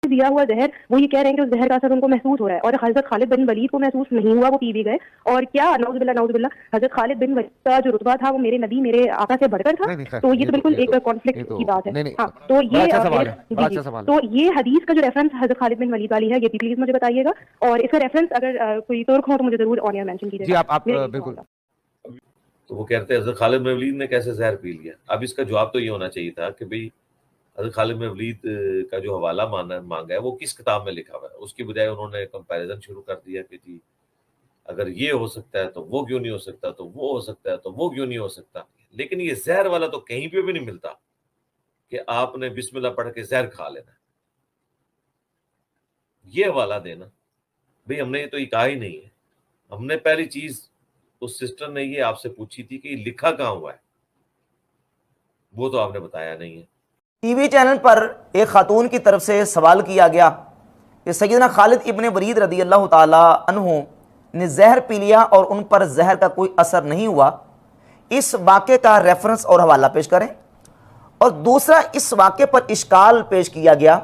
दिया हुआ जहर, वो ये कह रहे हैं कि उस जहर का असर उनको महसूस हो रहा है, और हजरत खालिद बिन वलीद को महसूस नहीं हुआ, वो पी भी गए। और क्या नौजुबिल्ला हजरत खालिद बिन वलीद का जो रुतबा था वो मेरे नबी मेरे आका से बढ़कर था। नहीं नहीं खैर, तो ये तो बिल्कुल ये एक तो कॉन्फ्लिक्ट की बात है। नहीं नहीं, हाँ, तो बड़ा ये अच्छा सवाल है, जी बड़ा जी, अच्छा सवाल है। तो ये हदीस का जो रेफरेंस हजरत खालिद बिन वलीद वाली है, ये भी प्लीज मुझे बताइएगा, और इसका रेफरेंस अगर कोई तुर्क हो तो मुझे जरूर ऑन एयर मेंशन जी कीजिएगा। आप मेरा यही बिल्कुल। सवाल था। तो वो कहते हैं हजरत खालिद बिन वलीद ने कैसे जहर पी लिया। अब इसका जवाब तो ये होना चाहिए था कि भाई हजरत खालिद बिन वलीद का जो हवाला मांगा है वो किस किताब में लिखा हुआ है। उसकी बजाय उन्होंने कंपैरिजन शुरू कर दिया कि जी अगर ये हो सकता है तो वो क्यों नहीं हो सकता, तो वो हो सकता है तो वो क्यों नहीं हो सकता। लेकिन ये जहर वाला तो कहीं पे भी नहीं मिलता कि आपने बिस्मिल्लाह पढ़ के जहर खा लेना। ये हवाला देना भाई, हमने ये तो ये कहा ही नहीं है। हमने पहली चीज उस सिस्टर ने ये आपसे पूछी थी कि लिखा कहाँ हुआ है, वो तो आपने बताया नहीं है। टीवी चैनल पर एक खातून की तरफ से सवाल किया गया कि सैयदना खालिद इब्ने वलीद रदी अल्लाह ताला अन्हु ने जहर पी लिया और उन पर जहर का कोई असर नहीं हुआ, इस वाक़े का रेफरेंस और हवाला पेश करें। और दूसरा, इस वाक़े पर इश्काल पेश किया गया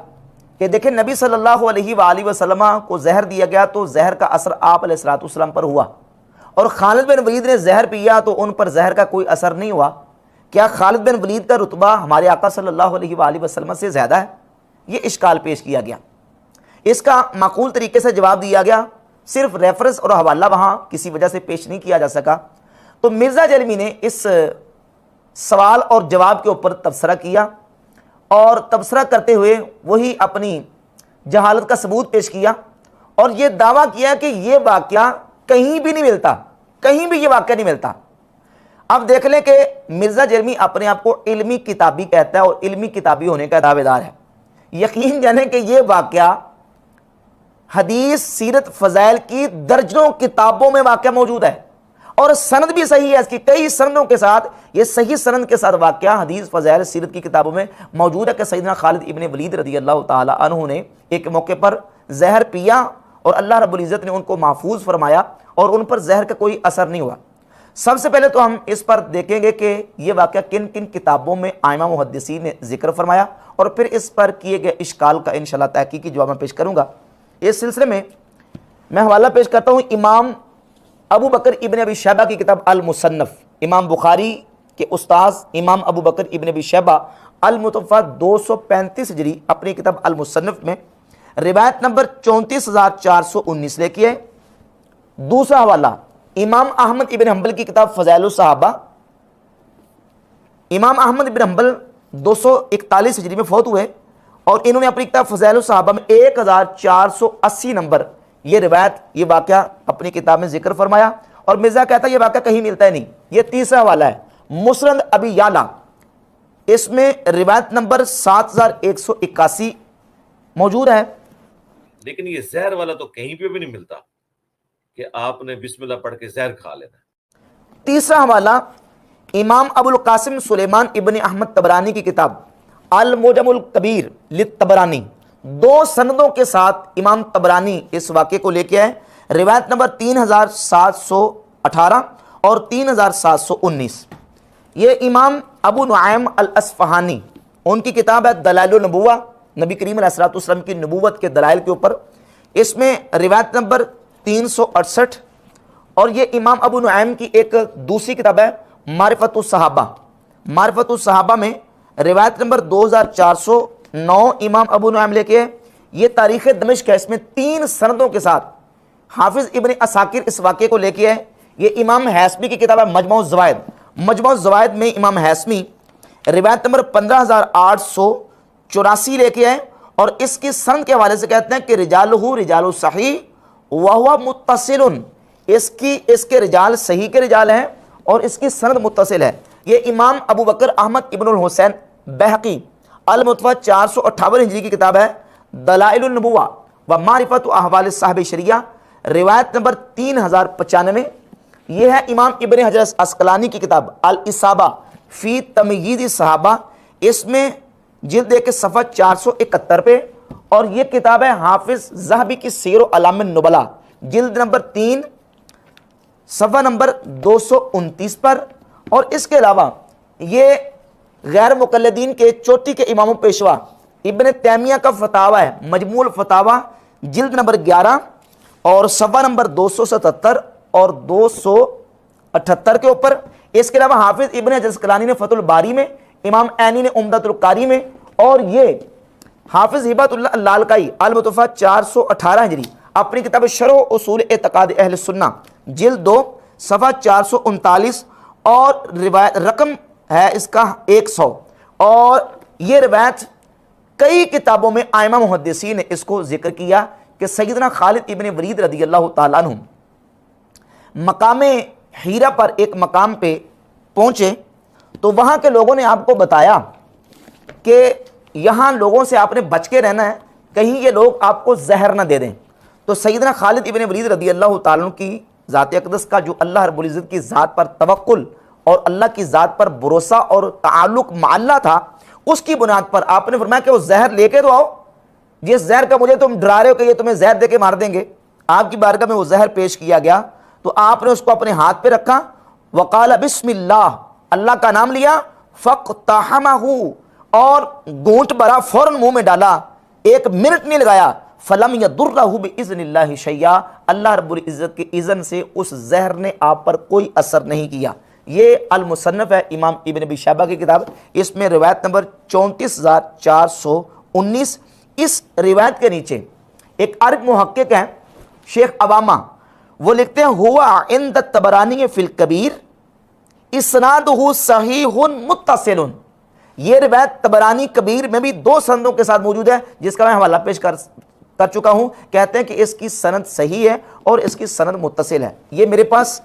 कि देखें नबी सल्लल्लाहु अलैहि वसल्लम को जहर दिया गया तो जहर का असर आप अलैहिस्सलाम पर हुआ, और खालिद बिन वलीद ने जहर पिया तो उन पर जहर का कोई असर नहीं हुआ। क्या खालिद बिन वलीद का रुतबा हमारे आका सल्लल्लाहु अलैहि वसल्लम से ज़्यादा है? ये इश्काल पेश किया गया। इसका माकूल तरीके से जवाब दिया गया, सिर्फ रेफरेंस और हवाला वहाँ किसी वजह से पेश नहीं किया जा सका। तो मिर्ज़ा जलमी ने इस सवाल और जवाब के ऊपर तबसरा किया, और तबसरा करते हुए वही अपनी जहालत का सबूत पेश किया, और ये दावा किया कि ये वाक़या कहीं भी नहीं मिलता, कहीं भी ये वाक़या नहीं मिलता। अब देख लें कि मिर्ज़ा जलमी अपने आप को इल्मी किताबी कहता है और इल्मी किताबी होने का दावेदार है। यकीन जाने कि ये वाक़या हदीस सीरत फ़ज़ाइल की दर्जनों किताबों में वाक़या मौजूद है, और सनद भी सही है इसकी, कई सनदों के साथ, ये सही सनद के साथ वाक़या हदीस फ़ज़ाइल सीरत की किताबों में मौजूद है कि सैयदना खालिद इब्ने वलीद रज़ी अल्लाह ताला अन्हु ने एक मौके पर जहर पिया और अल्लाह रब्बुल इज़्ज़त ने उनको महफूज फरमाया और उन पर जहर का कोई असर नहीं हुआ। सबसे पहले तो हम इस पर देखेंगे कि ये वाक़या किन किन किताबों में आइमा मुहद्दिसीन ने जिक्र फरमाया, और फिर इस पर किए गए इश्काल का इंशाअल्लाह तहकीकी जवाब मैं पेश करूँगा। इस सिलसिले में मैं हवाला पेश करता हूँ इमाम अबू बकर इब्ने अबी शैबा की किताब अल मुसन्नफ, इमाम बुखारी के उस्ताद इमाम अबू बकर इब्ने अबी शैबा अल मुतवफ़ा 235 हिजरी अपनी किताब अल मुसन्नफ में रिवायत नंबर 34,419 लेके है। दूसरा हवाला इमाम अहमद इब्न हंबल की किताब फ़ज़ाइलुस सहाबा, इमाम अहमद इब्न हंबल 241 हिजरी में फौत हुए, और इन्होंने अपनी किताब फ़ज़ाइलुस सहाबा में 1480 नंबर ये रिवायत, ये वाक़या अपनी किताब में जिक्र फरमाया। और मिर्ज़ा कहता है ये वाक़या कहीं मिलता है नहीं। ये तीसरा हवाला है मुस्नद अबी याला, इसमें रिवायत नंबर 7181 मौजूद है। लेकिन ये जहर वाला तो कहीं पे भी नहीं मिलता कि आपने बिस्मिल्लाह पढ़ के जहर खा लेना। तीसरा हवाला इमाम अबुल कासिम सुलेमान इब्न अहमद तबरानी की किताब अल मुजमुल कबीर लित तबरानी, 2 सनदों के साथ इमाम तबरानी इस वाक़े को लेके आए। रिवायत नंबर 3718 और 3719। ये इमाम अबू नुआइम अल अस्फ़हानी, उनकी किताब है दलाइलुन नबुव्वा, नबी करीम अलैहिस्सलातु वस्सलाम की नबूवत के दलाइल के ऊपर। इसमें रिवायत नंबर 368। और ये इमाम अबू नुआइम की एक दूसरी किताब है मारिफतुस सहाबा, मारिफतुस सहाबा में रिवायत नंबर 2409 इमाम अबू नुआइम लेके, ये तारीख़ दमिश्क है, इसमें 3 सनदों के साथ हाफिज़ इब्न असाकिर इस वाक़े को लेके है। ये इमाम हैसमी की किताब है मजमुअ ज़वाइद, मजमुअ ज़वाइद में इमाम हैसमी रिवायत नंबर 15884 लेके आए, और इसकी सनद के हवाले से कहते हैं कि रिजालुहु रिजालु सही व हुवा मुत्तसिलुन, इसके रिजाल सही के रिजाल हैं और इसकी सनद मुत्तसिल है। ये इमाम अबू बकर अहमद इब्नुल हुसैन बहकी अल मुतवफ़ा 458 हिजरी की किताब है दलाइलुन नबुव्वा व मारिफतु अहवाल साहिब शरिया, रिवायत नंबर 3095। यह है इमाम इब्न हजर अस्कलानी की किताब अल इसाबा फ़ी तमयीज़ सहाबा, इसमें जिल्द के सफ़ा 471 पे, और ये किताब है हाफिज़ ज़हबी की सीर व अलाम नुबला, जिल्द नंबर 3 सफ़ा नंबर 229 पर। और इसके अलावा ये गैर मुक़ल्लिदीन के चोटी के इमाम पेशवा इब्न तैमिया का फतावा है, मजमूल फतावा जिल्द नंबर 11 और सफ़ा नंबर 277 और 278 के ऊपर। इसके अलावा हाफिज इब्न हजर अस्कलानी ने फतुल बारी में, इमाम ऐनी ने उम्दतुल कारी में, और ये हाफिज हिबतुल्लाह लालकाई अल मुतफ़ा 418 हिजरी अपनी किताब शरह उसूल एतकाद अहल सुन्ना जिल्द 2 सफ़ा 439 और रिवायत रकम है इसका 100। और ये रिवायत कई किताबों में आइमा मुहद्दिसीन ने इसको जिक्र किया कि सैयदना खालिद इब्न वलीद रज़ी अल्लाह ताला अन्हु मकामे हीरा पर एक मकाम पे पहुंचे तो वहां के लोगों ने आपको बताया कि यहाँ लोगों से आपने बच के रहना है, कहीं ये लोग आपको जहर ना दे दें। तो सैयदना खालिद इब्न वलीद रज़ी अल्लाह ताला अन्हु की ज़ात अक़दस का जो अल्लाह रब्बुल इज़्ज़त की ज़ात पर तवक्कुल और अल्लाह की ज़ात पर भरोसा और ताल्लुक़ माल्ला था, उसकी बुनियाद पर आपने फरमाया कि वो जहर लेके तो आओ, जिस जहर का मुझे तुम डरा रहे हो कि ये तुम्हें जहर देके मार देंगे। आपकी बारगाह में वो जहर पेश किया गया तो आपने उसको अपने हाथ पे रखा, वक़ाल बिस्मिल्लाह, अल्लाह का नाम लिया, फ़क़्तहमहु, और घूंट भरा फौरन मुंह में डाला, 1 मिनट नहीं लगाया। फलम यदुर्रहु बिइज़्निल्लाहि शैया, अल्लाह रब्बुल इज़्ज़त के इज़्न से उस जहर ने आप पर कोई असर नहीं किया। ये अल मुसन्नफ है इमाम इब्न अबी शैबा की किताब, इसमें रिवायत नंबर 34,419। इस रिवायत के नीचे एक अरब मुहक्किक हैं शेख अवामा, वो लिखते हैं हुआ इंद तबरानी फिल कबीर इस्नादुहु सहीहुन मुत्तसिलुन। ये रिवायत तबरानी कबीर में भी 2 सनदों के साथ मौजूद है, जिसका मैं हवाला पेश कर चुका हूं। कहते हैं कि इसकी सनद सही है और इसकी सनद मुत्तसिल है। ये मेरे पास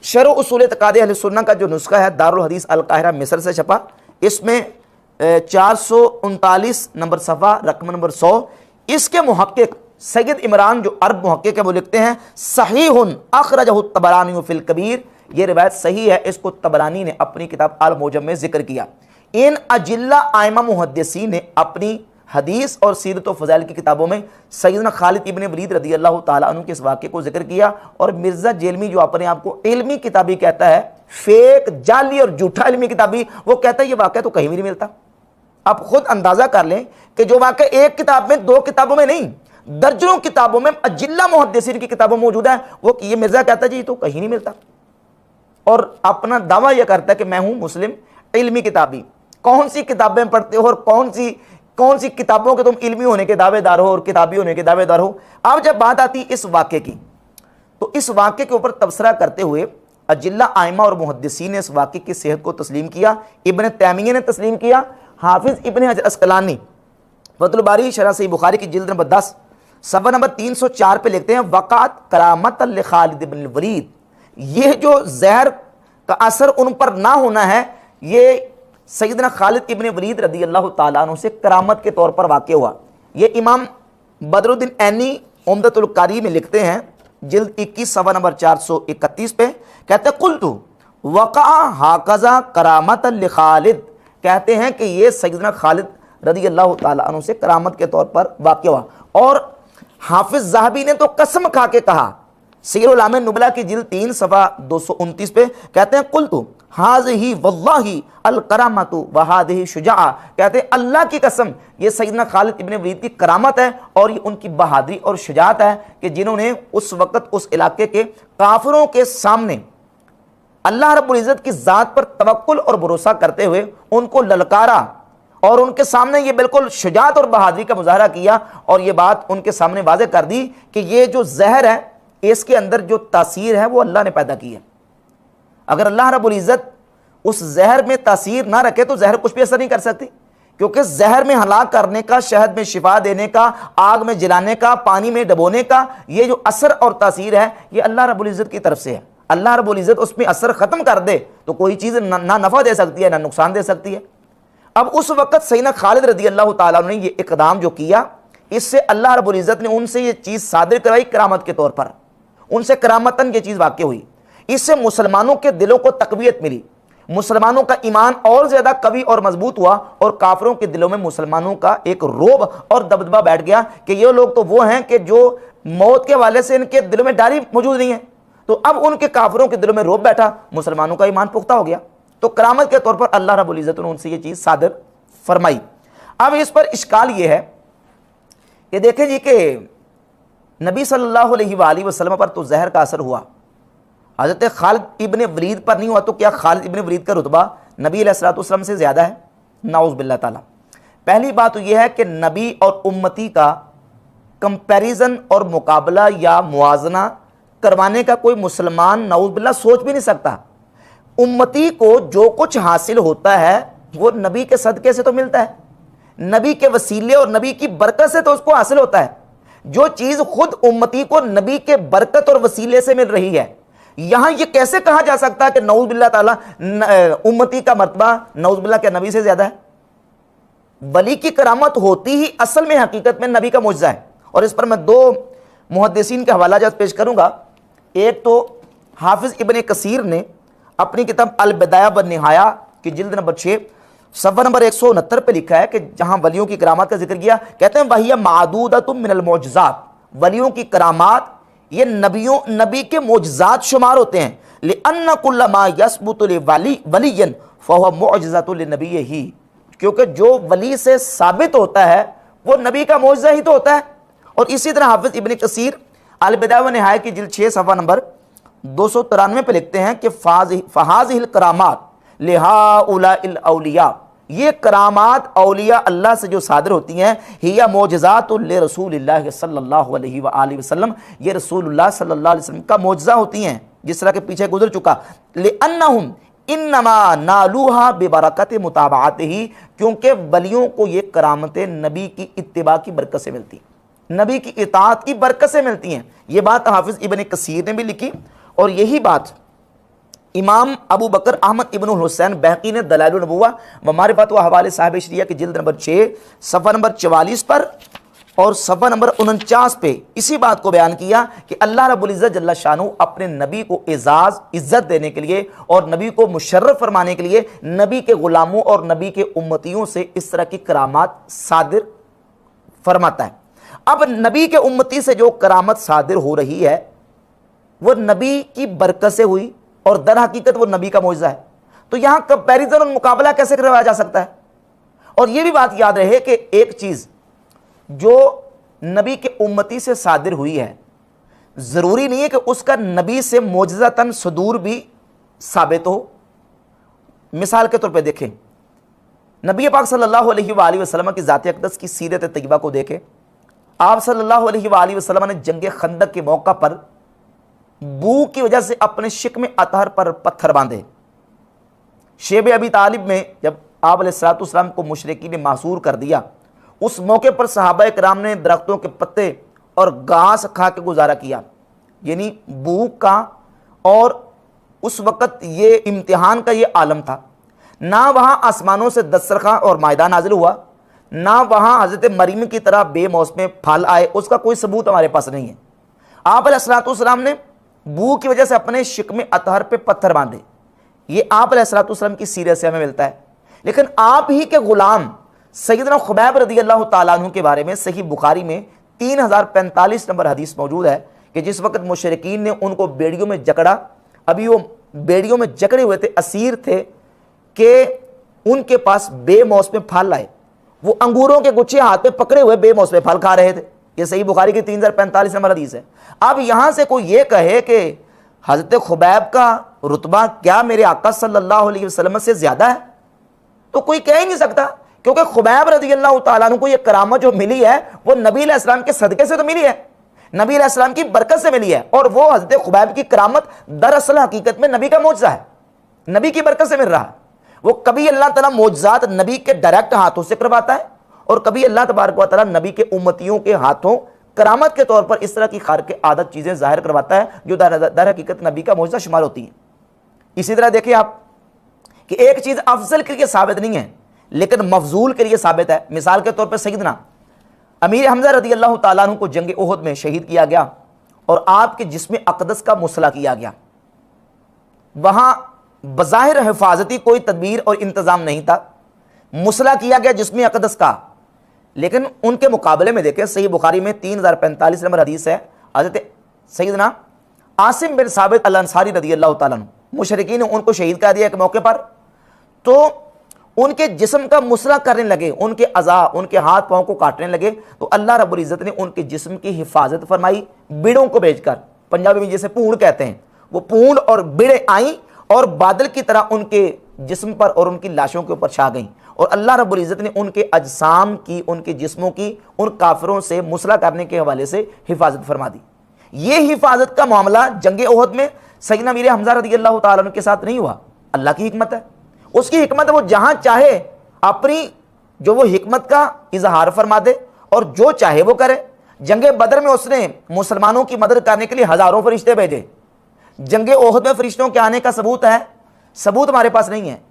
शरह उसूल एतकाद अहल सुन्ना का जो नुस्खा है दारुल हदीस अल काहिरा मिस्र से छपा, इसमें 439 नंबर सफ़ा रकम नंबर 100। इसके मुहक्किक सैयद इमरान जो अरब मुहक्किक है वो लिखते हैं सहीहुन अखरजहु तबरानी फिल कबीर, ये रिवायत सही है, इसको तबरानी ने अपनी किताब अल मुजम में जिक्र किया। इन अजिल्ला आइमा मुहद्दिसीन ने अपनी हदीस और सीरत व फ़ज़ाइल की किताबों में सैयदना खालिद इब्न वलीद रज़ी अल्लाह ताला अन्हु के इस वाक़े को जिक्र किया। और मिर्ज़ा जेलमी जो अपने आप को इल्मी किताबी कहता है, फेक जाली और झूठा इल्मी किताबी, वो कहता है ये वाक़या तो कहीं भी नहीं मिलता। आप खुद अंदाज़ा कर लें कि जो वाक़या एक किताब में, 2 किताबों में नहीं, दर्जनों किताबों में अजिल्ला मुहद्दिसीन की किताबों में मौजूद है, वो ये मिर्ज़ा कहता है जी ये तो कहीं नहीं मिलता, और अपना दावा यह करता है कि मैं हूँ मुस्लिम इल्मी किताबी। कौन सी किताबें पढ़ते हो और कौन सी किताबों के तुम इल्मी होने के दावेदार हो और किताबी होने के दावेदार हो। अब जब बात आती इस वाक़े की, तो इस वाक़े के ऊपर तबसरा करते हुए अजिल्ला आइमा और मुहद्दिसीन ने इस वाक़े की सेहत को तस्लीम किया। इब्न तैमिया ने तस्लीम किया, हाफिज़ इब्न हजर अस्कलानी फतहुल बारी शरह सहीह बुखारी की जिल्द नंबर 10 सफ़ा नंबर 304 पे लिखते हैं वक़ात करामत ल खालिद इब्न वलीद, ये जो जहर का असर उन पर ना होना है, ये सैयदना खालिद इब्न वलीद रज़ी अल्लाह ताला अन्हु से करामत के तौर पर वाक़ हुआ। ये इमाम बदरुद्दीन ऐनी उम्दतुल कारी में लिखते हैं जिल्द 21 सफ़ा नंबर 431 पे, कहते हैं कुल्तु वक़ा हाकज़ा करामत ल खालिद, कहते हैं कि ये सैयदना खालिद रज़ी अल्लाह ताला अन्हु से करामत के तौर पर वाक़ हुआ। और हाफिज़ ज़हाबी ने तो कसम खा के कहा सीरुल आम नुबला की जिल्द 3 सफ़ा 229 पे, कहते हैं कुल्तु हाज़िही वल्लाही अल करामतु व हाज़िही शुजाअ, कहते हैं अल्लाह की कसम ये सैयदना खालिद इब्न वलीद की करामत है और ये उनकी बहादुरी और शुजाअत है कि जिन्होंने उस वक़्त उस इलाके के काफिरों के सामने अल्लाह रब्बुल इज़्ज़त की ज़ात पर तवक्कुल और भरोसा करते हुए उनको ललकारा और उनके सामने ये बिल्कुल शुजाअत और बहादुरी का मुजाहरा किया और ये बात उनके सामने वाज़ेह कर दी कि ये जो जहर है इसके अंदर जो तासीर है वो अल्लाह ने पैदा की है। अगर अल्लाह रब्बुल इज़्ज़त उस जहर में तासीर ना रखे तो जहर कुछ भी असर नहीं कर सकती, क्योंकि जहर में हलाक करने का, शहद में शिफा देने का, आग में जलाने का, पानी में डबोने का, ये जो असर और तासीर है ये अल्लाह रब्बुल इज़्ज़त की तरफ से है। अल्लाह रब्बुल इज़्ज़त उसमें असर ख़त्म कर दे तो कोई चीज़ ना नफ़ा दे सकती है ना नुकसान दे सकती है। अब उस वक़्त सैयदना खालिद रज़ी अल्लाह ताला ने ये इक़दाम जो किया, इससे अल्लाह रब्बुल इज़्ज़त ने उनसे ये चीज़ सादिर कराई करामत के तौर पर, उनसे करामतन ये चीज़ वाक़ हुई। इससे मुसलमानों के दिलों को तक़वियत मिली, मुसलमानों का ईमान और ज़्यादा कवी और मजबूत हुआ और काफिरों के दिलों में मुसलमानों का एक रोब और दबदबा बैठ गया कि ये लोग तो वो हैं कि जो मौत के हवाले से इनके दिलों में डर ही मौजूद नहीं है। तो अब उनके काफिरों के दिलों में रोब बैठा, मुसलमानों का ईमान पुख्ता हो गया। तो करामत के तौर पर अल्लाह रब्बुल इज़्ज़त ने उनसे ये चीज़ सादिर फरमाई। अब इस पर इश्काल ये है, ये देखें जी कि नबी सल्लल्लाहु अलैहि वसल्लम पर तो जहर का असर हुआ, हज़रत खालिद इब्न वलीद पर नहीं हुआ, तो क्या खालिद इब्न वलीद का रुतबा नबी अलैहिस्सलातु वस्सलाम से ज़्यादा है? नाउज़ बिल्लाह ताला। पहली बात तो यह है कि नबी और उम्मती का कंपैरिजन और मुकाबला या मुआजना करवाने का कोई मुसलमान नाउज़ बिल्लाह सोच भी नहीं सकता। उम्मती को जो कुछ हासिल होता है वो नबी के सदक़े से तो मिलता है, नबी के वसीले और नबी की बरकत से तो उसको हासिल होता है। जो चीज़ खुद उम्मती को नबी के बरकत और वसीले से मिल रही है, यहां ये कैसे कहा जा सकता है कि नऊज़ बिल्लाह ताला उम्मती का मर्तबा नऊज़ बिल्लाह के नबी से ज्यादा है? वली की करामत होती ही असल में हकीकत में नबी का मुजज़ा है। और इस पर मैं दो मुहद्दिसीन के हवाला जात पेश करूंगा। एक तो हाफिज इब्न कसीर ने अपनी किताब अल बिदाया व निहाया की जिल्द नंबर 6 सफ़ा नंबर 169 पे लिखा है कि जहां वलियों की करामात का जिक्र किया, कहते हैं वहिया मादूदतुम मिनल मौजज़ात, वलियों की करामात ये नबी के मौजज़ात शुमार होते हैं। लिअन्ना कुल्ला मा यसबुतु लिवलियन फहुव मुअजिज़तुन लिनबिय्यही, क्योंकि जो वली से साबित होता है वो नबी का मौजज़ा ही तो होता है। और इसी तरह हाफिज इब्न कसीर अल बिदाया व निहाया की जिल्द 6 सफ़ा नंबर 293 पे लिखते हैं कि फ़हाज़िहिल करामात लिहाउलाइल औलिया, ये करामात औलिया अल्लाह से जो सादर होती हैं, हिया मौजज़ातुल लिरसूलिल्लाह सल्लल्लाहु अलैहि वसल्लम, ये रसूलुल्लाह सल्लल्लाहु अलैहि वसल्लम का मौजज़ा होती हैं, जिस तरह के पीछे गुजर चुका। लिअन्नहुम इन्नमा नालूहा बिबरकत मुताबाअतिही, क्योंकि वलियों को ये करामतें नबी की इत्तिबा की बरकत से मिलती हैं, नबी की इताअत की बरकत से मिलती हैं। ये बात हाफिज इब्न कसीर ने भी लिखी और यही बात इमाम अबू बकर अहमद इब्न हुसैन बहकी ने दलाइलुन नबुव्वा व मारिफत व हवाले साहिब शरिया की जिल्द नंबर 6 सफ़ा नंबर 44 पर और सफ़ा नंबर 49 पे इसी बात को बयान किया कि अल्लाह रब्बुल इज़्ज़त जल्ला शानू अपने नबी को एजाज़ इज़्ज़त देने के लिए और नबी को मुशर्रफ फरमाने के लिए नबी के ग़ुलामों और नबी के उम्मतियों से इस तरह की करामात सादिर फरमाता है। अब नबी के उम्मती से जो करामत सादिर हो रही है वो नबी की बरकत से हुई और दर हकीकत वो नबी का मौजज़ा है। तो यहां कंपैरिजन और मुकाबला कैसे करवाया जा सकता है? और यह भी बात याद रहे कि एक चीज जो नबी के उम्मती से सादिर हुई है, जरूरी नहीं है कि उसका नबी से मौजज़तन सदूर भी साबित हो। मिसाल के तौर पे देखें, नबी पाक सल्लल्लाहु अलैहि वसल्लम की ज़ात अक़दस की सीरत तय्यबा को देखें। आप सल्लल्लाहु अलैहि वसल्लम ने जंग खंदक के मौका पर बू की वजह से अपने शिकम अतहर पर पत्थर बांधे। शेब अबी तालिब में जब आप अलैहिस्सलाम को मुशरिकीन ने मासूर कर दिया, उस मौके पर सहाबा इकराम ने दरख्तों के पत्ते और घास खा के गुजारा किया, यानी भूख का। और उस वक़्त ये इम्तिहान का ये आलम था, ना वहाँ आसमानों से दस्तरखां और मायदा नाजिल हुआ, ना वहाँ हज़रत मरीम की तरह बेमौसमे फल आए, उसका कोई सबूत हमारे पास नहीं है। आप अलैहिस्सलाम ने भूख की वजह से अपने शिकम अतहर पे पत्थर बांधे, ये आप अलैहिस्सलाम की सीरत से हमें मिलता है। लेकिन आप ही के गुलाम सैयदना खुबैब रज़ियल्लाहु ताला अन्हु के बारे में सही बुखारी में 3045 नंबर हदीस मौजूद है कि जिस वक्त मुशरिकीन ने उनको बेड़ियों में जकड़ा, अभी वो बेड़ियों में जकड़े हुए थे, असीर थे, कि उनके पास बेमौसमे फल आए, वो अंगूरों के गुच्छे हाथ में पकड़े हुए बेमौसमे फल खा रहे थे। ये सही बुखारी की 3045 नंबर हदीस है। अब यहां से कोई ये कहे कि हजरत खुबैब का रुतबा क्या मेरे आका सल्लल्लाहु अलैहि वसल्लम से ज्यादा है, तो कोई कह ही नहीं सकता, क्योंकि खुबैब रज़ियल्लाहु ताला अन्हु को ये करामत जो मिली है वो नबी अलैहिस्सलाम के सदके से तो मिली है, नबी अलैहिस्सलाम की बरकत से मिली है। और वो हजरत खुबैब की करामत दरअसल हकीकत में नबी का मौजज़ा है, नबी की बरकत से मिल रहा है। वो कभी अल्लाह ताला मौजज़ात नबी के डायरेक्ट हाथों से करवाता है और कभी अल्लाह तबारक व तआला नबी के उम्मतियों के हाथों करामत के तौर पर इस तरह की खारिक़ आदत चीज़ें ज़ाहिर करवाता है जो दर हकीकत नबी का मौजज़ा शुमार होती है। इसी तरह देखिए आप कि एक चीज़ अफजल के लिए साबित नहीं है लेकिन मफजूल के लिए साबित है। मिसाल के तौर पर सैयदना अमीर हमज़ा रज़ियल्लाहु ताला अन्हु को जंग उहद में शहीद किया गया और आपके जिस्म अक़दस का मुसला किया गया। वहाँ बज़ाहिर हिफाजती कोई तदबीर और इंतज़ाम नहीं था, मुसला किया गया जिस्म अक़दस का। लेकिन उनके मुकाबले में देखें, सही बुखारी में 3045 नंबर हदीस है, हज़रत सैयदना आसिम बिन साबित अल अंसारी रज़ियल्लाहु ताला अन्हु, मुशरिकीन ने उनको शहीद कर दिया एक मौके पर। तो उनके जिस्म का मुसला करने लगे, उनके अज़ा, उनके हाथ पाँव को काटने लगे, तो अल्लाह रब्बुल इज़्ज़त ने उनके जिस्म की हिफाजत फरमाई बिड़ों को भेजकर। पंजाबी में जैसे पूंड कहते हैं, वो पूंड और बिड़े आई और बादल की तरह उनके जिस्म पर और उनकी लाशों के ऊपर छा गईं, और अल्लाह रब्बुल इज़्ज़त ने उनके अजसाम की, उनके जिस्मों की उन काफिरों से मुसला करने के हवाले से हिफाजत फरमा दी। ये हिफाजत का मामला जंग ओहद में सैयदना मीर हमज़ा रज़ियल्लाहु ताला अन्हु के साथ नहीं हुआ। अल्लाह की हिकमत है, उसकी हिकमत है, वो जहां चाहे अपनी जो वो हिकमत का इजहार फरमा दे और जो चाहे वो करे। जंगे बदर में उसने मुसलमानों की मदद करने के लिए हजारों फरिश्ते भेजे। जंगे ओहद में फरिश्तों के आने का सबूत है, सबूत हमारे पास नहीं है।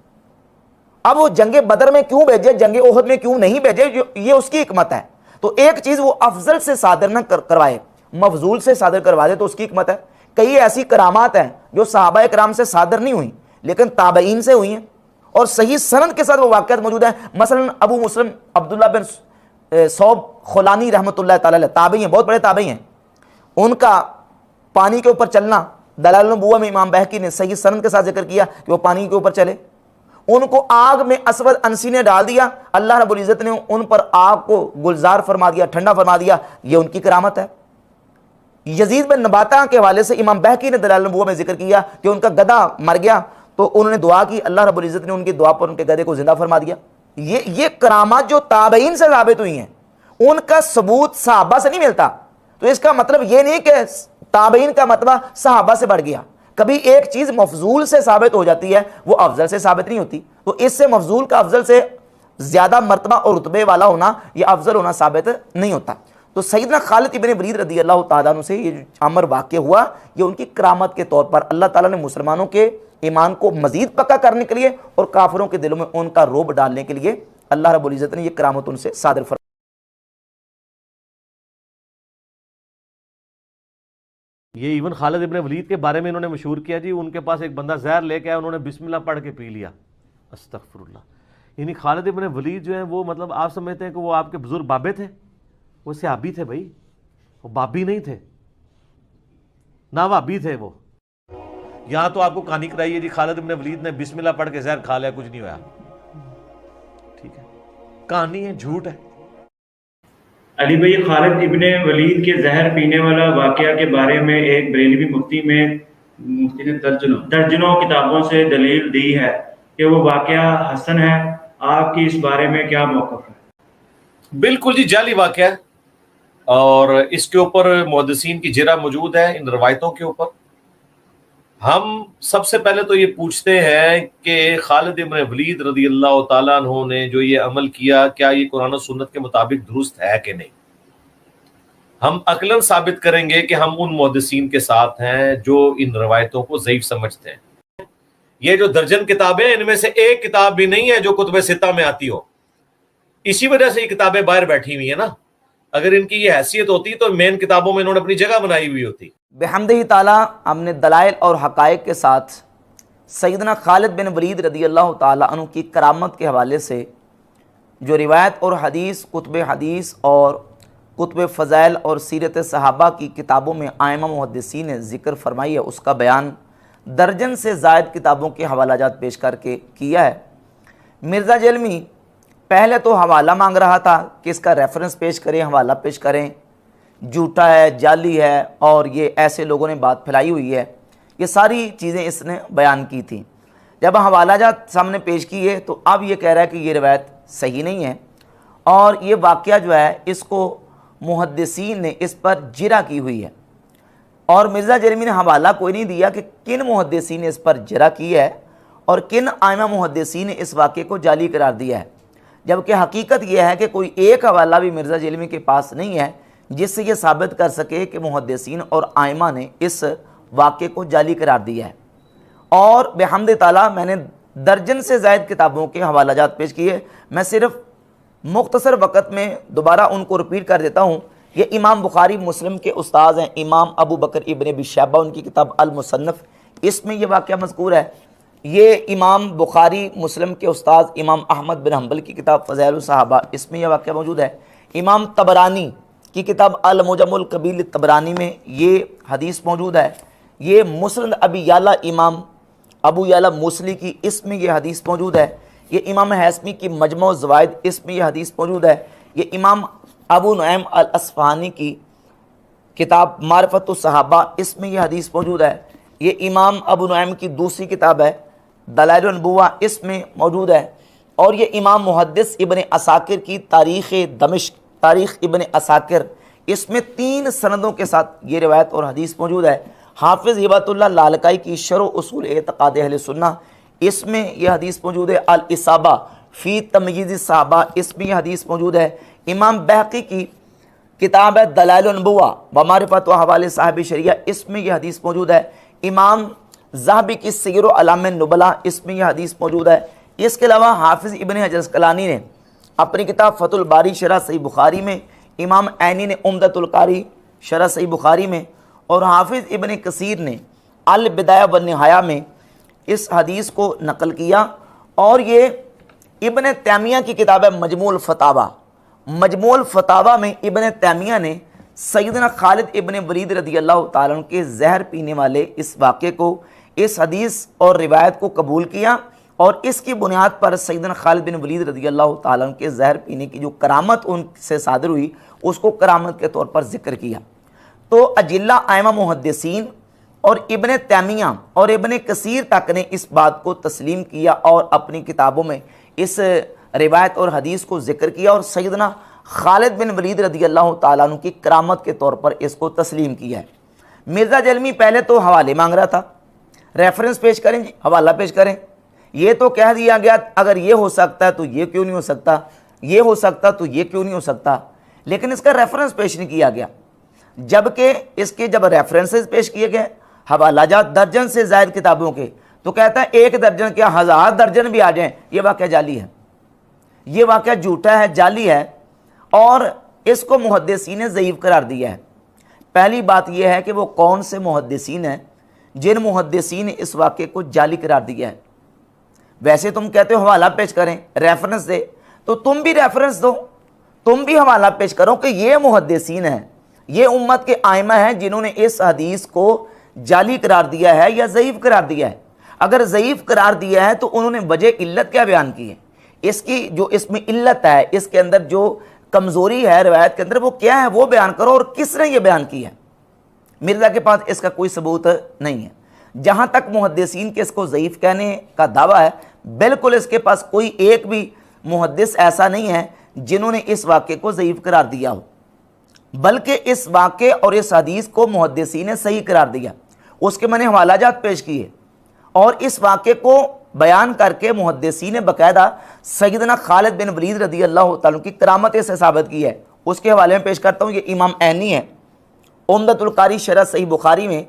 अब वो जंगे बदर में क्यों भेजे, जंगे ओहद में क्यों नहीं भेजे, ये उसकी हिकमत है। तो एक चीज वो अफजल से सादर न करवाए, मफजूल से सादर करवा दे, तो उसकी हिकमत है। कई ऐसी करामात हैं जो सहाबा कराम से सादर नहीं हुई लेकिन ताबईन से हुई हैं और सही सनद के साथ वो वाक़यात मौजूद है। मसलन अबू मुस्लिम अब्दुल्ला बिन सौब खुलानी रहमतुल्लाह ताला अलैह ताबई हैं, बहुत बड़े ताबई हैं। उनका पानी के ऊपर चलना दलाइल नबुव्वह में इमाम बहकी ने सही सनद के साथ जिक्र किया कि वो पानी के ऊपर चले। उनको आग में असवद अंसी ने डाल दिया, अल्लाह रब्बुल इज़्ज़त ने उन पर आग को गुलजार फरमा दिया, ठंडा फरमा दिया। ये उनकी करामत है। यजीद बिन नबाता के हवाले से इमाम बहकी ने दलाइल नबुव्वह में जिक्र किया कि उनका गधा मर गया तो उन्होंने दुआ की, अल्लाह रब्बुल इज़्ज़त ने उनकी दुआ पर उनके गधे को जिंदा फरमा दिया। ये करामात जो ताबईन से साबित हुई हैं, उनका सबूत सहाबा से नहीं मिलता। तो इसका मतलब ये नहीं कि ताबईन का मतबा सहाबा से बढ़ गया। कभी एक चीज मफजूल से साबित हो जाती है, वो अफजल से साबित नहीं होती। तो इससे मफजूल का अफजल से ज्यादा मर्तबा और रुतबे वाला होना, यह अफजल होना साबित नहीं होता। तो सैयदना खालिद इब्न वलीद रज़ियल्लाहु ताला अन्हु से ये जो अमर वाक़या हुआ, ये उनकी करामत के तौर पर अल्लाह ताला ने मुसलमानों के ईमान को मजीद पक्का करने के लिए और काफिरों के दिलों में उनका रोब डालने के लिए अल्लाह रब्बुल इज़्ज़त ने ये करामत उनसे सादिर फरमाई। ये इवन खालिद इब्न वलीद के बारे में इन्होंने मशहूर किया जी, उनके पास एक बंदा जहर लेके आया, उन्होंने बिस्मिल्लाह पढ़ के पी लिया। अस्तगफुरुल्लाह। यानी खालिद इब्न वलीद जो है वो, मतलब आप समझते हैं कि वो आपके बुजुर्ग बाबे थे? वो सहाबी थे भाई, वो बाबी नहीं थे, ना वाबी थे वो। यहां तो आपको कहानी कराइए जी, खालिद इब्न वलीद ने बिस्मिल्लाह पढ़ के जहर खा लिया, कुछ नहीं हुआ। ठीक है, कहानी है, झूठ है। अली भाई, खालिद इब्ने वलीद के जहर पीने वाला वाकया के बारे में एक बरेलवी मुफ्ती ने दर्जनों किताबों से दलील दी है कि वो वाकया हसन है। आपकी इस बारे में क्या मौक़िफ़ है? बिल्कुल जी, जाली वाकया है और इसके ऊपर मुहद्दिसीन की जिरा मौजूद है इन रवायतों के ऊपर। हम सबसे पहले तो ये पूछते हैं कि खालिद इब्न वलीद रज़ियल्लाहु ताला अन्हु ने जो ये अमल किया, क्या ये कुरान और सुन्नत के मुताबिक दुरुस्त है कि नहीं। हम अक्लन साबित करेंगे कि हम उन मुहद्दिसीन के साथ हैं जो इन रवायतों को ज़ईफ समझते हैं। ये जो दर्जन किताबें, इनमें से एक किताब भी नहीं है जो कुतुब सित्ता में आती हो। इसी वजह से ये किताबें बाहर बैठी हुई है ना। अगर इनकी ये हैसियत होती तो मेन किताबों में इन्होंने अपनी जगह बनाई हुई होती। बिहम्दिही ताला हमने दलाइल और हकायक के साथ सैयदना खालिद बिन वलीद रज़ियल्लाहु ताला अन्हु की करामत के हवाले से जो रिवायत और हदीस, कुतुब हदीस और कुतुब फ़ज़ाइल और सीरत सहाबा की किताबों में आइमा मुहद्दिसीन ने ज़िक्र फरमाई है, उसका बयान दर्जन से ज़ायद किताबों के हवालाजात पेश करके किया है। मिर्ज़ा जलमी पहले तो हवाला मांग रहा था कि इसका रेफरेंस पेश करें, हवाला पेश करें, झूठा है, जाली है और ये ऐसे लोगों ने बात फैलाई हुई है। ये सारी चीज़ें इसने बयान की थी। जब हवालाजात सामने पेश किए तो अब ये कह रहा है कि ये रिवायत सही नहीं है और ये वाक़या जो है इसको मुहद्दिसीन ने इस पर जिरा की हुई है। और मिर्ज़ा जरमी ने हवाला कोई नहीं दिया कि किन मुहद्दिसीन ने इस पर जिरा की है और किन आइमा मुहद्दिसीन ने इस वाक़े को जाली करार दिया है, जबकि हकीकत यह है कि कोई एक हवाला भी मिर्ज़ा जलमी के पास नहीं है जिससे ये साबित कर सके कि मुहद्दिसीन और आइमा ने इस वाक़े को जाली करार दिया है। और बिहम्द ताला मैंने दर्जन से ज़ायद किताबों के हवालाजात पेश किए। मैं सिर्फ मुख्तसर वक़्त में दोबारा उनको रिपीट कर देता हूँ। ये इमाम बुखारी मुस्लिम के उस्ताद हैं, इमाम अबू बकर इब्न अबी शैबा, उनकी किताब अल मुसन्नफ़, इसमें यह वाक़या मज़कूर है। ये इमाम बुखारी मुस्लिम के उस्ताद इमाम अहमद बिन हम्बल की किताब फ़ज़ाइलुस सहाबा, इसमें यह वाक़या मौजूद है। इमाम तबरानी की किताब अल मुजमुल कबीर तबरानी में ये हदीस मौजूद है। ये मुस्नद अबी याला इमाम अबू याला मुसली की, इसमें यह हदीस मौजूद है। ये इमाम हैसमी की मजमू ज़वाइद, इसमें यह हदीस मौजूद है। ये इमाम अबू नुऐम अल अस्फ़हानी की किताब मारिफ़तुस सहाबा, इसमें यह हदीस मौजूद है। ये इमाम अबू नुऐम की दूसरी किताब है दलाइलुन नबुव्वा, इसमें मौजूद है। और ये इमाम मुहद्दिस इब्न असाकिर की तारीख़ दमिश्क, तारीख़ इब्न असाकिर, इसमें 3 सनदों के साथ ये रिवायत और हदीस मौजूद है। हाफिज़ हिबतुल्लाह लालकाई की शरह उसूल एतक़ाद अहले सुन्नह, इसमें यह हदीस मौजूद है। अल इसाबा फ़ी तमयीज़ सहाबा, इसमें यह हदीस मौजूद है। इमाम बैहक़ी की किताब है दलाइलुन नबुव्वा व मारिफ़त व हवाले साहिब शरिया, इसमें यह हदीस मौजूद है। इमाम ज़हाबी की सीर व अलाम नुबला, इसमें यह हदीस मौजूद है। इसके अलावा हाफिज़ इब्न हजर अस्क़लानी ने अपनी किताब फ़तहुल बारी शरह सही बुखारी में, इमाम ऐनी ने उम्दतुल कारी शरह सही बुखारी में, और हाफिज़ इब्न कसीर ने अल बिदाया व निहाया में इस हदीस को नकल किया। और ये इब्न तैमिया की किताब है मजमूल फ़तावा, मजमूल फ़तावा में इब्न तैमिया ने सैयदना खालिद इब्न वलीद रज़ियल्लाहु ताला अन्हु के जहर पीने वाले इस वाक़े को, इस हदीस और रिवायत को कबूल किया, और इसकी बुनियाद पर सैयदना खालिद बिन वलीद रज़ियल्लाहु ताला अन्हु के जहर पीने की जो करामत उनसे सादर हुई, उसको करामत के तौर पर जिक्र किया। तो अजिल्ला आइमा मुहद्दिसीन और इब्न तैमिया और इब्न कसीर तक ने इस बात को तस्लीम किया और अपनी किताबों में इस रिवायत और हदीस को जिक्र किया, और सैयदना खालिद बिन वलीद रज़ियल्लाहु ताला अन्हु की करामत के तौर पर इसको तस्लीम किया है। मिर्ज़ा जलमी पहले तो हवाले मांग रहा था, रेफरेंस पेश करें जी, हवाला पेश करें। ये तो कह दिया गया अगर ये हो सकता है तो ये क्यों नहीं हो सकता, ये हो सकता तो ये क्यों नहीं हो सकता, लेकिन इसका रेफरेंस पेश नहीं किया गया। जबकि इसके जब रेफरेंसेस पेश किए गए हवाला जात दर्जन से ज़ायद किताबों के, तो कहता है 1 दर्जन क्या 1000 दर्जन भी आ जाएं, ये वाक़या जाली है, ये वाक़या झूठा है, जाली है, और इसको मुहद्दिसीन ने ज़ईफ़ करार दिया है। पहली बात यह है कि वो कौन से मुहद्दिसीन हैं जिन मुहद्दिसीन ने इस वाक़े को जाली करार दिया है। वैसे तुम कहते हो हवाला पेश करें, रेफरेंस दे, तो तुम भी रेफरेंस दो, तुम भी हवाला पेश करो कि ये मुहद्दिसीन हैं, ये उम्मत के आइमा हैं जिन्होंने इस हदीस को जाली करार दिया है या ज़ईफ़ करार दिया है। अगर ज़ईफ़ करार दिया है तो उन्होंने वजह इल्लत क्या बयान की है, इसकी जो इसमें इल्लत है, इसके अंदर जो कमज़ोरी है रिवायत के अंदर, वो क्या है वो बयान करो, और किसने ये बयान की है। मिर्ज़ा के पास इसका कोई सबूत नहीं है। जहाँ तक मुहद्दिसीन के इसको ज़ईफ़ कहने का दावा है, बिल्कुल इसके पास कोई एक भी मुहद्दिस ऐसा नहीं है जिन्होंने इस वाक़े को ज़ईफ़ करार दिया हो, बल्कि इस वाक़े और इस हदीस को मुहद्दिसीन ने सही करार दिया, उसके मैंने हवालाजात पेश किए, और इस वाक़े को बयान करके मुहद्दिसीन ने बाकायदा सैयदना खालिद बिन वलीद रज़ियल्लाहु ताला की करामत से साबित की है। उसके हवाले में पेश करता हूँ, ये इमाम ऐनी है उम्दतुल कारी शरह सही बुखारी में,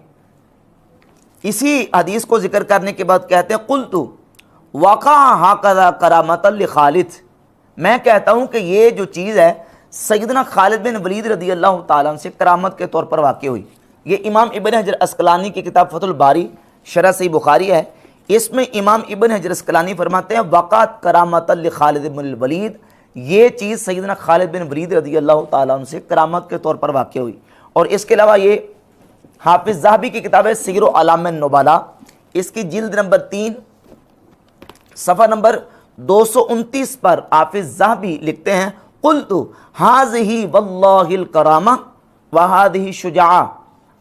इसी हदीस को जिक्र करने के बाद कहते हैं कुल्तु वाक़ा हाकज़ा करामतन लि खालिद, मैं कहता हूँ कि ये जो चीज़ है सैयदना खालिद बिन वलीद रज़ियल्लाहु ताला अन्हु से करामत के तौर पर वाक़ई हुई। ये इमाम इब्न हजर अस्क़लानी की किताब फ़तहुल बारी शरह सही बुखारी है, इसमें इमाम इब्न हजर अस्क़लानी फरमाते हैं वक़ात करामतन लि खालिद बिन वलीद, ये चीज़ सैयदना खालिद बिन वलीद रज़ियल्लाहु ताला अन्हु से करामत के तौर पर वाक़ई हुई। और इसके अलावा ये हाफिज़ ज़हाबी की किताब है सीर व अलाम नुबला, इसकी जिल्द नंबर 3 सफ़ा नंबर 229 पर हाफिज़ ज़हाबी लिखते हैं कुल्तु हाज़िही वल्लाहिल करामा व हाज़िही शुजाआ,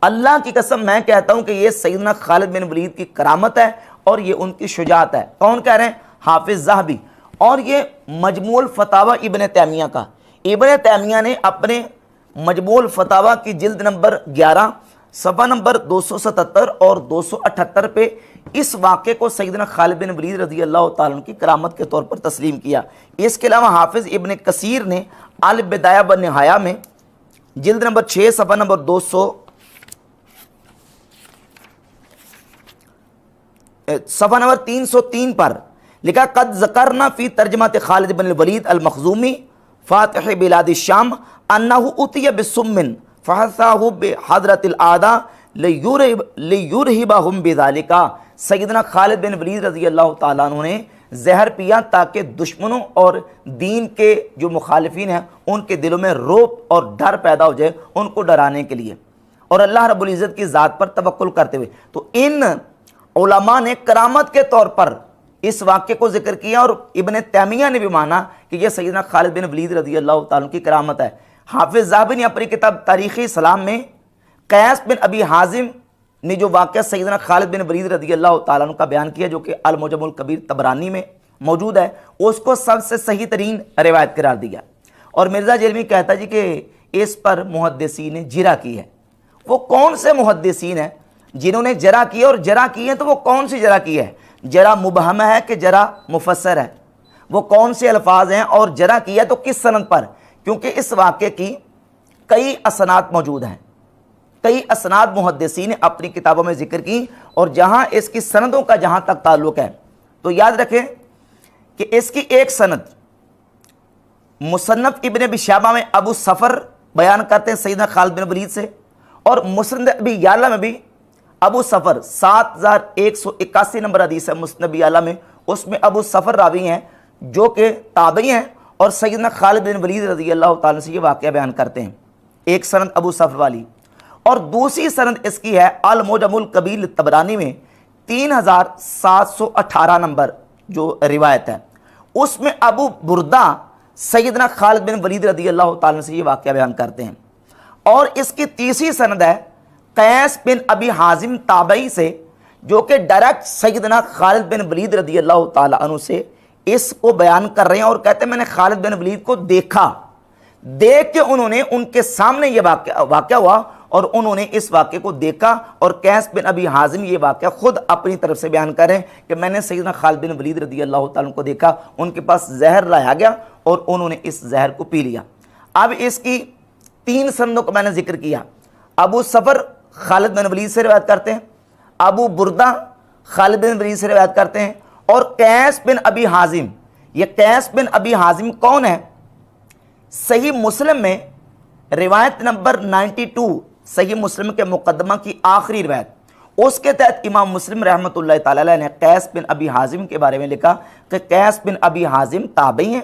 अल्लाह की कसम मैं कहता हूँ कि ये सैयदना खालिद बिन वलीद की करामत है और ये उनकी शुजाअत है। कौन कह रहे हैं? हाफिज़ ज़हाबी। और ये मजमूल फ़तावा इब्न तैमिया का, इब्न तैमिया ने अपने मजमूल फ़तावा की जिल्द नंबर 11 सफ़ा नंबर 277 और 278 पे इस वाक़े को सैयदना खालिद बिन वलीद रज़ियल्लाहु ताला अन्हु की करामत के तौर पर तस्लीम किया। इसके अलावा हाफिज़ इब्न कसीर ने अल बिदाया व निहाया में जिल्द नंबर 6 सफ़ा नंबर 200 सफ़ा नंबर 303 पर लिखा कद ज़करना फ़ी तर्जमत खालिद बिन वलीद अल मखज़ूमी फ़ातिह बिलाद शाम अन्नहु उतिया बिसुम्मिन फ़हसाहु बिहज़रतिल आदा लियुरहिबहुम बिज़ालिका, सैयदना खालिद बिन वलीद रज़ियल्लाहु ताला अन्हु ने जहर पिया ताकि दुश्मनों और दीन के जो मुखालिफिन हैं उनके दिलों में रोब और डर पैदा हो जाए, उनको डराने के लिए, और अल्लाह रब्बुल इज़्ज़त की ज़ात पर तवक्कुल करते हुए। तो इन उलमा ने करामत के तौर पर इस वाक्य को जिक्र किया और इब्न तैमिया ने भी माना कि यह सैयदना खालिद बिन वलीद रज़ी अल्लाह ताला की करामत है। हाफिज़ ज़ाहबी ने अपनी किताब तारीख़ इस्लाम में कैस बिन अबी हाजिम ने जो वाक़या सैयदना खालिद बिन वलीद रज़ी अल्लाह ताला अन्हु का बयान किया, जो कि अल मुजम्मुल कबीर तबरानी में मौजूद है, उसको सबसे सही तरीन रिवायत करार दिया। और मिर्ज़ा जलमी कहता जी कि इस पर मुहद्दिसीन ने जरा की है। वो कौन से मुहद्दिसीन हैं जिन्होंने जरा की है, और जरा की है तो वो कौन सी जरा की है? जरा मुबहम है कि जरा मुफस्सर है? वो कौन से अल्फाज हैं और जरा की है तो किस सनद पर? क्योंकि इस वाक़े की कई असनाद मौजूद हैं, कई असनाद मुहद्दिसीन ने अपनी किताबों में जिक्र की, और जहाँ इसकी सनदों का जहाँ तक ताल्लुक़ है तो याद रखें कि इसकी एक सनद मुसन्नफ इब्न अबी शैबा में अबू सफ़र बयान करते हैं सैयदना खालिद बिन वलीद से, और मुस्नद अबी याला में भी अबू सफ़र 7181 नंबर हदीस है मुस्नद अबी याला में, उसमें अबू सफ़र रावी हैं जो कि ताबई हैं और सैयदना खालिद बिन वलीद रज़ी अल्लाह ताला से ये वाक़या बयान करते हैं। एक सनद अबू सफ़र वाली, और दूसरी सनद इसकी है अल मुजम्मुल कबीर तबरानी में 3718 नंबर जो रिवायत है, उसमें अबू बुर्दा सैयदना खालिद बिन वलीद रज़ी अल्लाह ताला से ये वाक़या बयान करते हैं। और इसकी तीसरी सनद है कैस बिन अबी हाजिम ताबई से, जो कि डायरेक्ट सैयदना खालिद बिन वलीद रज़ी अल्लाह ताला अन्हु से इसको बयान कर रहे हैं, और कहते हैं मैंने खालिद बिन वलीद को देखा, देख के उन्होंने उनके सामने ये वाक़या हुआ और उन्होंने इस वाक़े को देखा, और कैस बिन अबी हाजिम ये वाक़या खुद अपनी तरफ से बयान कर रहे हैं कि मैंने सैयदना खालिद बिन वलीद रज़ी अल्लाह ताला को देखा, उनके पास जहर लाया गया और उन्होंने इस जहर को पी लिया। अब इसकी तीन सनदों को मैंने जिक्र किया। अबू सफ़र खालिद बिन वलीद से रिवायत करते हैं, अबू बुर्दा खालिद बिन वलीद से रिवायत करते हैं, और कैस बिन अबी हाजिम। ये कैस बिन अबी हाजिम कौन है? सही मुस्लिम में रिवायत नंबर 92, सही मुस्लिम के मुकदमा की आखिरी रिवायत, उसके तहत इमाम मुस्लिम रहमतुल्लाह ताला अलैह ने कैस बिन अबी हाजिम के बारे में लिखा कि कैस बिन अबी हाजिम ताबई हैं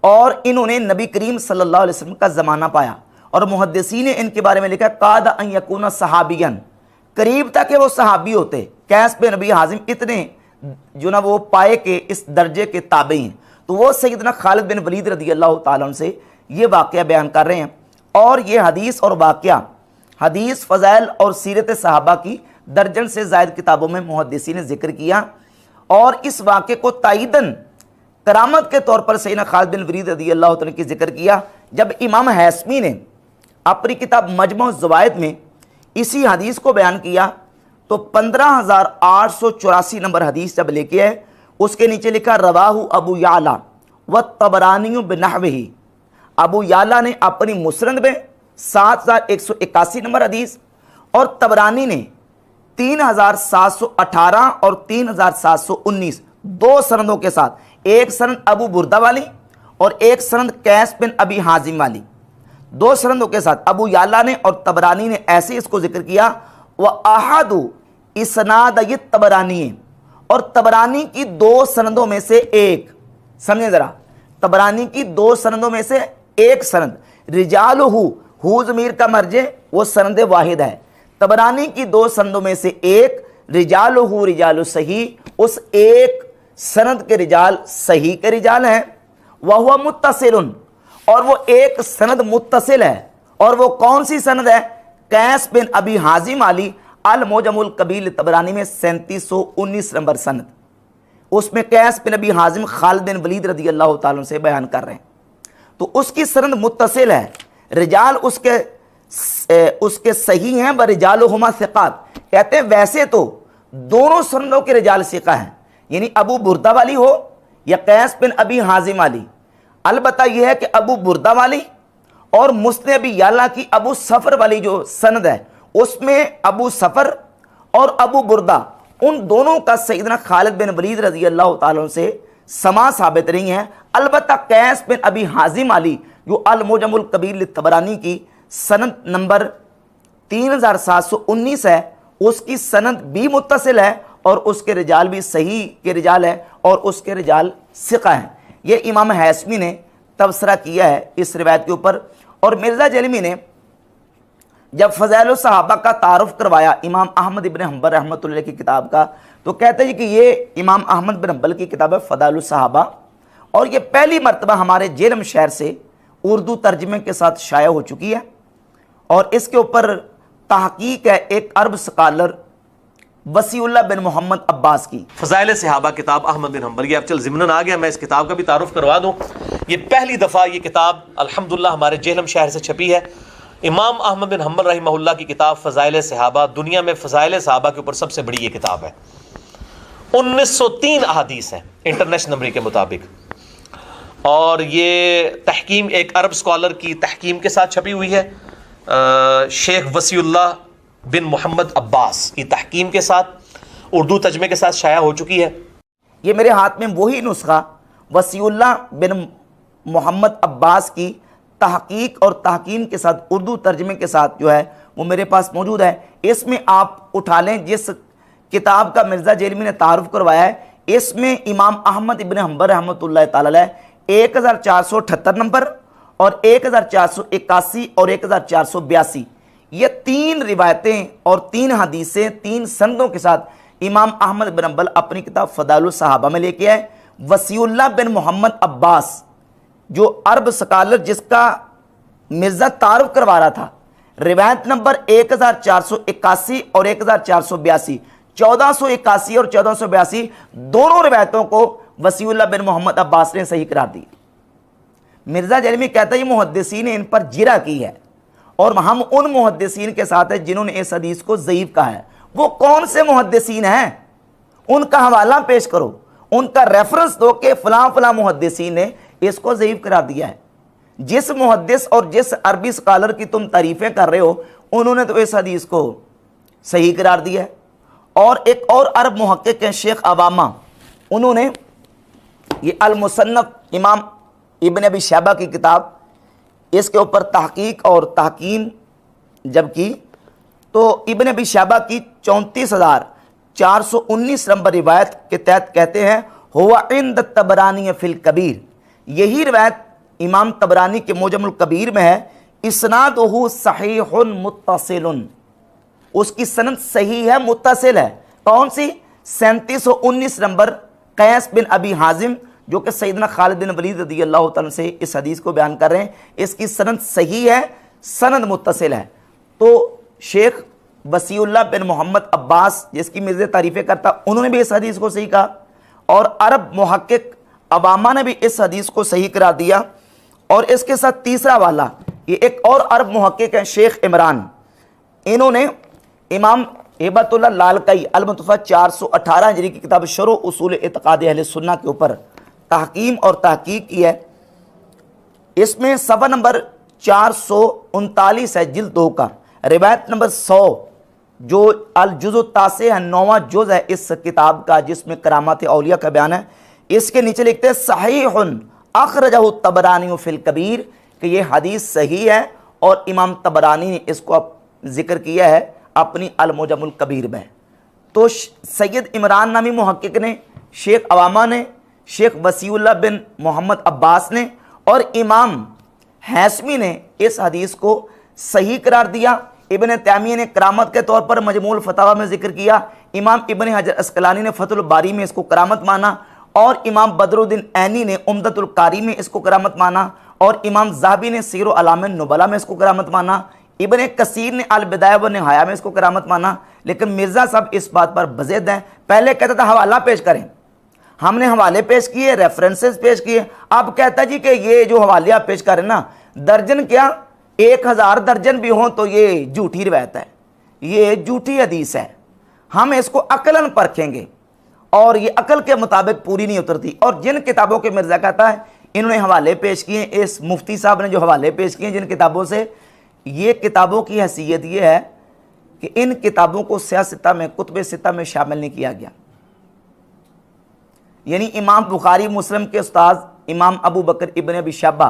और इन्होंने नबी करीम सल्लल्लाहु अलैहि वसल्लम का ज़माना पाया, और मुहद्दिसीन ने इनके बारे में लिखा कादा अन यकूना सहाबियन, करीब तक कि वो सहाबी होते। कैस बिन अबी हाजिम इतने जो ना वो पाए के इस दर्जे के ताबई हैं, तो वो सैयदना खालिद बिन वलीद रज़ी अल्लाह ताला अन्हु से ये वाक़या बयान कर रहे हैं। और ये हदीस और वाक़या हदीस फ़ज़ाइल और सीरत सहाबा की दर्जन से ज़ायद किताबों में मुहद्दिसीन ने जिक्र किया, और इस वाक़े को ताईदन करामत के तौर पर सैयदना खालिद बिन वलीद रज़ी अल्लाह ताला की जिक्र किया। जब इमाम हैसमी ने अपनी किताब मजमू ज़वाइद में इसी हदीस को बयान किया तो 15884 नंबर हदीस जब लेके आए, उसके नीचे लिखा रवाहु अबू याला व तबरानी बिनहविही। अबू याला ने अपनी मुस्नद में 7181 नंबर हदीस, और तबरानी ने 3718 और 3719 दो सनदों के साथ, एक सनद अबू बुर्दा वाली और एक सनद कैस बिन अबी हाजिम वाली, दो सनदों के साथ अबू याला ने और तबरानी ने ऐसे इसको जिक्र किया। व अहादु इसनाद तबरानी, और तबरानी की दो सनदों में से एक, समझे ज़रा, तबरानी की दो सनदों में से एक सनद रिजालहू ज़मीर का मर्जे वो सनद वाहिद है, तबरानी की दो सनदों में से एक रिजालहू रिजालु सही, उस एक सनद के रिजाल सही के रिजाल हैं। वह हुआ मुत्तसिलुन, और वो एक सनद मुत्तसिल है, और वो कौन सी सनद है? कैस बिन अबी हाजिम वाली अल मुजम्मुल कबीर तबरानी में 3719 नंबर सनद, उसमें कैस बिन अबी हाजिम खालिद बिन वलीद रज़ी अल्लाह ताला से बयान कर रहे हैं, तो उसकी सनद मुत्तसिल है, रिजाल उसके सही हैं, व रिजालुहुमा सिक़ात। कहते हैं वैसे तो दोनों सनदों के रिजाल सिक़ा हैं, यानी अबू बुर्दा वाली हो या कैस बिन अबी हाजिम वाली। अलबत्ता यह है कि अबू बुर्दा वाली और मुस्नद अबी याला की अबू सफ़र वाली जो सनद है, उसमें अबू सफ़र और अबू बुर्दा उन दोनों का सैयदना खालिद बिन वलीद रज़ी अल्लाह ताला से समा साबित नहीं है। अलबत्ता कैस बिन अबी हाजिम वाली जो अल मुजम्मुल कबीर तबरानी की सनद नंबर 3719 है, उसकी सनद भी मुत्तसिल है और उसके रिजाल भी सही के रिजाल है और उसके रिजाल सिक़ा हैं। ये इमाम हैसमी ने तबसरा किया है इस रिवायत के ऊपर। और मिर्ज़ा जलमी ने जब फ़ज़ाइल सहाबा का तारुफ करवाया इमाम अहमद इब्न हंबल रहमतुल्लाह की किताब का, तो कहते हैं कि ये इमाम अहमद बिन हंबल की किताब है फ़ज़ाइल सहाबा, और ये पहली मरतबा हमारे जेलम शहर से उर्दू तर्जमे के साथ शाया हो चुकी है। और इसके ऊपर तहकीक है एक अरब स्कॉलर वसीउल्लाह बिन मोहम्मद अब्बास की। फ़ज़ाइल सहाबा किताब अहमद बिन हंबल, ये अब चल ज़िम्नन आ गया, मैं इस किताब का भी तारुफ करवा दूँ। ये पहली दफ़ा ये किताब अल्हम्दुलिल्लाह हमारे जेहलम शहर से छपी है। इमाम अहमद बिन हंबल रहमहुल्लाह की किताब फ़ज़ाइल सहाबा, दुनिया में फ़ज़ाइल सहाबा के ऊपर सबसे बड़ी ये किताब है। 1903 अहादीस है इंटरनेशनल नंबरी के मुताबिक, और ये तहकीम एक अरब स्कॉलर की तहकीम के साथ छपी हुई है। शेख वसीउल्लाह बिन मोहम्मद अब्बास की तहकीम के साथ उर्दू तर्जमे के साथ शाया हो चुकी है। ये मेरे हाथ में वही नुस्खा वसीउल्लाह बिन मोहम्मद अब्बास की तहकीक और तहकीम के साथ उर्दू तर्जमे के साथ जो है वो मेरे पास मौजूद है। इसमें आप उठा लें जिस किताब का मिर्ज़ा जेलमी ने तारुफ करवाया है, इसमें इमाम अहमद इब्न हंबल रहमतुल्लाह ताला अलैह 1478 नंबर और 1481 और 1482 ये 3 रिवायतें और 3 हदीसें 3 संदों के साथ इमाम अहमद बिन हंबल अपनी किताब फ़ज़ाइल सहाबा में लेके आए। वसीउल्लाह बिन मोहम्मद अब्बास जो अरब स्कॉलर जिसका मिर्ज़ा तारुफ करवा रहा था, रिवायत नंबर 1481 और 1482, 1481 और 1482 दोनों रिवायतों को वसीउल्लाह बिन मोहम्मद अब्बास ने सही करार दी। मिर्ज़ा जेलमी कहता है ये मुहद्दिसीन ने इन पर जिरा की है, और हम उन मुहद्दिसीन के साथ हैं जिन्होंने इस हदीस को ज़ईफ़ कहा है। वो कौन से मुहद्दिसीन हैं, उनका हवाला पेश करो, उनका रेफरेंस दो कि फ़लाँ फ़लाँ मुहद्दिसीन ने इसको ज़ईफ़ करार दिया है। जिस मुहद्दिस और जिस अरबी स्कॉलर की तुम तारीफ़ें कर रहे हो, उन्होंने तो इस हदीस को सही करार दिया है। और एक और अरब मुहक्किक हैं शेख अवामा, उन्होंने ये अल-मुसन्नफ इमाम इब्न अबी शैबा की किताब, इसके ऊपर तहकीक और तहकीम जब की, तो इब्न अबी शैबा की 34,419 नंबर रिवायत के तहत कहते हैं हुवा इंद तबरानी फिल कबीर, यही रिवायत इमाम तबरानी के मुजमुल कबीर में है। इस्नादुहु सहीहुन मुत्तसिलुन, उसकी सनद सही है, मुत्तसिल है। कौन सी? 3719 नंबर कैस बिन अबी हाजिम जो कि सैयदना खालिद बिन वलीद रज़ियल्लाहु तआला से इस हदीस को बयान कर रहे हैं, इसकी सनद सही है, सनद मुत्तसिल है। तो शेख वसीउल्लाह बिन मोहम्मद अब्बास जिसकी मिर्ज़े तारीफ़ें करता, उन्होंने भी इस हदीस को सही कहा, और अरब मुहक्किक अबामा ने भी इस हदीस को सही करा दिया। और इसके साथ तीसरा वाला ये एक और अरब मुहक्किक है शेख इमरान, इन्होंने इमाम हिबतुल्लाह लालकाई अल-मुतफ़ा 418 हिजरी की किताब शरह उसूल इत्क़ाद अहले सुन्नह के ऊपर तहकीम और तहकीक की है। इसमें सफ़ा नंबर 439 है जिल्द 2 का, रिवायत नंबर 100 जो अल-जुज़्उ तासे है, 9वां जुज़ है इस किताब का जिसमें करामात औलिया का बयान है। इसके नीचे लिखते हैं सहीहुन अखरजहु तबरानी फिल कबीर, कि ये हदीस सही है और इमाम तबरानी ने इसको जिक्र किया है अपनी अल-मुजमुल कबीर में। तो सैयद इमरान नामी मुहक्किक ने, शेख अवामा ने, शेख वसीउल्लाह बिन मोहम्मद अब्बास ने और इमाम हैसमी ने इस हदीस को सही करार दिया। इब्न तैमिया ने करामत के तौर पर मजमूल फतावा में जिक्र किया, इमाम इब्न हजर अस्कलानी ने फतहुल बारी में इसको करामत माना, और इमाम बदरुद्दीन ऐनी ने उम्दतुल कारी में इसको करामत माना, और इमाम ज़हाबी ने सीर अलाम नुबला में इसको करामत माना, इब्न कसीर ने अल बिदाया व निहाया में इसको करामत माना। लेकिन मिर्ज़ा साहब इस बात पर बज़ेद हैं। पहले कहता था हवाला पेश करें, हमने हवाले पेश किए, रेफरेंसेस पेश किए, अब कहता जी कि ये जो हवाले आप पेश करें ना, दर्जन क्या 1000 दर्जन भी हों तो ये झूठी रिवायत है, ये झूठी हदीस है, हम इसको अकलन परखेंगे, और ये अकल के मुताबिक पूरी नहीं उतरती। और जिन किताबों के मिर्ज़ा कहता है इन्होंने हवाले पेश किए, इस मुफ्ती साहब ने जो हवाले पेश किए जिन किताबों से, ये किताबों की हैसियत ये है कि इन किताबों को सियासता में, कुतुब सित्ता में शामिल नहीं किया गया। यानी इमाम बुखारी मुस्लिम के उस्ताद इमाम अबू बकर इब्न अबी शैबा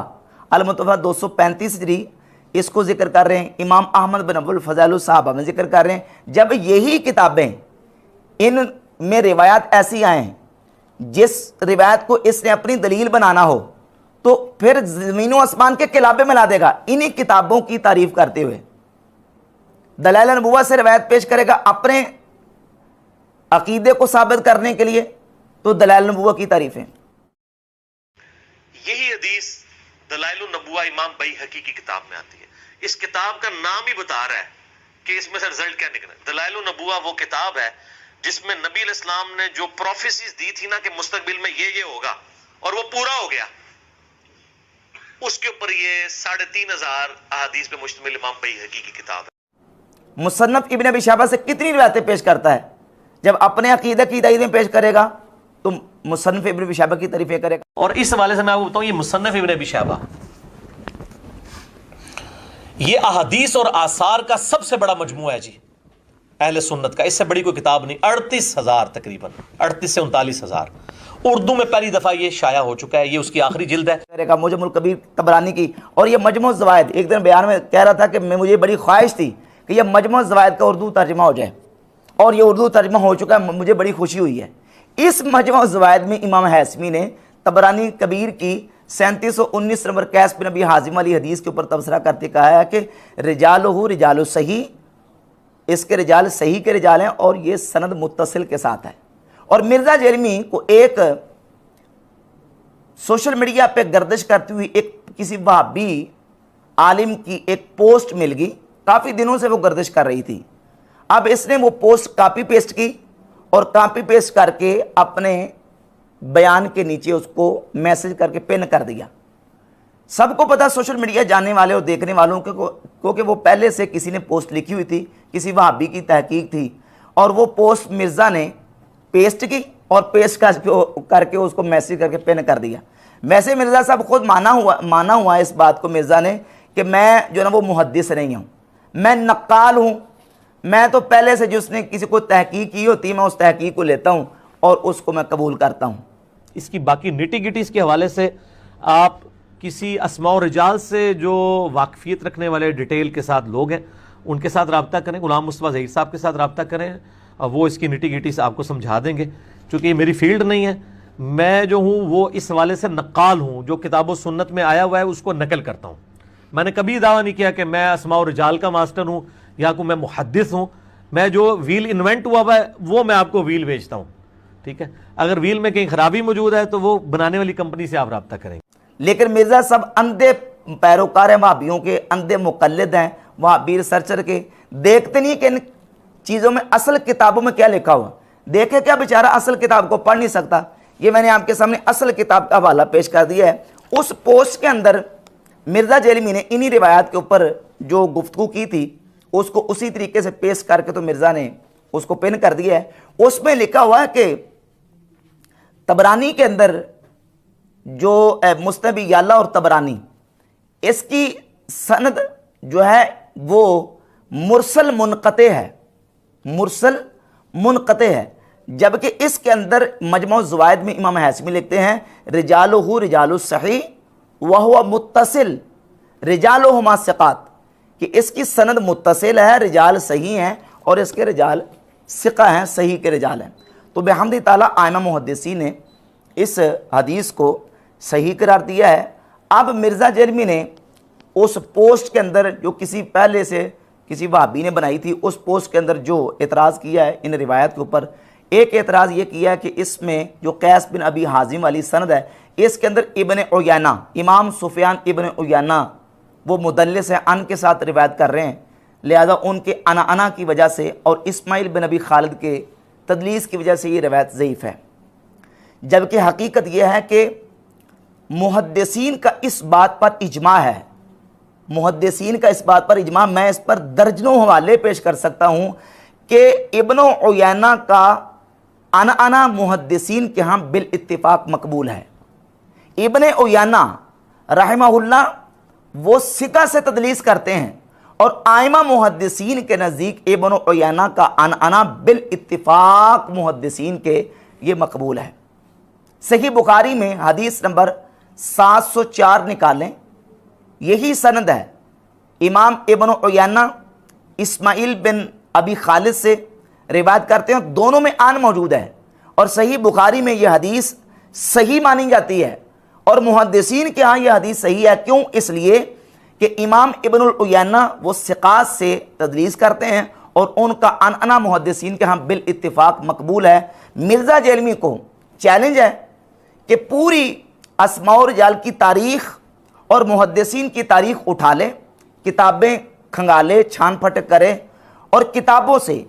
अल-मुतफ़ा 235 हिजरी इसको जिक्र कर रहे हैं, इमाम अहमद बिन हंबल फ़ज़ाइल सहाबा में जिक्र कर रहे हैं। जब यही किताबें इन में रिवायत ऐसी आए जिस रिवायत को इसने अपनी दलील बनाना हो, तो फिर ज़मीन व आसमान के किलाबे में ला देगा इन्हीं किताबों की तारीफ़ करते हुए। दलाइल नबुव्वह से रिवायत पेश करेगा अपने अकीदे को साबित करने के लिए, तो दलाइल नबुव्वह की तारीफें। यही हदीस दलाइल नबुव्वह इमाम बैहकी की किताब में आती है। इस किताब का नाम ही बता रहा है कि इसमें से रिजल्ट क्या निकला। दलाइल नबुव्वह वो किताब है जिसमें नबी अलैहिस्सलाम ने जो प्रोफेसीज दी थी ना कि मुस्तकबिल में ये होगा, और वो पूरा हो गया। उसके ऊपर ये 3500 अहादीस पे मुश्तमिल इमाम बैहकी की किताब है। मुसन्नफ इब्न अबी शैबा से कितनी रिवायतें पेश करता है? जब अपने अकीदे की तारीफें पेश करेगा तो मुसन्नफ इब्न अबी शैबा की तारीफें करेगा। और इस हवाले से मैं आपको बताऊं, ये मुसन्नफ इब्न अबी शैबा ये अहादीस और आसार का सबसे बड़ा मजमू है जी अहले सुन्नत का। इससे बड़ी कोई किताब नहीं। 38,000 तकरीबन 38 से 39,000 उर्दू में पहली दफा ये शाया हो चुका है। ये उसकी आखिरी जिल्द है करेगा मुजमुल कबीर तबरानी की। और ये मजमू ज़वाइद, एक दिन बयान में कह रहा था कि मुझे बड़ी ख्वाहिश थी कि यह मजमू ज़वाइद का उर्दू तर्जमा हो जाए, और ये उर्दू तर्जमा हो चुका है। मुझे बड़ी खुशी हुई है। इस मजमू ज़वाइद में इमाम हैसमी ने तबरानी कबीर की 3719 नंबर कैस बिन नबी हाजिम वाली हदीस के ऊपर तबसरा करते कहा है कि रिजालहु रिजालु सही, इसके रिजाल सही के रिजाल हैं और ये सनद मुत्तसिल के साथ है। और मिर्ज़ा जेलमी को एक सोशल मीडिया पे गर्दिश करती हुई एक किसी वहाबी आलिम की एक पोस्ट मिल गई। काफ़ी दिनों से वो गर्दिश कर रही थी। अब इसने वो पोस्ट कॉपी पेस्ट की और कॉपी पेस्ट करके अपने बयान के नीचे उसको मैसेज करके पिन कर दिया। सबको पता, सोशल मीडिया जानने वाले और देखने वालों को, क्योंकि वो पहले से किसी ने पोस्ट लिखी हुई थी, किसी वहाबी की तहकीक थी, और वो पोस्ट मिर्ज़ा ने पेस्ट की और पेस्ट करके उसको मैसेज करके पिन कर दिया। वैसे मिर्ज़ा साहब खुद माना हुआ इस बात को मिर्ज़ा ने कि मैं जो है ना वो मुहद्दिस नहीं हूँ, मैं नक्काल हूँ। मैं तो पहले से जिसने किसी को तहकीक की होती है मैं उस तहकीक को लेता हूँ और उसको मैं कबूल करता हूँ। इसकी बाकी निटी गिटीज़ के हवाले से आप किसी अस्मा और रिजाल से जो वाकफियत रखने वाले डिटेल के साथ लोग हैं उनके साथ रब्ता करें। गुलाम मुस्तफ़ा ज़हीर साहब के साथ रब्ता करें, वो इसकी निटी गिटीज़ आपको समझा देंगे। चूँकि ये मेरी फील्ड नहीं है, मैं जो हूँ वो इस हवाले से नक्काल हूँ, जो किताब व सुन्नत में आया हुआ है उसको नकल करता हूँ। मैंने कभी दावा नहीं किया कि मैं अस्मा और रिजाल का मास्टर हूँ या को मैं मुहद्दिस हूँ। मैं जो व्हील इन्वेंट हुआ है वो मैं आपको व्हील बेचता हूँ, ठीक है। अगर व्हील में कहीं खराबी मौजूद है तो वो बनाने वाली कंपनी से आप रब्ता करेंगे। लेकिन मिर्ज़ा सब अंधे पैरोकार हैं, वहाबियों के अंधे मुकल्लिद हैं, वहाबी रिसर्चर के। देखते नहीं कि इन चीज़ों में असल किताबों में क्या लिखा हुआ। देखे क्या बेचारा असल किताब को पढ़ नहीं सकता। ये मैंने आपके सामने असल किताब का हवाला पेश कर दिया है। उस पोस्ट के अंदर मिर्ज़ा जेलमी ने इन्हीं रिवायात के ऊपर जो गुफ्तगू की थी उसको उसी तरीके से पेश करके तो मिर्ज़ा ने उसको पिन कर दिया है। उसमें लिखा हुआ है कि तबरानी के अंदर जो मुस्तनद याला और तबरानी, इसकी सनद जो है वो मुरसल मुनक़ते है, मुरसल मुनक़ते है। जबकि इसके अंदर मजमू ज़वाइद में इमाम हैसमी लिखते हैं रिजालुहु रिजालु सही व हुवा मुत्तसिल रिजालुहुमा सिक़ात, कि इसकी सनद मुत्तसिल है, रिजाल सही हैं और इसके रिजाल सिक़ा हैं, सही के रिजाल हैं। तो बिहम्दि ताला आइमा मुहद्दिसीन ने इस हदीस को सही करार दिया है। अब मिर्ज़ा जेलमी ने उस पोस्ट के अंदर जो किसी पहले से किसी वहाबी ने बनाई थी, उस पोस्ट के अंदर जो एतराज़ किया है इन रिवायत के ऊपर, एक एतराज़ ये किया है कि इसमें जो कैस बिन अबी हाजिम वाली सनद है इसके अंदर इब्न उयैना, इमाम सुफियान इब्न उयैना वो मुदल्लिस है, अन के साथ रिवायत कर रहे हैं, लिहाजा उनके अना की वजह से और इस्माइल बिन अबी खालिद के तदलीस की वजह से ये रिवायत ज़ईफ़ है। जबकि हकीकत यह है कि मुहद्दिसीन का इस बात पर इजमा है, मुहद्दिसीन का इस बात पर इजमा, मैं इस पर दर्जनों हवाले पेश कर सकता हूँ कि इब्न उयैना का अना मुहद्दिसीन के यहाँ बिल इत्तिफाक मकबूल है। इब्न उयैना रहमहुल्लाह वो सिका से तदलीस करते हैं और आइमा मुहद्दिसीन के नज़दीक इब्न उयैना का अना बिल इत्तिफाक मुहद्दिसीन के ये मकबूल है। सही बुखारी में हदीस नंबर 704 निकालें, यही सनद है। इमाम इब्न उयैना इस्माइल बिन अबी खालिद से रिवायत करते हैं, दोनों में आन मौजूद है और सही बुखारी में यह हदीस सही मानी जाती है और मुहद्दिसीन के यहाँ यह हदीस सही है। क्यों? इसलिए कि इमाम इब्नुल उयैना वो सिकात से तदलीस करते हैं और उनका अनअना मुहद्दिसीन के यहाँ बिल इत्तिफाक मकबूल है। मिर्ज़ा जेलमी को चैलेंज है कि पूरी अस्माउ रिजाल की तारीख़ और मुहद्दिसीन की तारीख़ उठा ले, किताबें खंगाले, छान फटक करे और किताबों से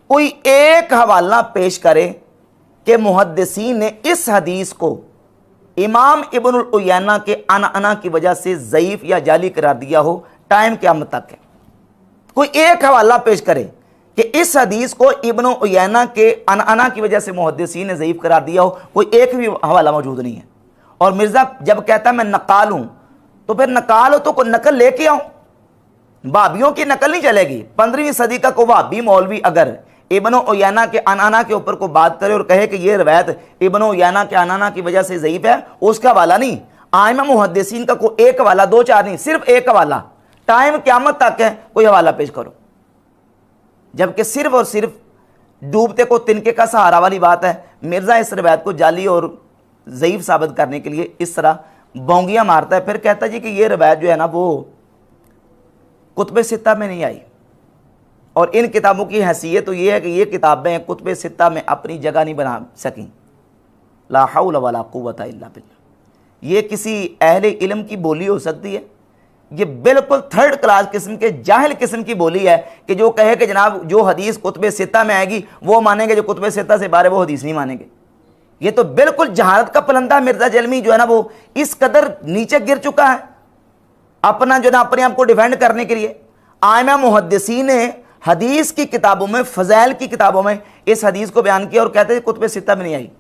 कोई एक हवाला पेश करे कि मुहद्दिसीन ने इस हदीस को इमाम इब्नुल उयैना के अनअना की वजह से ज़ईफ़ या जाली करार दिया हो। टाइम क़यामत तक है, कोई एक हवाला पेश करे कि इस हदीस को इब्नुल उयैना के अनअना की वजह से मुहद्दिसीन ने ज़ईफ़ करार दिया हो, कोई एक भी हवाला मौजूद नहीं है। और मिर्ज़ा जब कहता है मैं नकाल हूँ, तो फिर नकाल हो तो कोई नकल लेके आऊँ, वाहबियों की नकल नहीं चलेगी। 15वीं सदी का कोई वाहबी मौलवी अगर इब्न उयैना के अनाना के ऊपर को बात करे और कहे कि ये रवायत इब्न उयैना के अनाना की वजह से ज़ईफ़ है, उसका हवाला नहीं, आइमा मुहद्दिसीन का कोई एक हवाला, दो चार नहीं, सिर्फ एक हवाला, टाइम क़यामत तक है, कोई हवाला पेश करो। जबकि सिर्फ और सिर्फ डूबते को तिनके का सहारा वाली बात है। मिर्ज़ा इस रवायत को जाली और ज़ईफ़ साबित करने के लिए इस तरह बोंगियाँ मारता है, फिर कहता है जी कि ये रवायत जो है ना वो कुतुब सित्ता में नहीं आई और इन किताबों की हैसियत तो ये है कि ये किताबें कुतुब सित्ता में अपनी जगह नहीं बना सकीं। ला हौल वला कुव्वता इल्ला बिल्लाह। ये किसी अहले इल्म की बोली हो सकती है, ये बिल्कुल थर्ड क्लास किस्म के जाहिल किस्म की बोली है कि जो कहे कि जनाब जो हदीस कुतुब सित्ता में आएगी वो मानेंगे, जो कुतुब सित्ता से बाहर है वो हदीस नहीं मानेंगे। ये तो बिल्कुल जहालत का पलंदा मिर्ज़ा जेलमी जो है ना वो इस कदर नीचे गिर चुका है अपना जो ना अपने आप को डिफेंड करने के लिए। आइमा मुहद्दिसीन ने हदीस की किताबों में, फ़ज़ाइल की किताबों में इस हदीस को बयान किया और कहते हैं कुतुब सित्ता में नहीं आई।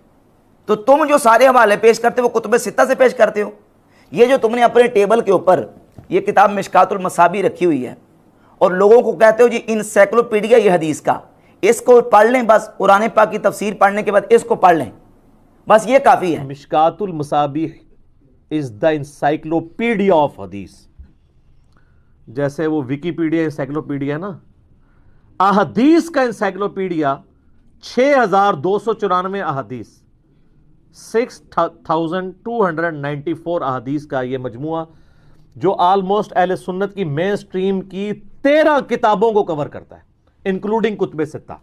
तो तुम जो सारे हवाले पेश करते हो वो कुतुब सित्ता से पेश करते हो। ये जो तुमने अपने टेबल के ऊपर ये किताब मिशकातुल मसाबी रखी हुई है और लोगों को कहते हो जी इंसाइक्लोपीडिया ये हदीस का, इसको पढ़ लें, बस कुरान पाक की तफसीर पढ़ने के बाद इसको पढ़ लें, बस ये काफ़ी है। मिशकातुल मसाबी इज़ द इंसाइक्लोपीडिया ऑफ हदीस। जैसे वो विकीपीडिया इंसाइक्लोपीडिया है ना, अहदीस का इंसाइक्लोपीडिया 6294 अहदीस, 6294 अहदीस का ये मजमुआ जो आलमोस्ट अहले सुन्नत की मेन स्ट्रीम की 13 किताबों को कवर करता है इंक्लूडिंग कुतुब सित्ता।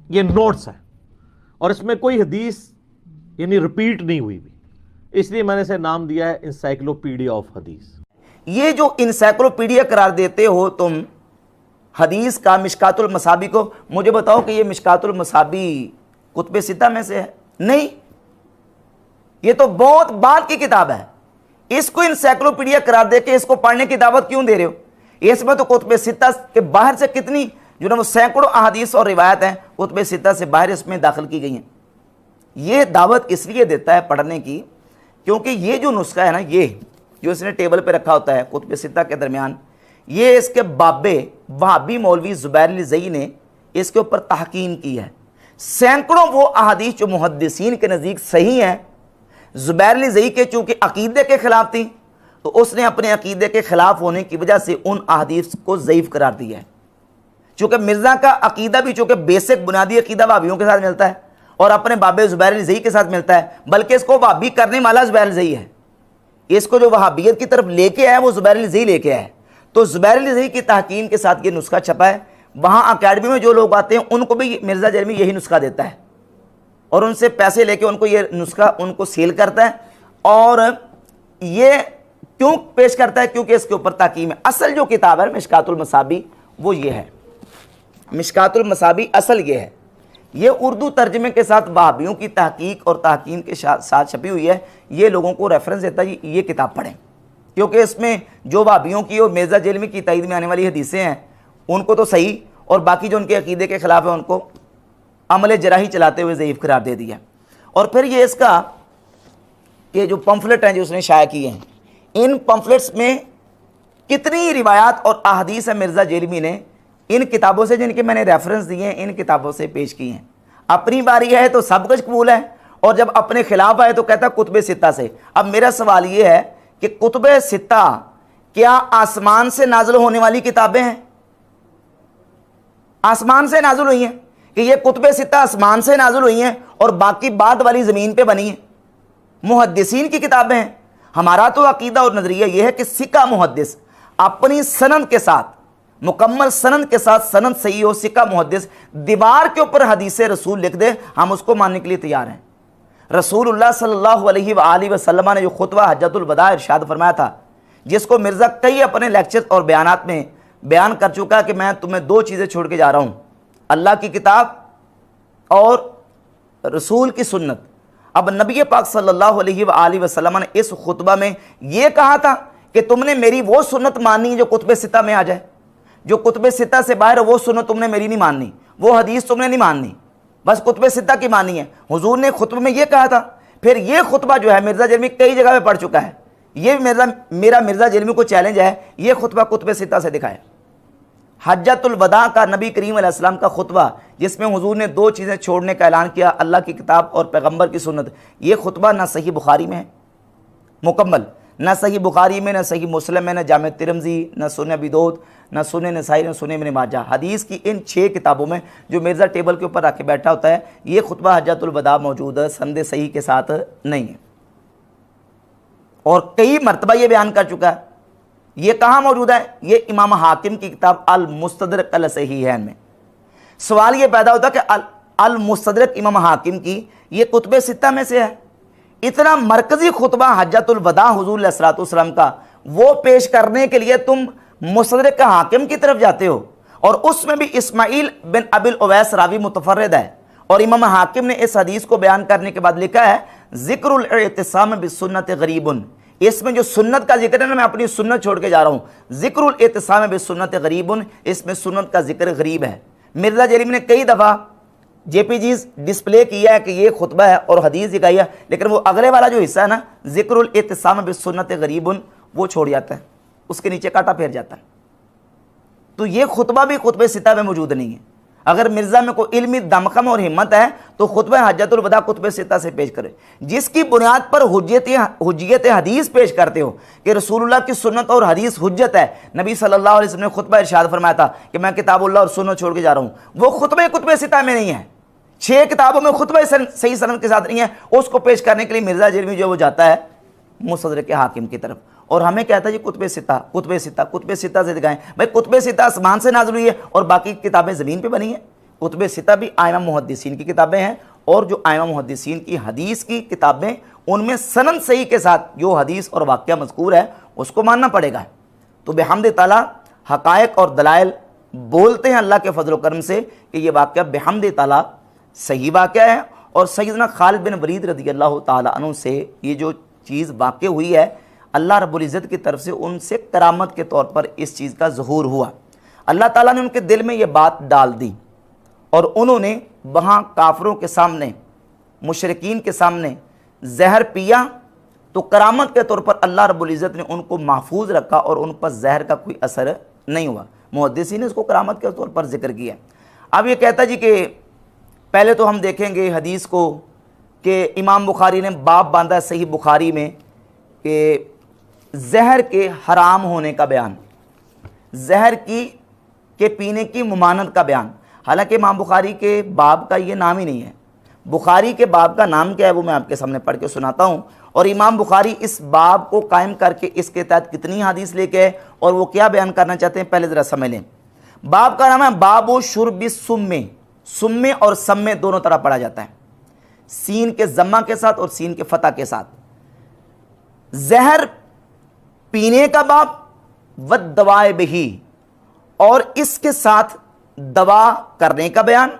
ये नोट्स है और इसमें कोई हदीस यानी रिपीट नहीं हुई भी, इसलिए मैंने इसे नाम दिया है इंसाइक्लोपीडिया ऑफ हदीस। ये जो इंसाइक्लोपीडिया करार देते हो तुम हदीस का मिशकातुल मसाबी को, मुझे बताओ कि ये मिशकातुल मसाबी कुतुब सित्ता में से है? नहीं, ये तो बहुत बाद की किताब है। इसको इंसाइक्लोपीडिया करार दे के इसको पढ़ने की दावत क्यों दे रहे हो? इसमें तो कुतुब सित्ता के बाहर से कितनी जो ना वो सैकड़ों अहादीस और रिवायत हैं कुतुब सित्ता से बाहर इसमें दाखिल की गई हैं। ये दावत इसलिए देता है पढ़ने की क्योंकि ये जो नुस्खा है ना, ये जो इसने टेबल पे रखा होता है कुतुब सित्ता के दरमियान, ये इसके बाबे वहाबी मौलवी ज़ुबैर अल-ज़ई ने इसके ऊपर तहकीम की है। सैकड़ों वो अहादीस जो मुहद्दिसीन के नज़दीक सही हैं, ज़ुबैर अल-ज़ई के चूँकि अकीदे के ख़िलाफ़ थी तो उसने अपने अकीदे के ख़िलाफ़ होने की वजह से उन अहादीस को ज़ईफ़ करार दिया है। चूँकि मिर्ज़ा का अकीदा भी चूँकि बेसिक बुनियादी अकीदा वाबियों के साथ मिलता है और अपने बाबे ज़ुबैर अल-ज़ई के साथ मिलता है, बल्कि इसको वाबी करने वाला ज़ुबैर अल-ज़ई है। इसको जो वहाबियत की तरफ लेके आया वो ज़ुबैर अल-ज़ई लेके आया। तो ज़ुबैर अल-ज़ई की तहकीम के साथ ये नुस्खा छपा है। वहाँ अकेडमी में जो लोग आते हैं उनको भी मिर्ज़ा जेलमी यही नुस्खा देता है और उनसे पैसे लेके उनको ये नुस्खा उनको सेल करता है। और ये क्यों पेश करता है? क्योंकि इसके ऊपर तहकीम है। असल जो किताब है मिशकातुल मसाबी वो ये है। मिशकातुल मसाबी असल ये है, ये उर्दू तर्जमे के साथ वहाबियों की तहकीक और तहकीम के साथ छपी हुई है। ये लोगों को रेफरेंस देता है ये किताब पढ़ें, क्योंकि इसमें जो वहाबियों की और मिर्ज़ा जेलमी की तईद में आने वाली हदीसें हैं उनको तो सही और बाकी जो उनके अकीदे के ख़िलाफ़ है उनको अमल जराही चलाते हुए ज़ईफ़ करार दे दिया। और फिर ये इसका ये जो पम्फलेट हैं जो उसने शाया किए हैं, इन पम्फलेट्स में कितनी रिवायात और अहादीस है मिर्ज़ा जेलमी ने इन किताबों से, जिनके मैंने रेफरेंस दिए हैं, इन किताबों से पेश की हैं। अपनी बारी है तो सब कुछ कबूल है और जब अपने खिलाफ आए तो कहता कुतुब सित्ता से। अब मेरा सवाल ये है कि कुतुब सित्ता क्या आसमान से नाज़िल होने वाली किताबें हैं? आसमान से नाज़िल हुई हैं कि ये कुतुब सित्ता आसमान से नाज़िल हुई हैं और बाकी बाद वाली ज़मीन पे बनी हैं? मुहद्दिसीन की किताबें हैं। हमारा तो अकीदा और नजरिया यह है कि सिक्का मुहद्दिस अपनी सनद के साथ, मुकम्मल सनद के साथ, सनद सही हो, सिक्का मुहद्दिस दीवार के ऊपर हदीस रसूल लिख दे, हम उसको मानने के लिए तैयार हैं। रसूलुल्लाह सल्लल्लाहु अलैहि वसल्लम ने जो खुतबा हज्जतुल वदा इरशाद फरमाया था, जिसको मिर्ज़ा कई अपने लेक्चर और बयानात में बयान कर चुका कि मैं तुम्हें दो चीज़ें छोड़ के जा रहा हूँ, अल्लाह की किताब और रसूल की सुन्नत। अब नबी पाक सल्लल्लाहु अलैहि वसल्लम ने इस खुतबा में यह कहा था कि तुमने मेरी वो सुन्नत माननी जो कुतुब सित्ता में आ जाए, जो कुतुब सित्ता से बाहर वो सुन्नत तुमने मेरी नहीं माननी, वो हदीस तुमने नहीं माननी, बस कुतुब सित्ता की मानी है। हुजूर ने खुतबे में ये कहा था। फिर ये खुतबा जो है मिर्ज़ा जलमी कई जगह पे पढ़ चुका है, ये मेरा मिर्ज़ा जलमी को चैलेंज है, ये खुतबा कुतुब सित्ता से दिखाए। हज्जतुल वदा का नबी करीम अलैहिस्सलाम का खुतबा, जिसमें हुजूर ने दो चीज़ें छोड़ने का ऐलान किया, अल्लाह की किताब और पैगंबर की सुन्नत, ये खुतबा ना सही बुखारी में है मुकम्मल, ना सही बुखारी में, ना सही मुस्लिम में, ना जामे तिरमिज़ी, ना सुनन अबी दाऊद, ना सुनन नसाई, ना सुनन इब्न माजा। हदीस की इन 6 किताबों में जो मिर्ज़ा टेबल के ऊपर रख के बैठा होता है, ये खुतबा हज्जतुल वदा मौजूद है, संदे सही के साथ नहीं है। और कई मरतबा ये बयान कर चुका है। ये कहाँ मौजूद है? ये इमाम हाकिम की किताब अल मुस्तदरक अल सहीहैन में। सवाल ये पैदा होता है कि अल मुस्तदरक इमाम हाकिम की ये कुतुब सित्ता में से है। इतना मरकजी खुतबा हज्जतुल वदा हुजूर अलैहिस्सलातु वस्सलाम का, वो पेश करने के लिए तुम मुस्तदरक हाकिम की तरफ जाते हो, और उसमें भी इस्माइल बिन अबिल उवैस रावी मुतफर्रिद है। और इमाम हाकिम ने इस हदीस को बयान करने के बाद लिखा है, ज़िक्रुल इत्तिसाम बिस्सुन्नत गरीबुन, इसमें जो सुन्नत का जिक्र है ना, मैं अपनी सुन्नत छोड़ के जा रहा हूँ, ज़िक्रुल इत्तिसाम बिस्सुन्नत गरीबुन, इसमें सुन्नत का जिक्र गरीब है। मिर्ज़ा जलीम ने कई दफ़ा जेपीजीज डिस्प्ले किया है कि ये खुतबा है और हदीस दिखाई है, लेकिन वो अगले वाला जो हिस्सा है ना, ज़िक्रुल इत्तिसाम बिस्सुन्नत गरीबुन, वो छोड़ जाता है, उसके नीचे काटा फेर जाता है। तो ये खुतबा भी कुतुब सित्ता में मौजूद नहीं है। अगर मिर्ज़ा में कोई इल्मी दमखम और हिम्मत है तो खुतबा हज्जतुल वदा कुतुब सित्ता से पेश करे, जिसकी बुनियाद पर हुज्जत हदीस पेश करते हो कि रसूलुल्लाह की सुन्नत और हदीस हुज्जत है। नबी सल्लल्लाहु अलैहि वसल्लम ने खुतबा इरशाद फरमाया था कि मैं किताबुल्लाह और सुन्नत छोड़ के जा रहा हूँ, वो खुतबा कुतुब सित्ता में नहीं है। 6 किताबों में खुतबा सही सनद के साथ नहीं है, उसको पेश करने के लिए मिर्ज़ा जलमी जो वो जाता है मुस्तदरक हाकिम की तरफ, और हमें कहता है जी कुतुब सित्ता, कुतुब सित्ता, कुतुब सित्ता से दिखाएं। भाई कुतुब सित्ता आसमान से नाज़िल हुई है और बाकी किताबें ज़मीन पे बनी है। कुतुब सित्ता भी आइमा मुहद्दिसीन की किताबें हैं, और जो आइमा मुहद्दिसीन की हदीस की किताबें, उनमें सनद सही के साथ जो हदीस और वाक़या मज़कूर है उसको मानना पड़ेगा। तो बेहम्द ताला हक़ाइक़ और दलाइल बोलते हैं अल्लाह के फजल करम से कि ये वाक़या बेहम्द ताला सही वाक़या है, और सैयदना खालिद बिन वलीद रज़ियल्लाहु ताला अन्हु से ये जो चीज़ वाक़ हुई है, अल्लाह रब्बुल इज़्ज़त की तरफ से उनसे करामत के तौर पर इस चीज़ का ज़हूर हुआ। अल्लाह ताला ने उनके दिल में ये बात डाल दी, और उन्होंने वहाँ काफिरों के सामने, मुशरिकीन के सामने जहर पिया, तो करामत के तौर पर अल्लाह रब्बुल इज़्ज़त ने उनको महफूज रखा और उन पर जहर का कोई असर नहीं हुआ। मुहद्दिसीन ने इसको करामत के तौर पर जिक्र किया। अब ये कहता जी कि पहले तो हम देखेंगे हदीस को कि इमाम बुखारी ने बाब बांधा सही बुखारी में कि जहर के हराम होने का बयान, जहर के पीने की मुमानत का बयान। हालांकि इमाम बुखारी के बाब का ये नाम ही नहीं है। बुखारी के बाब का नाम क्या है वो मैं आपके सामने पढ़ के सुनाता हूँ, और इमाम बुखारी इस बाब को कायम करके इसके तहत कितनी हदीस लेके आए और वो क्या बयान करना चाहते हैं, पहले ज़रा समझ लें। बाब का नाम है बाबो शुर्बि सुम्मे। सुम्मे और सम्मे दोनों तरह पढ़ा जाता है, सीन के जम्मा के साथ और सीन के फतह के साथ। जहर पीने का बाब, व दवाए बही, और इसके साथ दवा करने का बयान,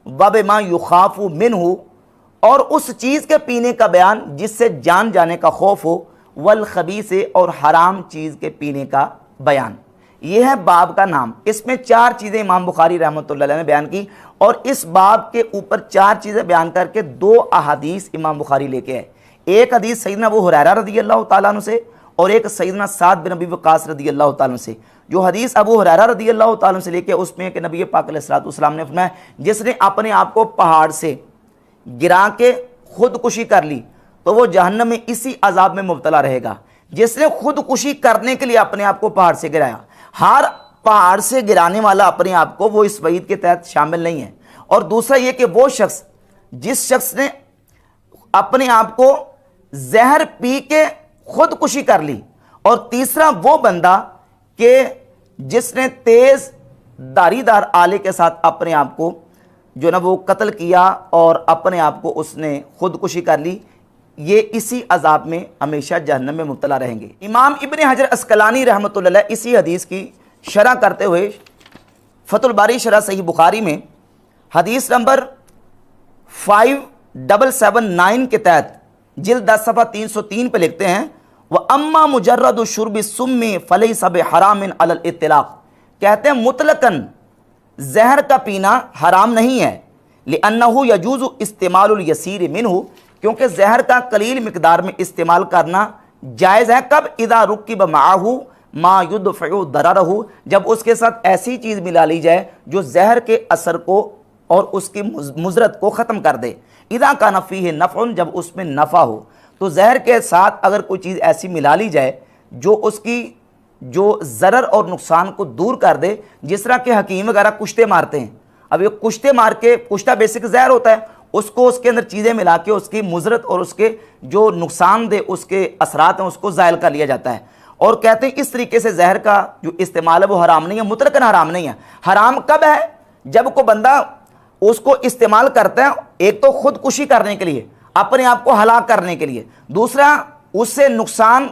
वबमा युखाफु मिनहु, और उस चीज़ के पीने का बयान जिससे जान जाने का खौफ हो, वल खबीसे, और हराम चीज़ के पीने का बयान। यह है बाब का नाम। इसमें 4 चीज़ें इमाम बुखारी रहमतुल्लाह अलैह ने बयान की, और इस बाब के ऊपर 4 चीज़ें बयान करके 2 अहादीस इमाम बुखारी लेके आए। एक हदीस सैयदना अबू हुरैरा रज़ियल्लाहु ताला अन्हु से, और एक सैयदना साद बिन अबी वक़ास रज़ियल्लाहु ताला से। जो हदीस अबू हुरैरा रज़ियल्लाहु ताला से लेके उसमें कि नबी पाक अलैहिस्सलातु वस्सलाम ने फरमाया, जिसने अपने आप को पहाड़ से गिरा के खुदकुशी कर ली तो वो जहन्नम में इसी अजाब में मुब्तला रहेगा। जिसने खुदकुशी करने के लिए अपने आप को पहाड़ से गिराया, हर पहाड़ से गिराने वाला अपने आप को, वो इस वईद के तहत शामिल नहीं है। और दूसरा ये कि वो शख्स, जिस शख्स ने अपने आप को जहर पी के खुदकुशी कर ली, और तीसरा वो बंदा कि जिसने तेज धारीदार आले के साथ अपने आप को जो ना वो कत्ल किया और अपने आप को उसने खुदकुशी कर ली, ये इसी अजाब में हमेशा जहन्नम में मुब्तला रहेंगे। इमाम इब्ने हजर अस्कलानी रहमतुल्लाह अलैह इसी हदीस की शरह करते हुए फतुल बारी शरह सही बुखारी में हदीस नंबर 5779 के तहत जिल्द 10 सफ़ा 303 पे लिखते हैं, व अम्मा मुजर्रद शुर्ब सुम्मी फलैसा बिहरामिन अलल इत्तिलाक, कहते हैं मुतलकन जहर का पीना हराम नहीं है, लिअन्नहु यजूज़ु इस्तेमालुल यसीर मिन्हु, क्योंकि जहर का कलील मिकदार में इस्तेमाल करना जायज़ है। कब? इदा रुकिब माहू मा युदफ़उ दररहु, जब उसके साथ ऐसी चीज़ मिला ली जाए जो जहर के असर को और उसकी मुज़रत को ख़त्म कर दे। इदा का नफ़ी है नफ़उन, जब उसमें नफ़ा हो। तो जहर के साथ अगर कोई चीज़ ऐसी मिला ली जाए जो उसकी जो ज़रर और नुकसान को दूर कर दे, जिस तरह के हकीम वगैरह कुश्ते मारते हैं। अब ये कुश्ते मार के, कुश्ता बेसिक जहर होता है, उसको उसके अंदर चीज़ें मिला के उसकी मुज़रत और उसके जो नुकसानदेह उसके असरात हैं उसको ज़ायल कर लिया जाता है। और कहते हैं इस तरीके से जहर का जो इस्तेमाल है वो हराम नहीं है, मुतलकन हराम नहीं है। हराम कब है? जब कोई बंदा उसको इस्तेमाल करता है, एक तो खुदकुशी करने के लिए, अपने आप को हलाक करने के लिए, दूसरा उससे नुकसान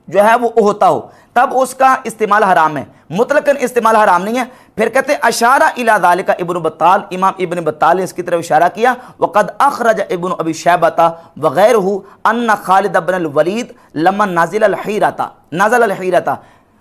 जो है वो होता हो, तब उसका इस्तेमाल हराम है, मुतलकन इस्तेमाल हराम नहीं है। फिर कहते हैं अशारा इला ज़ालिका इब्न बत्ताल, इमाम इब्न बत्ताल ने इसकी तरफ इशारा किया, वक़द अखरज इब्न अबी शैबता वग़ैरहु अन्ना खालिद इब्न अल वलीद लम्मा नाज़िल अल हीरता,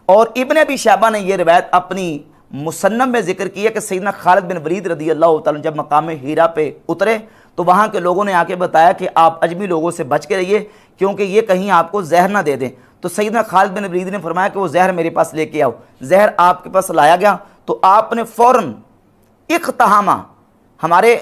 और इब्न अबी शैबा ने यह रिवायत अपनी मुसन्नम में जिक्र किया कि सैयदना खालिद बिन वलीद रदी अल्लाह तआला जब मकाम हीरा पे उतरे तो वहाँ के लोगों ने आके बताया कि आप अजमी लोगों से बच के रहिए, क्योंकि ये कहीं आपको जहर ना दे दें। तो सैयदना खालिद बिन वलीद ने फरमाया कि वो जहर मेरे पास लेके आओ। जहर आपके पास लाया गया तो आपने फ़ौरन इक़्तहामा, हमारे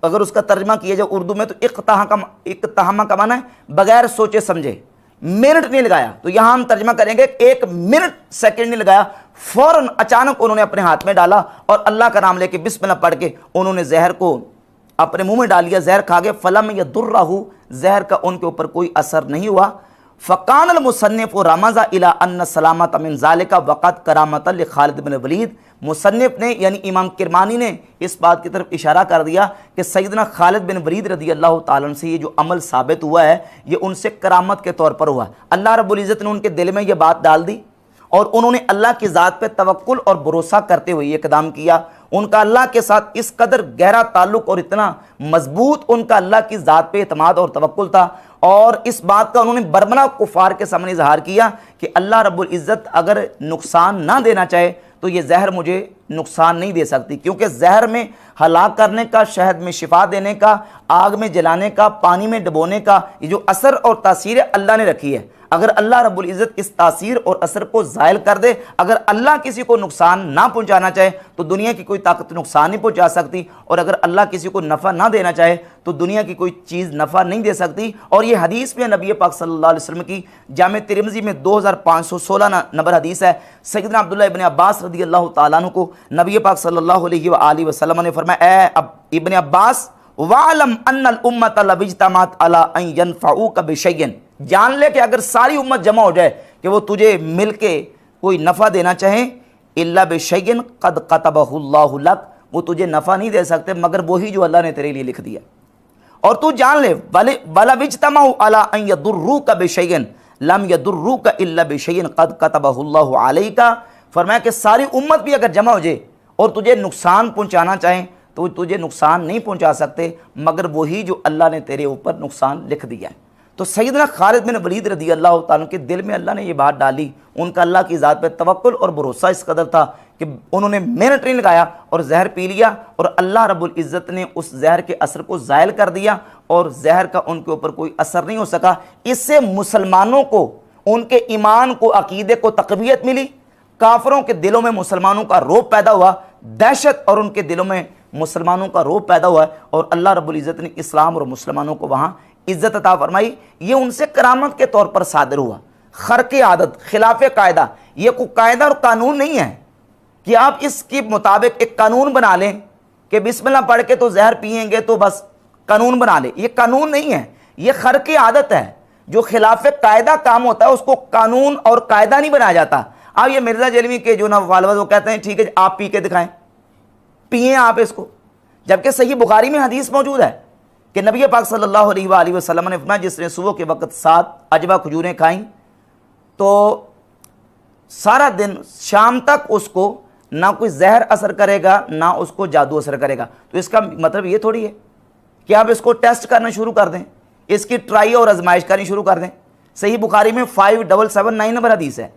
अगर उसका तर्जमा किया जाए उर्दू में तो इक़्तहामा का माना है बगैर सोचे समझे, मिनट नहीं लगाया। तो यहाँ हम तर्जमा करेंगे 1 मिनट सेकंड नहीं लगाया, फ़ौरन अचानक उन्होंने अपने हाथ में डाला और अल्लाह का नाम लेके बिस्मिल्लाह पढ़ के उन्होंने जहर को अपने मुंह में डाल लिया, जहर खा गए। फलम यदुर्रहु, जहर का उनके ऊपर कोई असर नहीं हुआ। फ़कान अल मुसन्निफ़ रमज़ा इला अन्न सलामत मिन ज़ालिका वक़त करामत लि खालिद बिन वलीद, मुसन्निफ़ ने यानी इमाम किरमानी ने इस बात की तरफ इशारा कर दिया कि सैयदना खालिद बिन वलीद रदी अल्लाह ताला अन्हु से ये जो अमल साबित हुआ है ये उनसे करामत के तौर पर हुआ। अल्लाह रब्बुल इज़्ज़त ने उनके दिल में ये बात डाल दी और उन्होंने अल्लाह की ज़ात पे तवक्कुल और भरोसा करते हुए ये कदम किया। उनका अल्लाह के साथ इस कदर गहरा ताल्लुक़ और इतना मजबूत उनका अल्लाह की ज़ात पे एतमाद और तवक्कुल था, और इस बात का उन्होंने बरमला कुफ़ार के सामने इजहार किया कि अल्लाह रब्बुल इज़्ज़त अगर नुकसान ना देना चाहे तो ये जहर मुझे नुकसान नहीं दे सकती, क्योंकि जहर में हलाक करने का, शहद में शिफा देने का, आग में जलाने का, पानी में डुबोने का ये जो असर और तासीर अल्लाह ने रखी है, अगर अल्लाह रब्बुल इज़्ज़त इस तासीर और असर को ज़ायल कर दे, अगर अल्लाह किसी को नुकसान ना पहुंचाना चाहे तो दुनिया की कोई ताकत नुकसान नहीं पहुंचा सकती, और अगर अल्लाह किसी को नफ़ा ना देना चाहे तो दुनिया की कोई चीज़ नफ़ा नहीं दे सकती। और ये हदीस में नबी पाक सल्लल्लाहु अलैहि वसल्लम की जामे तिरमिज़ी में 2516 नंबर हदीस है। सैयदना अब्दुल्लाह इब्न अब्बास रदी अल्लाह ताला अन्हु को नबी पाक सल्लल्लाहु अलैहि वसल्लम ने फरमाया, ए इब्न अब्बास वालम अन्नल उम्मत लबिज्तमात अला अन यनफऊक बिशैइन, जान ले कि अगर सारी उम्मत जमा हो जाए कि वो तुझे मिल के कोई नफ़ा देना चाहे, इल्ला बिशैइन क़द क़तबहुल्लाहु लक, वो तुझे नफ़ा नहीं दे सकते मगर वही जो अल्लाह ने तेरे लिए लिख दिया। और तू जान ले वला बिज्तमाउ अला अन यदुर्रुका बिशैइन लम यदुर्रुका इल्ला बिशैइन क़द क़तबहुल्लाहु अलैका, फरमाया कि सारी उम्मत भी अगर जमा हो जाए और तुझे नुकसान पहुँचाना चाहें तो तुझे नुकसान नहीं पहुंचा सकते मगर वही जो अल्लाह ने तेरे ऊपर नुकसान लिख दिया है। तो सैयदना खालिद बिन वलीद रदी अल्लाह ताला के दिल में अल्लाह ने ये बात डाली, उनका अल्लाह की ज़ात पे तवक्कुल और भरोसा इस कदर था कि उन्होंने मिनट नहीं लगाया और जहर पी लिया, और अल्लाह रब्बुल इज़्ज़त ने उस जहर के असर को ज़ायल कर दिया और जहर का उनके ऊपर कोई असर नहीं हो सका। इससे मुसलमानों को उनके ईमान को, अकीदे को तक़वियत मिली, काफिरों के दिलों में मुसलमानों का रोब पैदा हुआ, दहशत और उनके दिलों में मुसलमानों का रोब पैदा हुआ, और अल्लाह रब्बुल इज़्ज़त ने इस्लाम और मुसलमानों को वहाँ इज़्ज़त अता फरमाई। ये उनसे करामत के तौर पर सादिर हुआ, खर्क़े आदत, खिलाफ कायदा। ये कोई कायदा और कानून नहीं है कि आप इसके मुताबिक एक कानून बना लें कि बिस्मिल्लाह पढ़ के तो जहर पिएंगे तो बस कानून बना ले, ये कानून नहीं है, ये खर्क़े आदत है। जो खिलाफ कायदा काम होता है उसको कानून और कायदा नहीं बनाया जाता। अब ये मिर्जा जेलवी के जो ना वालद वो कहते हैं ठीक है आप पी के दिखाएं, पिए आप इसको, जबकि सही बुखारी में हदीस मौजूद है कि नबी पाक सल्लल्लाहु अलैहि वसल्लम ने फरमाया जिसने सुबह के वक्त 7 अजवा खजूरें खाई तो सारा दिन शाम तक उसको ना कोई जहर असर करेगा ना उसको जादू असर करेगा। तो इसका मतलब ये थोड़ी है कि आप इसको टेस्ट करना शुरू कर दें, इसकी ट्राई और आजमाइश करनी शुरू कर दें। सही बुखारी में 5779 नंबर हदीस है।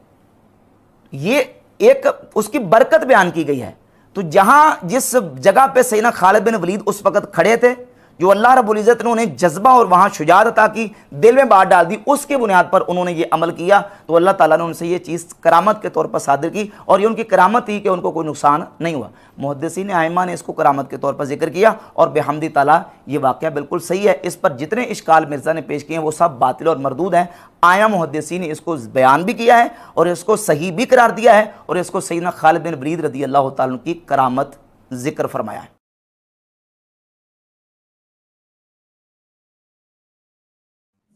ये एक उसकी बरकत बयान की गई है। तो जहां जिस जगह पे सैयदना खालिद बिन वलीद उस वक्त खड़े थे, जो अल्लाह रब्बुल इज़्ज़त ने उन्हें जज्बा और वहां शुजाअत अता की, दिल में बात डाल दी, उसके बुनियाद पर उन्होंने ये अमल किया, तो अल्लाह ताला ने उनसे ये चीज़ करामत के तौर पर सादिर की और ये उनकी करामत थी कि उनको कोई नुकसान नहीं हुआ। मुहद्दिसीन आइम्मा ने इसको करामत के तौर पर जिक्र किया और बेहमदी ताला ये वाक़या बिल्कुल सही है। इस पर जितने इश्काल मिर्ज़ा ने पेश किए हैं वो सब बातिल और मरदूद हैं। आया मुहद्दिसीन ने इसको बयान भी किया है और इसको सही भी करार दिया है और इसको सैयदना खालिद बिन वलीद रज़ी अल्लाह तआला की करामत जिक्र फरमाया है।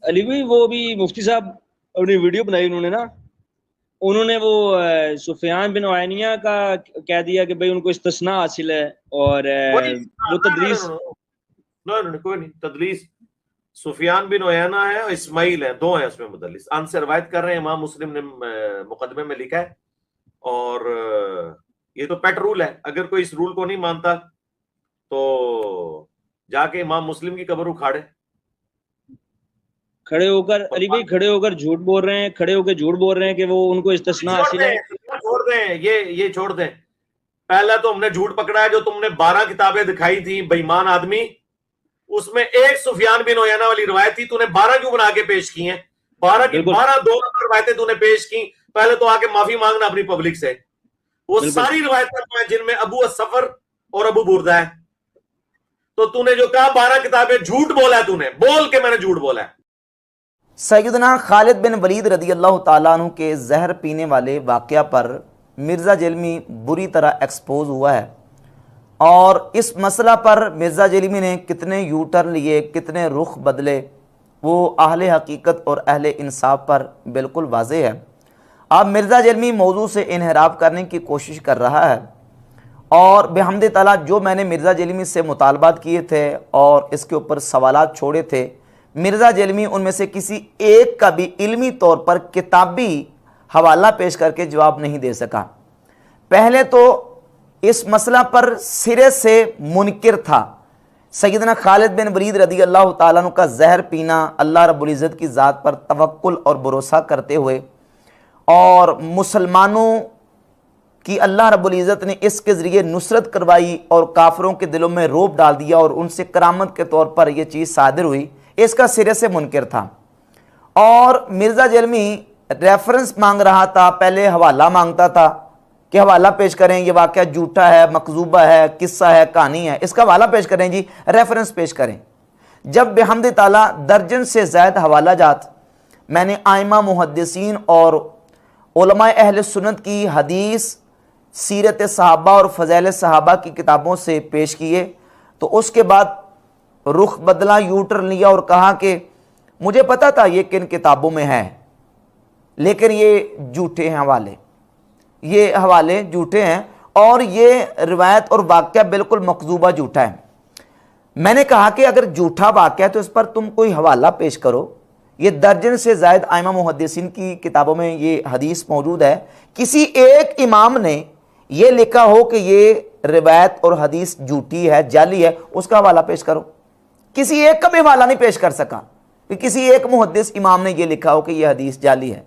अली भाई वो भी मुफ्ती साहब अपनी वीडियो बनाई उन्होंने वो सुफियान बिन उयैनिया का कह दिया कि भाई उनको इस्तिस्ना हासिल है और वो तदरीस कोई नहीं, तदलीस सुफियान बिन उयैना है और इस्माइल है, दो है उसमें मुदल्लिस। अन से रवायत कर रहे हैं, इमाम मुस्लिम ने मुकदमे में लिखा है और ये तो पेट रूल है। अगर कोई इस रूल को नहीं मानता तो जाके इमाम मुस्लिम की कब्र उखाड़े। खड़े होकर अली भाई खड़े होकर झूठ बोल रहे हैं, खड़े होकर झूठ बोल रहे हैं कि वो उनको इस्तिस्ना हासिल है। छोड़ दें ये छोड़ दें। पहला तो हमने झूठ पकड़ा है, जो तुमने 12 किताबें दिखाई थी बेईमान आदमी, उसमें एक सुफियान बिन उयैना वाली रवायत थी, तूने 12 क्यों बना के पेश की हैं? 12 की 12 दो रवायतें तूने पेश की। पहले तो आके माफी मांगना अपनी पब्लिक से। वो सारी रवायतें जिनमें अबू असफर और अबू बुर्दा है, तो तूने जो कहा 12 किताबें, झूठ बोला है, तूने बोल के मैंने झूठ बोला है। सैयदना खालिद बिन वलीद रज़ी अल्लाह तआला अन्हु के जहर पीने वाले वाक़या पर मिर्ज़ा जेलमी बुरी तरह एक्सपोज हुआ है और इस मसला पर मिर्ज़ा जेलमी ने कितने यू टर्न लिए, कितने रुख बदले, वो अहले हकीकत और अहले इंसाफ पर बिल्कुल वाज़ेह है। अब मिर्ज़ा जेलमी मौजू से इनहराफ करने की कोशिश कर रहा है और बेहमद ताला जो मैंने मिर्ज़ा जेलमी से मुतालबात किए थे और इसके ऊपर सवालात छोड़े थे, मिर्ज़ा जेलमी उनमें से किसी एक का भी इल्मी तौर पर किताबी हवाला पेश करके जवाब नहीं दे सका। पहले तो इस मसला पर सिरे से मुनकिर था। सैयदना खालिद बिन वलीद रज़ी अल्लाह तआला अन्हु का जहर पीना अल्लाह रब्बुल इज़्ज़त की ज़ात पर तवक्कुल और भरोसा करते हुए और मुसलमानों की अल्लाह रब्बुल इज़्ज़त ने इसके ज़रिए नुसरत करवाई और काफिरों के दिलों में रोब डाल दिया और उनसे करामत के तौर पर यह चीज़ सादिर हुई, इसका सिरे से मुनकिर था। और मिर्ज़ा जेलमी रेफरेंस मांग रहा था, पहले हवाला मांगता था कि हवाला पेश करें, ये वाक़या झूठा है, मकजूबा है, किस्सा है, कहानी है, इसका हवाला पेश करें जी, रेफरेंस पेश करें। जब बेहमद ताला दर्जन से ज़ायद हवाला जात मैंने आइमा मुहद्दिसीन और उलमाए अहले सुन्नत की हदीस, सीरत सहाबा और फ़ज़ाइल सहाबा की किताबों से पेश किए, तो उसके बाद रुख बदला, यू टर्न लिया और कहा कि मुझे पता था ये किन किताबों में है, लेकिन ये झूठे हैं हवाले, ये हवाले झूठे हैं और ये रिवायत और वाक़या बिल्कुल मकजूबा झूठा है। मैंने कहा कि अगर झूठा वाक़या है तो इस पर तुम कोई हवाला पेश करो। ये दर्जन से ज़ायद आइमा मुहद्दिसीन की किताबों में ये हदीस मौजूद है, किसी एक इमाम ने ये लिखा हो कि ये रिवायत और हदीस झूठी है, जाली है, उसका हवाला पेश करो। किसी एक का भी हवाला नहीं पेश कर सका कि किसी एक मुहद्दिस इमाम ने यह लिखा हो कि यह हदीस जाली है।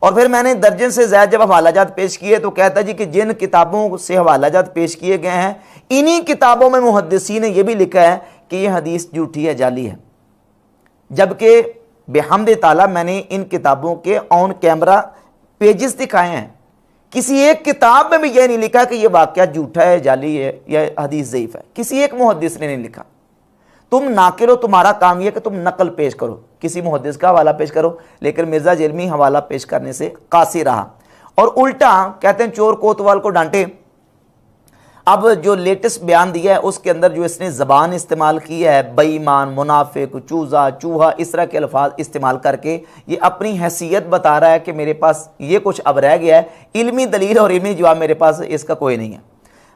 और फिर मैंने दर्जन से ज़्यादा जब हवालाजात पेश किए तो कहता जी कि जिन किताबों से हवालाजात पेश किए गए हैं, इन्हीं किताबों में मुहद्दिसीन ने यह भी लिखा है कि यह हदीस झूठी है, जाली है। जबकि बेहमद ताला मैंने इन किताबों के ऑन कैमरा पेजेस दिखाए हैं, किसी एक किताब में भी यह नहीं लिखा कि यह वाक़या झूठा है, जाली है या हदीस ज़ईफ़ है। किसी एक मुहद्दिस ने नहीं लिखा। तुम नाकिल हो, तुम्हारा काम यह कि तुम नकल पेश करो, किसी मुहद्दिस का हवाला पेश करो, लेकिन मिर्ज़ा जेलमी हवाला पेश करने से कासी रहा और उल्टा कहते हैं चोर कोतवाल को डांटे। अब जो लेटेस्ट बयान दिया है उसके अंदर जो इसने ज़बान इस्तेमाल की है, बेईमान, मुनाफिक, चूज़ा, चूहा, इस तरह के अल्फाज इस्तेमाल करके ये अपनी हैसियत बता रहा है कि मेरे पास ये कुछ अब रह गया है, इल्मी दलील और इल्मी जवाब मेरे पास इसका कोई नहीं है।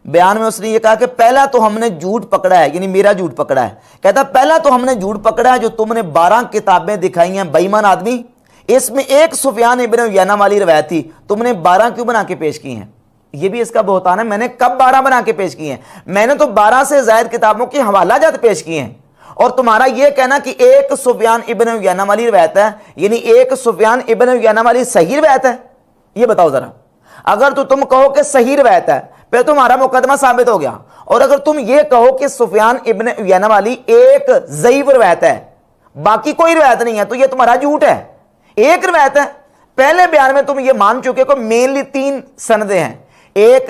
बयान में उसने ये कहा कि पहला तो हमने झूठ पकड़ा है, यानी मेरा झूठ पकड़ा है। कहता पहला तो हमने झूठ पकड़ा है जो तुमने 12 किताबें दिखाई हैं बेईमान आदमी, इसमें एक सुफियान इब्न उयैना वाली रवायत थी, तुमने 12 क्यों बना के पेश की हैं? ये भी इसका बहतान है। मैंने कब 12 बना के पेश किए हैं? मैंने तो 12 से ज़ायद किताबों की हवाला जात पेश किए हैं। और तुम्हारा ये कहना कि एक सुफियान इब्न उयैना वाली रवायत है, यानी एक सुफियान इब्न उयैना वाली सही रवायत है, ये बताओ जरा। अगर तो तुम कहो कि सही रवायत है फिर तुम्हारा मुकदमा साबित हो गया, और अगर तुम ये कहो कि सुफियान इब्न उयैना वाली एक ज़ईफ रवायत है, बाकी कोई रवायत नहीं है, तो ये तुम्हारा झूठ है। एक रवायत है। पहले बयान में तुम ये मान चुके हो मेनली 3 सनदे हैं, एक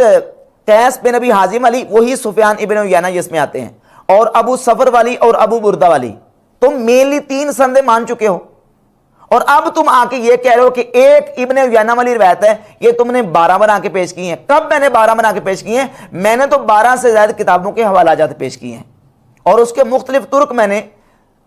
कैस बिन अबी हाजिम वाली, वही सुफियान इब्न उयैना जिसमें आते हैं, और अबू सफर वाली और अबू बुरदा वाली। तुम मेनली 3 संदे मान चुके हो, और अब तुम आके ये कह रहे हो कि एक इब्न उयैना वाली रवायत है, ये तुमने 12 बना के पेश की हैं। कब मैंने 12 बना के पेश की हैं? मैंने तो 12 से ज्यादा किताबों के हवालाजात पेश किए हैं, और उसके मुख्तलिफ तुर्क मैंने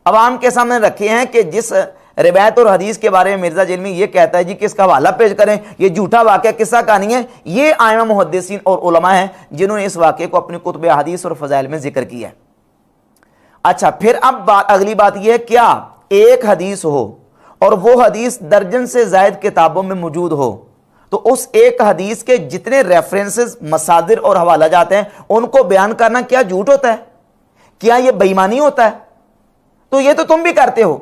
अवाम के सामने रखे हैं कि जिस रिवायत और हदीस के बारे में मिर्जा जेलमी ये कहता है जी कि इसका हवाला पेश करें, ये झूठा वाक़या किस्सा कहानी है, ये आइमा मुहद्दिसीन और उलमा हैं जिन्होंने इस वाक़े को अपनी कुतुब हदीस और फ़ज़ाइल में जिक्र किया है। अच्छा, फिर अब अगली बात यह है, क्या एक हदीस हो और वो हदीस दर्जन से ज़ायद किताबों में मौजूद हो, तो उस एक हदीस के जितने रेफरेंसेस, मसादिर और हवाला जाते हैं उनको बयान करना क्या झूठ होता है? क्या ये बेईमानी होता है? तो ये तो तुम भी करते हो,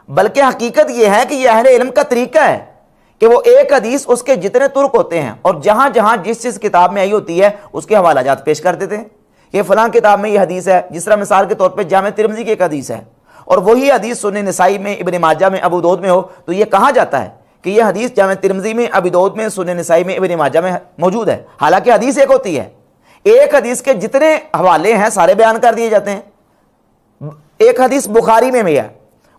बल्कि हकीकत यह है कि यह अहले इल्म का तरीका है कि वो एक हदीस उसके जितने तुर्क होते हैं और जहां जहां जिस किताब में आई होती है उसके हवाला जात पेश कर देते हैं। ये फलां किताब में ये हदीस है, जिस तरह मिसाल के तौर पे जामे तिरमिज़ी की एक हदीस है, और वही हदीस सुनन नसाई में, इब्न माजा में, अबू दाऊद में हो, तो ये कहा जाता है कि यह हदीस जामे तिरमिज़ी में, अबू दाऊद में, सुनन नसाई में, इब्न माजा में मौजूद है। हालांकि हदीस एक होती है, एक हदीस के जितने हवाले हैं सारे बयान कर दिए जाते हैं। एक हदीस बुखारी में भी है,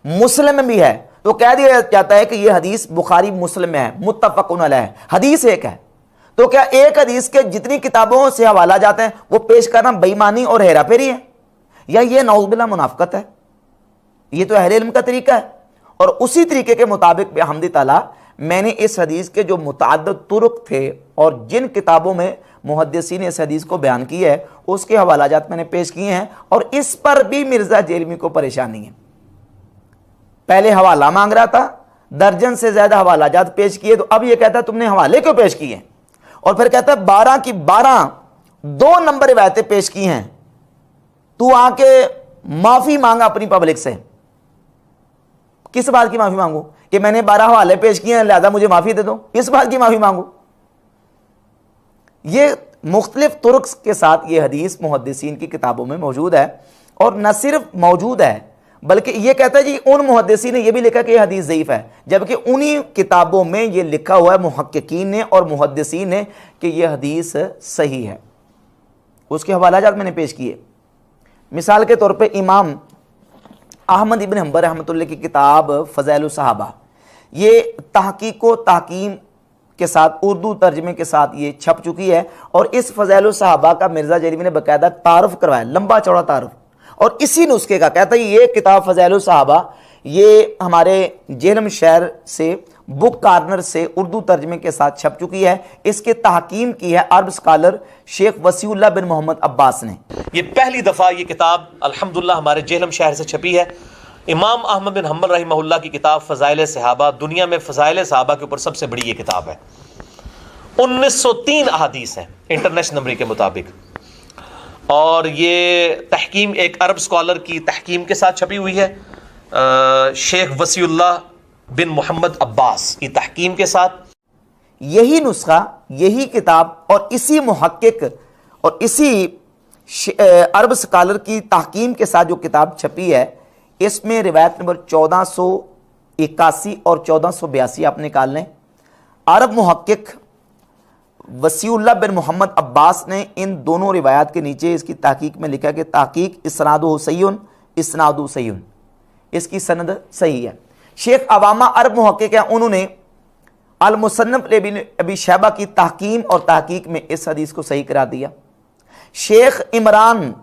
मुस्लिम में भी है, तो कह दिया जाता है कि यह हदीस बुखारी मुस्लिम में है, मुत्तफ़क़ुन अलैह, हदीस एक है। तो क्या एक हदीस के जितनी किताबों से हवाला जाते हैं वो पेश करना बेईमानी और हेरा फेरी है, या ये नौज़ुबिल्लाह मुनाफ़क़त है? ये तो अहले इल्म का तरीका है। और उसी तरीके के मुताबिक बिहम्दि ताला मैंने इस हदीस के जो मुतअद्दिद तुरुक थे और जिन किताबों में मुहद्दिसीन इस हदीस को बयान किया है उसके हवालाजात मैंने पेश किए हैं, और इस पर भी मिर्ज़ा जेलमी को परेशानी है। पहले हवाला मांग रहा था, दर्जन से ज्यादा हवालाजात पेश किए, तो अब यह कहता है तुमने हवाले क्यों पेश किए, और फिर कहता है 12 की 12 2 नंबर रिवायतें पेश की हैं, तू आके माफी मांगा अपनी पब्लिक से। किस बात की माफी मांगू कि मैंने 12 हवाले पेश किए हैं लिहाजा मुझे माफी दे दो, इस बात की माफी मांगू? ये मुख्तलिफ तुर्क के साथ ये हदीस मुहद्दिसीन की किताबों में मौजूद है, और न सिर्फ मौजूद है बल्कि ये कहता है जी उन मुहद्दिसीन ने यह भी लिखा कि यह हदीस ज़ईफ़ है, जबकि उन्हीं किताबों में ये लिखा हुआ है मुहक्किकीन ने और मुहद्दिसीन ने कि यह हदीस सही है। उसके हवालाजात मैंने पेश किए। मिसाल के तौर पे इमाम अहमद इब्न हंबल रहमतुल्लाह की किताब फ़ज़ाइलुस सहाबा, ये तहक़ीक़ व तहकीम के साथ उर्दू तर्जमे के साथ ये छप चुकी है, और इस फ़ज़ाइलुस सहाबा का मिर्ज़ा जेलमी ने बाकायदा तारुफ करवाया, लंबा चौड़ा तारुफ, और इसी नुस्खे का कहता है ये किताब फ़ज़ाइलुस सहाबा ये हमारे जेहलम शहर से बुक कार्नर से उर्दू तर्जमे के साथ छप चुकी है। इसके तहकीम की है अरब स्कॉलर शेख वसीउल्लाह बिन मोहम्मद अब्बास ने। ये पहली दफ़ा ये किताब अल्हम्दुलिल्लाह हमारे जेहलम शहर से छपी है। इमाम अहमद बिन हंबल रहमहुल्लाह की किताब फ़ज़ाइल सहाबा, दुनिया में फ़ज़ाइल सहाबा के ऊपर सबसे बड़ी ये किताब है। 1903 अहादीस हैं इंटरनेशनल नंबरी के मुताबिक, और ये तहकीम एक अरब स्कॉलर की तहकीम के साथ छपी हुई है, शेख वसीउल्लाह बिन मोहम्मद अब्बास की तहकीम के साथ। यही नुस्खा, यही किताब और इसी मुहक्किक और इसी अरब स्कॉलर की तहकीम के साथ जो किताब छपी है, इसमें रिवायत नंबर 1481 और 1482 आप निकाल लें। अरब मुहक्किक वसीउल्लाह बिन मोहम्मद अब्बास ने इन दोनों रिवायात के नीचे इसकी तहकीक में लिखा कि तहकीक इस्नादुहु सहीउन, इस्नादु सहीउन, इसकी सनद सही है। शेख अवामा अरब मुहक्किक है, उन्होंने अल मुसन्नफ इब्न अबी शैबा की तहकीम और तहकीक में इस हदीस को सही करा दिया। शेख इमरान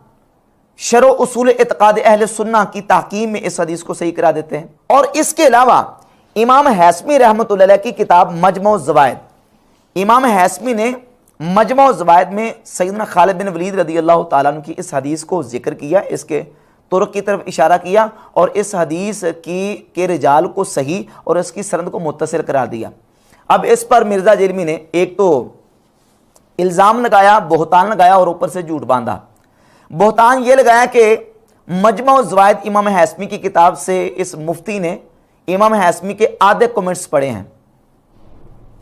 शरो उसूल इत्काद अहले सुन्ना की ताकीम में इस हदीस को सही करा देते हैं। और इसके अलावा इमाम हैसमी रहमतुल्लाह अलैह की किताब मजमू ज़वाइद, इमाम हैसमी ने मजमू ज़वाइद में सैयदना खालिद बिन वलीद रदी अल्लाह ताला अन्हु की इस हदीस को जिक्र किया, इसके तुरुक की तरफ इशारा किया और इस हदीस के रिजाल को सही और इसकी सनद को मुत्तसिल करार दिया। अब इस पर मिर्ज़ा जेरमी ने एक तो इल्ज़ाम लगाया, बोहतान लगाया और ऊपर से झूठ बांधा। बोहतान ये लगाया कि मजमू ज़वाइद इमाम हैसमी की किताब से इस मुफ्ती ने इमाम हैसमी के आधे कमेंट्स पढ़े हैं।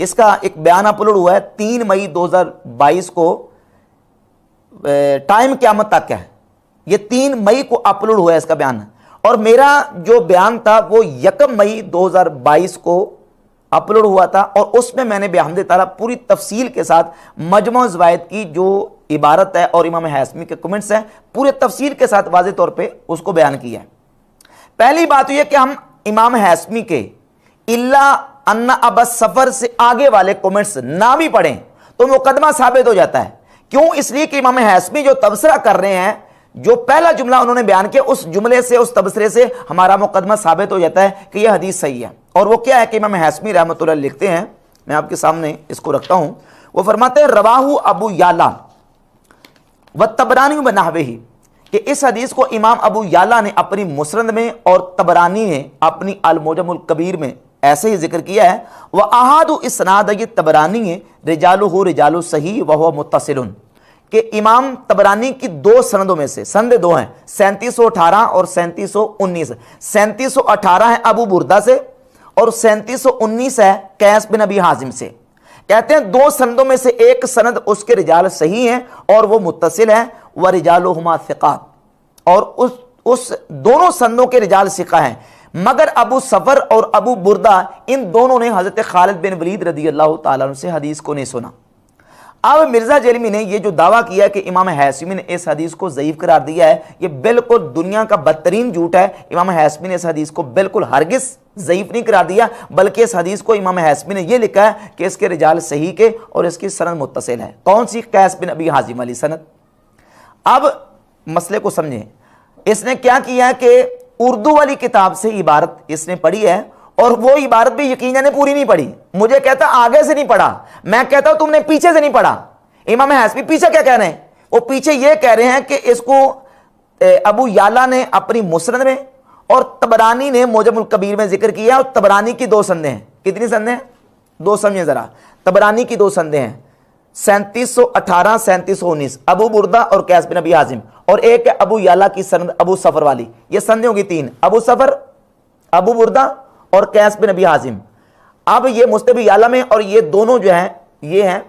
इसका एक बयान अपलोड हुआ है 3 मई 2022 को, टाइम क़यामत तक है, ये 3 मई को अपलोड हुआ है इसका बयान। और मेरा जो बयान था वो 1 मई 2022 को अपलोड हुआ था और उसमें मैंने बिहम्द ताला पूरी तफसील के साथ मजमू ज़वाइद की जो इबारत है और इमाम हैसमी के कमेंट्स हैं पूरे तफसील के साथ वाज़ेह तौर पे उसको बयान किया है। पहली बात यह कि हम इमाम हैसमी के इल्ला अन्ना अबस सफर से आगे वाले कमेंट्स ना भी पढ़ें तो मुकदमा साबित हो जाता है। क्यों? इसलिए कि इमाम हैसमी जो तबसरा कर रहे हैं, जो पहला जुमला उन्होंने बयान किया, उस जुमले से, उस तबसरे से हमारा मुकदमा साबित हो जाता है कि यह हदीस सही है। और वो क्या है कि इमाम हैसमी रहमतुल्लाह लिखते हैं, मैं आपके सामने इसको रखता हूं। वो फरमाते हैं रवाहू अबू याला व तबरानी व नहवेही, कि इस हदीस को इमाम अबू याला ने अपनी मुस्नद में और तबरानी ने अपनी अल मुजमुल कबीर में ऐसे ही जिक्र किया है। वह अहादु इसनाद, ये तबरानी है, रिजालुहु रिजालु सही व हुवा मुत्तसिलुन, कि इमाम तबरानी की 2 सनदों में से, संदे 2 हैं, 3718 और 3719। 3718 है अबू बुरदा से और 3719 है कैस बिन अबी हाजिम से। कहते हैं 2 सनदों में से एक सनद उसके रिजाल सही है और वो मुत्तसिल है, व रिजालुहुमा सिक़ात, और उस दोनों सनदों के रिजाल सिक़ा हैं। मगर अबू सफर और अबू बुरदा इन दोनों ने हजरत खालिद बिन वलीद रदी अल्लाह ताला अन्हु से हदीस को नहीं सुना। अब मिर्जा जेलमी ने यह जो दावा किया कि इमाम हैसमी ने इस हदीस को ज़ईफ करार दिया है, यह बिल्कुल दुनिया का बदतरीन झूठ है। इमाम हैसमी ने इस हदीस को बिल्कुल हरगिज़ ज़ईफ नहीं करार दिया, बल्कि इस हदीस को इमाम हैसमी ने यह लिखा है कि इसके रिजाल सही के और इसकी सनद मुत्तसिल है। कौन सी? कैस बिन अबी हाजिम वाली सनद। अब मसले को समझें, इसने क्या किया कि उर्दू वाली किताब से इबारत इसने पढ़ी है और वो इबारत भी यकीनन ने पूरी नहीं पढ़ी। मुझे कहता आगे से नहीं पढ़ा, मैं कहता हूं तुमने पीछे से नहीं पढ़ा। इमाम हैसमी पीछे क्या कह रहे हैं? वो पीछे ये कह रहे हैं कि इसको अबू याला ने अपनी मुस्नद में और तबरानी ने मुजमुल कबीर में जिक्र किया। और तबरानी की 2 संदें हैं। कितनी संदें हैं? 2 समझे जरा। तबरानी की 2 संदें हैं, 3718 3719, अबू बुरदा और कैस बिन अबी हाजिम, और एक है अबू याला की सनद अबू सफर वाली। ये संदें होगी 3, अबू सफर, अबू बुरदा और कैस बिन अबी हाजिम। अब ये मुस्तबी याला में और ये दोनों जो हैं ये हैं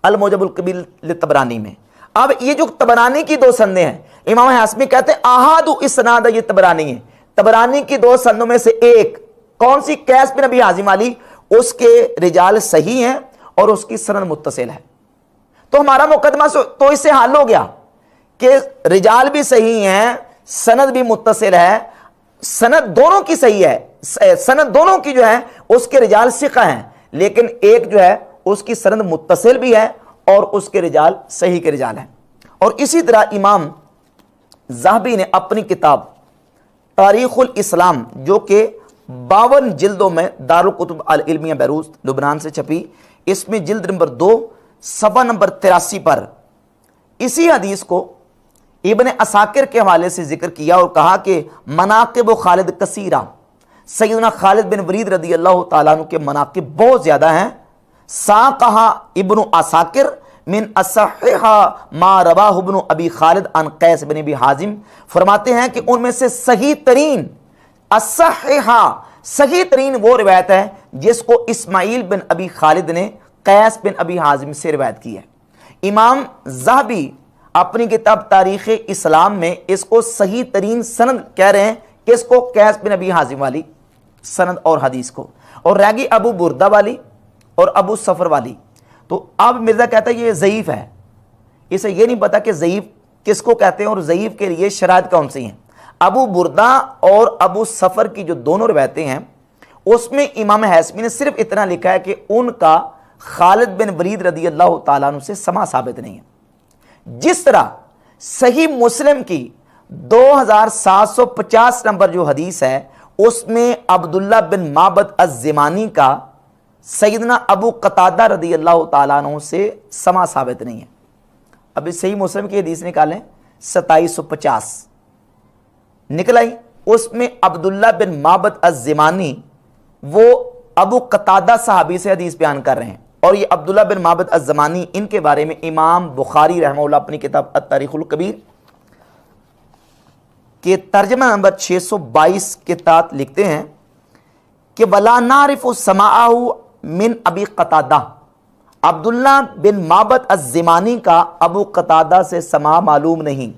अल मुजमुल कबीर तबरानी में। अब ये जो तबरानी की 2 संदें हैं, इमाम हाशमी कहते हैं अहादु इसनाद, ये तबरानी है। तबरानी की 2 संदों में से एक कौन सी? कैस बिन अबी हाजिम वाली, उसके रिजाल सही हैं और उसकी सनद मुत्तसिल है। तो हमारा मुकदमा तो इससे हल हो गया कि रिजाल भी सही हैं, सनद भी मुत्तसिल है, सनद दोनों की सही है, सनद दोनों की जो है उसके रिजाल सिक़ा हैं, लेकिन एक जो है उसकी सनद मुत्तसिल भी है और उसके रिजाल सही के रिजाल हैं। और इसी तरह इमाम ज़हबी ने अपनी किताब तारीख़ुल इस्लाम, जो कि 52 जिल्दों में दारुल कुतुब अल इल्मिया बैरूत लुबनान से छपी, इसमें जिल्द नंबर 2 सफ़ा नंबर 83 पर इसी हदीस को इब्ने असाकिर के हवाले से जिक्र किया और कहा कि मनाकिब खालिद कसीरा, सैयदना खालिद बिन वलीद रदी अल्लाह ताला अन्हु के मनाकिब बहुत ज़्यादा हैं। सा कहा इब्नु असाकिर मिन असहिहा मा रवाहु इब्नु अबी खालिद अन कैस बिन अबी हाजिम, फरमाते हैं कि उनमें से सही तरीन, असहिहा सही तरीन वो रिवायत है जिसको इस्माइल बिन अबी खालिद ने कैस बिन अबी हाजिम से रिवायत की है। इमाम ज़हबी अपनी किताब तारीख़ इस्लाम में इसको सही तरीन सनद कह रहे हैं, किसको? कैस बिन अबी हाजिम वाली सनद और हदीस को, और रह गई अबू बुरदा वाली और अबू सफ़र वाली। तो अब मिर्ज़ा कहता है ये ज़ईफ़ है, इसे ये नहीं पता कि ज़ईफ़ किसको कहते हैं और ज़ईफ़ के लिए शराइत कौन सी हैं। अबू बुरदा और अबू सफ़र की जो दोनों रिवायतें हैं उसमें इमाम हाशमी ने सिर्फ इतना लिखा है कि उनका खालिद बिन वलीद रदी अल्लाह ताला अन्हु से समा साबित नहीं है। जिस तरह सही मुस्लिम की 2750 नंबर जो हदीस है उसमें अब्दुल्ला बिन माबद अज़्ज़मानी का सैयदना अबू कतादा रदी अल्लाह ताला अन्हु से समा साबित नहीं है। अब इस सही मुस्लिम की हदीस निकालें 2750 निकल आई, उसमें अब्दुल्ला बिन माबद अज़्ज़मानी वो अबू कतादा सहाबी से हदीस बयान कर रहे हैं। और ये अब्दुल्ला बिन माबद अज़्ज़मानी, इनके बारे में इमाम बुखारी रहमहुल्लाह अपनी किताब अत-तारीख़ुल कबीर के तर्जमा नंबर 622 के तहत लिखते हैं कि वला नारिफु समाअहु मिन अबी कतादा, अब्दुल्ला बिन माबद अज़्ज़मानी का अबू कतादा से समा मालूम नहीं।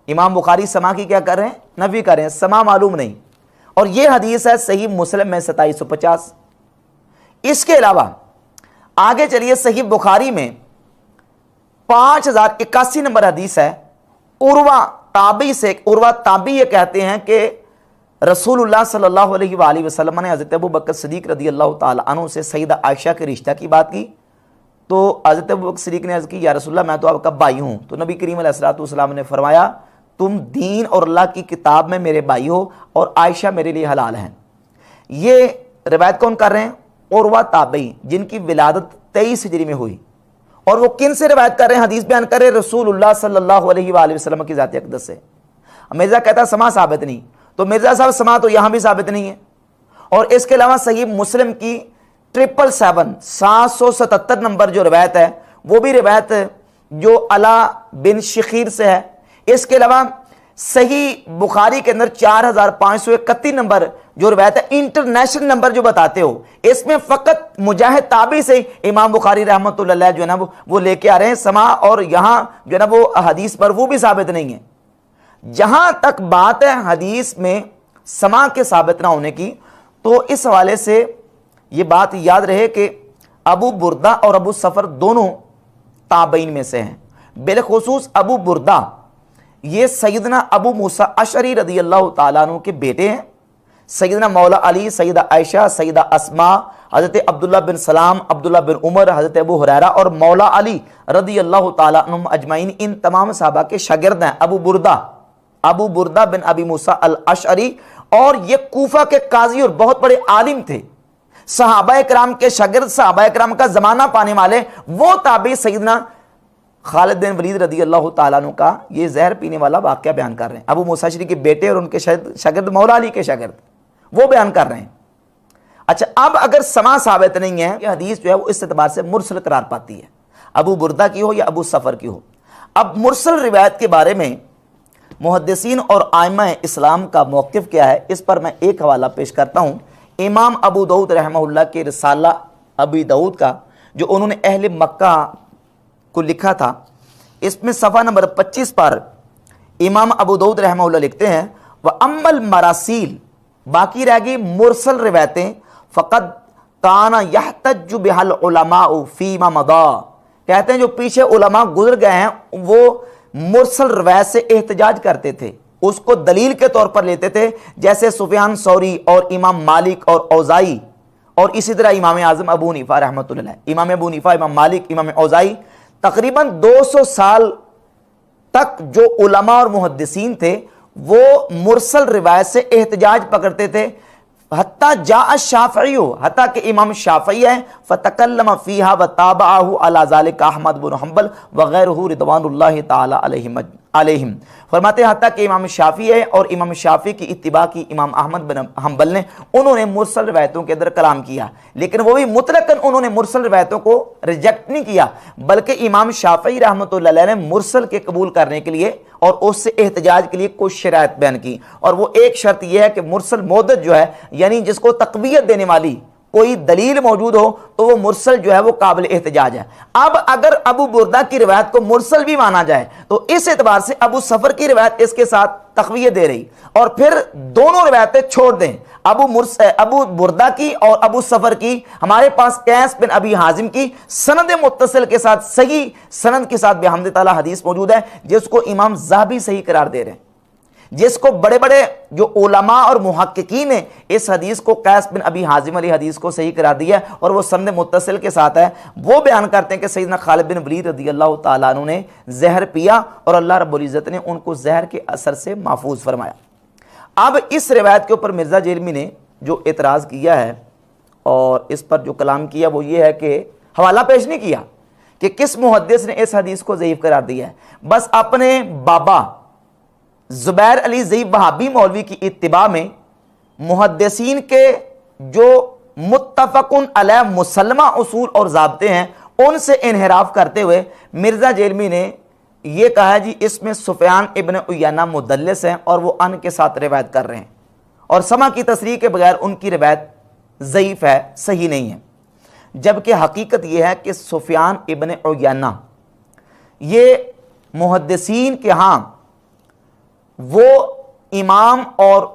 इमाम बुखारी समा की क्या कर रहे हैं, नफी कर रहे हैं, समा मालूम नहीं। और यह हदीस है सही मुस्लिम में 2750। इसके अलावा आगे चलिए, सही बुखारी में 5081 नंबर हदीस है। उर्वा ताबी से, उर्वा ताबी ये कहते हैं कि रसूलुल्लाह सल्लल्लाहु अलैहि वसल्लम ने हज़रत अबू बकर सिद्दीक़ रदी अल्लाह ताला अन्हु से सैयदा आयशा के रिश्ता की बात की, तो हज़रत अबू बकर सिद्दीक़ ने अर्ज़ की, या रसूलल्लाह मैं तो आपका भाई हूँ। तो नबी करीम अलैहिस्सलातु वस्सलाम ने फरमाया, तुम दीन और अल्लाह की किताब में मेरे भाई हो और आयशा मेरे लिए हलाल हैं। ये रिवायत कौन कर रहे हैं, उर्वा ताबई, जिनकी विलादत 23 हिजरी में हुई। और वो किन से रिवायत कर रहे हैं, हदीस बयान कर रहे हैं रसूलुल्लाह सल्लल्लाहु अलैहि वसल्लम की ज़ात अक़दस से। मिर्ज़ा कहता समा साबित नहीं, तो मिर्ज़ा साहब समा तो यहाँ भी साबित नहीं है। और इसके अलावा सही मुस्लिम की 777 नंबर जो रिवायत है वो भी रिवायत जो अला बिन शखीर से है। इसके अलावा सही बुखारी के अंदर 4531 नंबर जो रिवायत है, इंटरनेशनल नंबर जो बताते हो, इसमें फ़कत मुजाहिद ताबी से इमाम बुखारी रहमतुल्लाह अलैह जो है ना वो लेके आ रहे हैं समा, और यहाँ जो है ना वो हदीस पर वो भी साबित नहीं है। जहां तक बात है हदीस में समा के साबित ना होने की, तो इस हवाले से ये बात याद रहे कि अबू बुर्दा और अबू सफ़र दोनों ताबईन में से हैं। बिलखुसूस अबू बुर्दा ये सैयदना अबू मूसा अशरी रदी अल्लाह ताला अन्हु के बेटे हैं। सैयदना मौला अली, सैयदा आयशा, सैयदा अस्मा, हज़रत अब्दुल्ला बिन सलाम, अब्दुल्ला बिन उमर, हज़रत अबू हुरैरा और मौला अली रदी अल्लाह ताला अन्हुम अजमाइन, इन तमाम सहाबा के शागिर्द हैं अबू बुर्दा बिन अबी मूसा अल अशअरी। और ये कूफा के काजी और बहुत बड़े आलिम थे, सहाबा कराम के शागिर्द, सहाबा कराम का जमाना पाने वाले वो ताबी सैयदना खालिद बिन वलीद रदी अल्लाह ताला अन्हु का ये जहर पीने वाला वाक़या बयान कर रहे हैं। अबू मूसा अशअरी के बेटे और उनके शागिर्द मौला अली के शागिर्द वो बयान कर रहे हैं। अच्छा, अब अगर समा साबित नहीं है, यह हदीस जो है वो इस एतबार से मुरसल करार पाती है, अबू बुर्दा की हो या अबू सफ़र की हो। अब मुरसल रिवायत के बारे में मुहद्दिसीन और आइमा इस्लाम का मौक़िफ़ क्या है, इस पर मैं एक हवाला पेश करता हूँ। इमाम अबू दाऊद रहमहुल्लाह के रिसाला अबी दाऊद का, जो उन्होंने अहले मक्का को लिखा था, इसमें सफ़ा नंबर 25 पर इमाम अबू दाऊद रहमहुल्लाह लिखते हैं, व अम्मल मरासील, बाकी रह गई मुरसल रिवायतें, फ़क़द काना यहतज्जु बिहल उलमाउ फ़ीमा मदा, कहते हैं जो पीछे उलमा गुजर गए हैं वो मुरसल रिवायत से एहतजाज करते थे, उसको दलील के तौर पर लेते थे, जैसे सुफियान सौरी और इमाम मालिक और औज़ाई, और इसी तरह इमाम आज़म अबू हनीफा रहमतुल्लाह, इमाम अबू हनीफा, इमाम मालिक, इमाम औज़ाई, तकरीबन 200 साल तक जो उलमा और मुहद्दिसीन थे वो मुरसल रिवायत से एहतजाज पकड़ते थे। हत्ता जा शाफ़ई, हत्ता कि इमाम शाफ़ई है, फ़तकल्लम फ़ीहा व ताबअहु अला ज़ालिका अहमद बिन हम्बल वग़ैरहु रिदवानुल्लाहि ताला अलैहिम। फरमाते हैं हत्ता कि इमाम शाफ़ी है और इमाम शाफ़ी की इत्तिबा की इमाम अहमद बिन हम्बल ने, उन्होंने मुरसल रिवायतों के अंदर कलाम किया, लेकिन वो भी मुतलकन उन्होंने मुरसल रिवायतों को रिजेक्ट नहीं किया, बल्कि इमाम शाफ़ई रहमतुल्लाह अलैह ने मुरसल के कबूल करने के लिए और उससे एहतजाज के लिए कुछ शराइत बयान की। और वो एक शर्त यह है कि मुरसल मोदत जो है, यानी जिसको तक़वियत देने वाली कोई दलील मौजूद हो, तो वो मुरसल जो है वो काबिल एहतजाज है। अब अगर अबू बुर्दा की रिवायत को मुरसल भी माना जाए तो इस एतबार से अबू सफ़र की रिवायत इसके साथ तक़वियत दे रही, और फिर दोनों रिवायतें छोड़ दें, अबू बुर्दा की और अबू सफ़र की, हमारे पास कैस बिन अबी हाजिम की सनद मुत्तसिल के साथ, सही सनद के साथ बिहम्दिल्लाह हदीस मौजूद है, जिसको इमाम ज़हाबी सही करार दे रहे हैं। जिसको बड़े बड़े जो उलमा और मुहक्किकीन ने इस हदीस को कैस बिन अबी हाजिम वाली हदीस को सही करार दिया और वो सनद मुत्तसिल के साथ है। वो बयान करते हैं कि सैयदना खालिद बिन वलीद रज़ियल्लाहु ताला अन्हु ने जहर पिया और अल्लाह रब्बुल इज़्ज़त ने उनको जहर के असर से महफूज फरमाया। अब इस रिवायत के ऊपर मिर्ज़ा जेलमी ने जो एतराज़ किया है और इस पर जो कलाम किया वो ये है कि हवाला पेश नहीं किया कि किस मुहद्दिस ने इस हदीस को ज़ईफ़ करार दिया है, बस अपने बाबा ज़ुबैर अली ज़ईफ़ वहाबी मौलवी की इत्तिबा में मुहद्दिसीन के जो मुत्तफ़क़ुन अलैह मुसल्लमा उसूल और ज़ाब्ते हैं उनसे इन्हिराफ करते हुए मिर्ज़ा जेलमी ने यह कहा है जी इसमें सुफ़यान इब्न उयैना मुदल्लिस हैं और वो अन के साथ रिवायत कर रहे हैं और समा की तसरीह के बगैर उनकी रिवायत ज़ईफ़ है, सही नहीं है। जबकि हकीकत यह है कि सुफ़यान इब्न उयैना ये मुहद्दिसीन के यहाँ वो इमाम और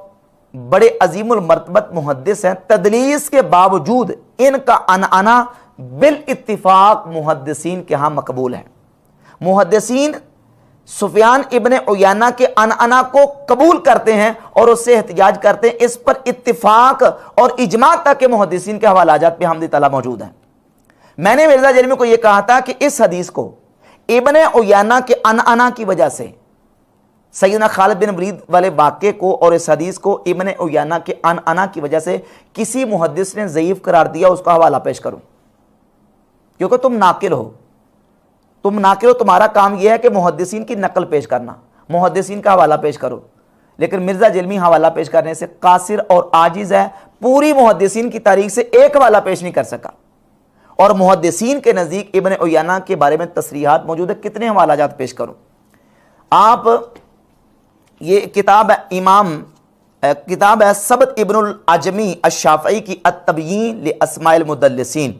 बड़े अजीमुल मर्तबत मुहद्दिस हैं, तदलीस के बावजूद इनका अनअना बिल इत्तिफाक मुहद्दिसीन के यहाँ मकबूल है। मुहद्दिसीन सुफियान इब्न उयैना के अनअना को कबूल करते हैं और उससे एहतिजाज करते हैं। इस पर इत्तिफाक और इजमा तक के मुहद्दिसीन के हवालाजात पे हमदी तला मौजूद हैं। मैंने मिर्ज़ा जेलमी को यह कहा था कि इस हदीस को इब्न उयैना के अनअना की वजह से सैयदना खालिद बिन वलीद वाले वाक़े को और इस हदीस को इब्न उयैना के अनअना की वजह से किसी मुहद्दिस ने ज़ईफ़ करार दिया, उसका हवाला पेश करूं, क्योंकि तुम नाकिल हो, तुम्हारा काम यह है कि मुहद्दिसीन की नकल पेश करना, मुहद्दिसीन का हवाला पेश करो। लेकिन मिर्ज़ा जेलमी हवाला पेश करने से कासिर और आजिज़ है, पूरी मुहद्दिसीन की तारीख से एक हवाला पेश नहीं कर सका। और मुहद्दिसीन के नज़दीक इब्न उयैना के बारे में तसरीहात मौजूद है, कितने हवालाजात पेश करूं। आप ये किताब है सबत इब्नुल अजमी अश-शाफ़ई की अत-तबयीन लि अस्माइल मुदल्लिसीन,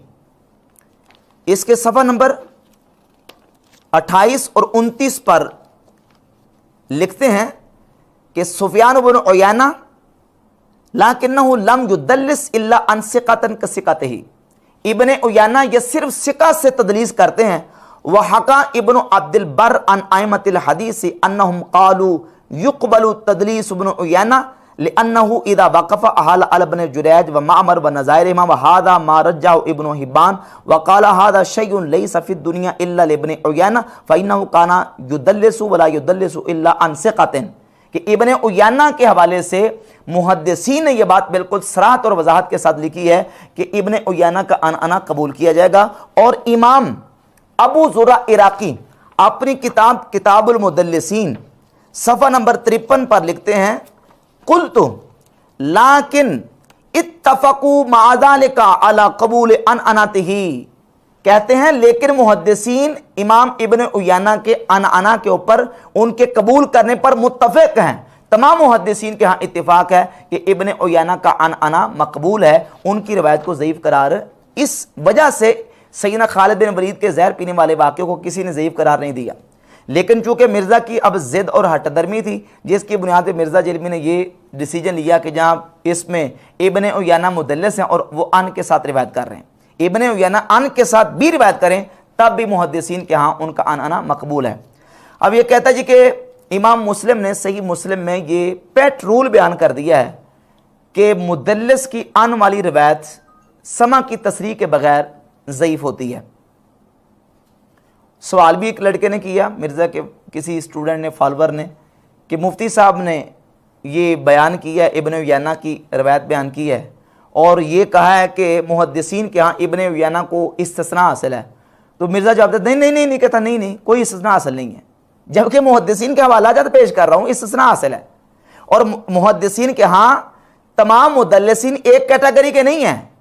इसके सफ़ा नंबर 28 और 29 पर लिखते हैं कि सुफियान इब्न उयैना लाकिन्नहु लम युदल्लिस इल्ला अन सिक़तन कसिक़तिही, इब्न उयैना ये सिर्फ सिका से तदलीस करते हैं। वह हका इब्न अब्दुल बर अन अइम्मतिल हदीस अन्नहुम क़ालू युक़बलु तदलीस इब्न उयैना लिअन्नहु इज़ा वक़फ़ अहल इब्न जुरैज व मअमर व नज़ाइरिहिमा व हाज़ा मा रज्जहु इब्न हिब्बान व क़ाल हाज़ा शैउन लैसा फ़िद दुनिया इल्ला लिब्न उयैना फ़इन्नहु काना युदल्लिसु व ला युदल्लिसु इल्ला अन सिक़तिन, कि इब्न उयैना के हवाले से मुहद्दिसीन ने यह बात बिल्कुल सराहत और वजाहत के साथ लिखी है कि इब्न उयैना का अनअना कबूल किया जाएगा। और इमाम अबू ज़ुरा इराक़ी अपनी किताब किताबुल मुदल्लिसीन सफ़ा नंबर 53 पर लिखते हैं कुल्तु लाकिन इत्तफ़क़ू माअ ज़ालिका अला क़बूल अनअनतिही, कहते हैं लेकिन मुहद्दिसीन इमाम इब्न उयैना के अनअना के ऊपर उनके कबूल करने पर मुत्तफ़िक़ हैं। तमाम मुहद्दिसीन के यहाँ इत्तिफ़ाक है कि इब्न उयैना का अनअना मकबूल है, उनकी रवायत को ज़ईफ़ करार इस वजह से सैयदना खालिद बिन वलीद के जहर पीने वाले वाक़े को किसी ने ज़ईफ़ करार नहीं दिया। लेकिन चूंकि मिर्ज़ा की अब ज़िद और हटदर्मी थी, जिसकी बुनियाद पर मिर्ज़ा जेलमी ने ये डिसीजन लिया कि जहाँ इसमें इब्न उयैना मुदल्लिस हैं और वो अन के साथ रिवायत कर रहे हैं, इब्न उयैना अन के साथ भी रिवायत करें तब भी मुहद्दिसीन के यहाँ उनका अनअना मकबूल है। अब ये कहता है जी कि इमाम मुस्लिम ने सही मुस्लिम में ये पेट रूल बयान कर दिया है कि मुदल्लिस की अन वाली रिवायत समा की तसरीह के बगैर ज़ईफ़ होती है। सवाल भी एक लड़के ने किया, मिर्ज़ा के किसी स्टूडेंट ने, फॉलोवर ने, कि मुफ्ती साहब ने ये बयान किया, इब्न उयैना की रवायत बयान की है और ये कहा है कि मुहद्दिसीन के यहाँ इब्न उयैना को इस्तिस्ना हासिल है। तो मिर्ज़ा जवाब देता नहीं कहता नहीं कोई इस्तिस्ना हासिल नहीं है, जबकि मुहद्दिसीन के हवालाजात पेश कर रहा हूँ, इस्तिस्ना हासिल है। और मुहद्दिसीन के यहाँ तमाम मुदल्लिसीन एक कैटेगरी के नहीं हैं,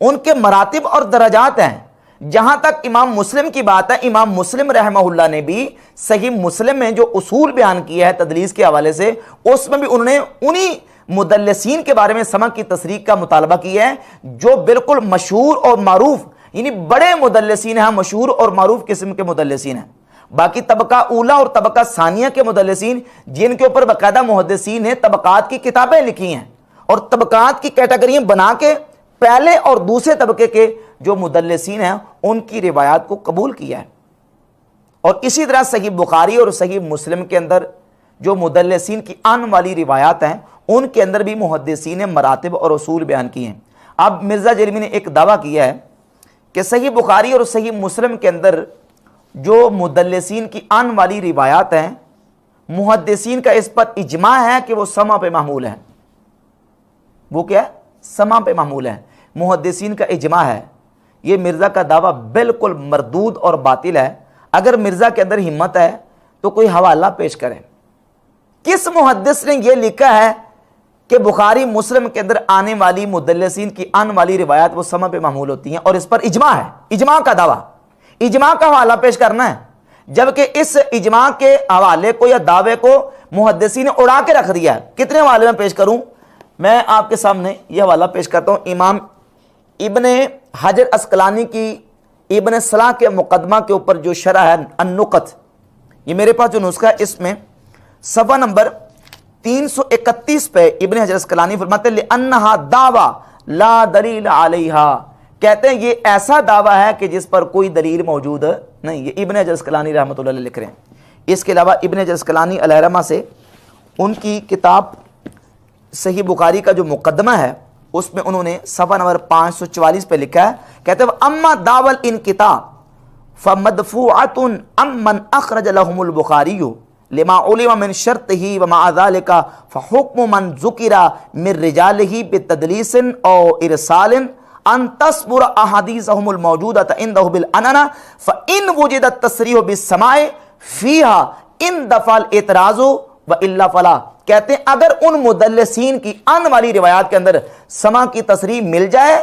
उनके मरातिब और दर्जात हैं। जहां तक इमाम मुस्लिम की बात है, इमाम मुस्लिम रहमहुल्लाह ने भी सही मुस्लिम में जो उसूल बयान किया है तदलीस के हवाले से, उसमें भी उन्होंने उन्हीं मुदल्लिसीन के बारे में समा की तसरीह का मुतालबा किया है जो बिल्कुल मशहूर और मारूफ, यानी बड़े मुदल्लिसीन हैं, मशहूर और मारूफ किस्म के मुदल्लिसीन हैं। बाकी तबका ऊला और तबका सानिया के मुदल्लिसीन, जिनके ऊपर बाकायदा मुहद्दिसीन ने तबकात की किताबें लिखी हैं और तबकात की कैटेगरियां बना के पहले और दूसरे तबके के जो मुदल्लिसीन हैं उनकी रिवायात को कबूल किया है। और इसी तरह सही बुखारी और सही मुस्लिम के अंदर जो मुदल्लिसीन की आन वाली रिवायात हैं उनके अंदर भी मुहद्दिसीन ने मरातिब और उसूल बयान किए हैं। अब मिर्ज़ा जरमी ने एक दावा किया है कि सही बुखारी और सही मुस्लिम के अंदर जो मुदल्लिसीन की आन वाली रिवायात हैं, मुहद्दिसीन का इस पर इजमा है कि वो समा पे मामूल है। वो क्या है? समा पे मामूल है, मुहद्दिसीन का इजमा है। ये मिर्ज़ा का दावा बिल्कुल मरदूद और बातिल है। अगर मिर्ज़ा के अंदर हिम्मत है तो कोई हवाला पेश करें, किस मुहद्दिस ने यह लिखा है कि बुखारी मुस्लिम के अंदर आने वाली मुदल्लिसीन की आने वाली रिवायात वो समा पे मामूल होती हैं और इस पर इजमा है। इजमा का दावा, इजमा का हवाला पेश करना है, जबकि इस इजमा के हवाले को या दावे को मुहद्दिसीन ने उड़ा के रख दिया है। कितने हवाले में पेश करूं? मैं आपके सामने यह हवाला पेश करता हूं। इमाम इब्ने हजर अस्कलानी की इब्ने सलाह के मुकदमा के ऊपर जो शरह है अन्नुकत, ये मेरे पास जो नुस्खा है इसमें सफ़ा नंबर 331 पे इब्ने हजर अस्कलानी फरमाते हैं अन्नहा दावा ला दलील अलैहा, कहते हैं ये ऐसा दावा है कि जिस पर कोई दलील मौजूद नहीं। ये इब्ने हजर अस्कलानी रहमतुल्लाह अलैह लिख रहे हैं। इसके अलावा इब्ने हजर अस्कलानी अलैहिर्रहमा से उनकी किताब सही बुखारी का जो मुकदमा है उसमें उन्होंने सफ़ा नंबर 544 पे लिखा है, कहते हैं अम्मा दावल इन किताब फमदफूअतुन अम्मन अखरज लहुमुल बुखारियु लिमा उलिमा मिन शर्तिही व मा ज़ालिका फहुक्मु मन ज़ुकिरा मिन रिजालिही बितदलीसिन औ इरसालिन अन तस्बुर अहादीसहुमुल मौजूदत इंदहु बिल अनना फ़इन वुजिदत तस्रीह बिस्समाए फ़ीहा इन दफ़ल इतराज़ु व इल्ला फला। कहते हैं अगर उन मुदल्लिसीन की आने वाली रिवायात के अंदर समा की तस्रीह मिल जाए,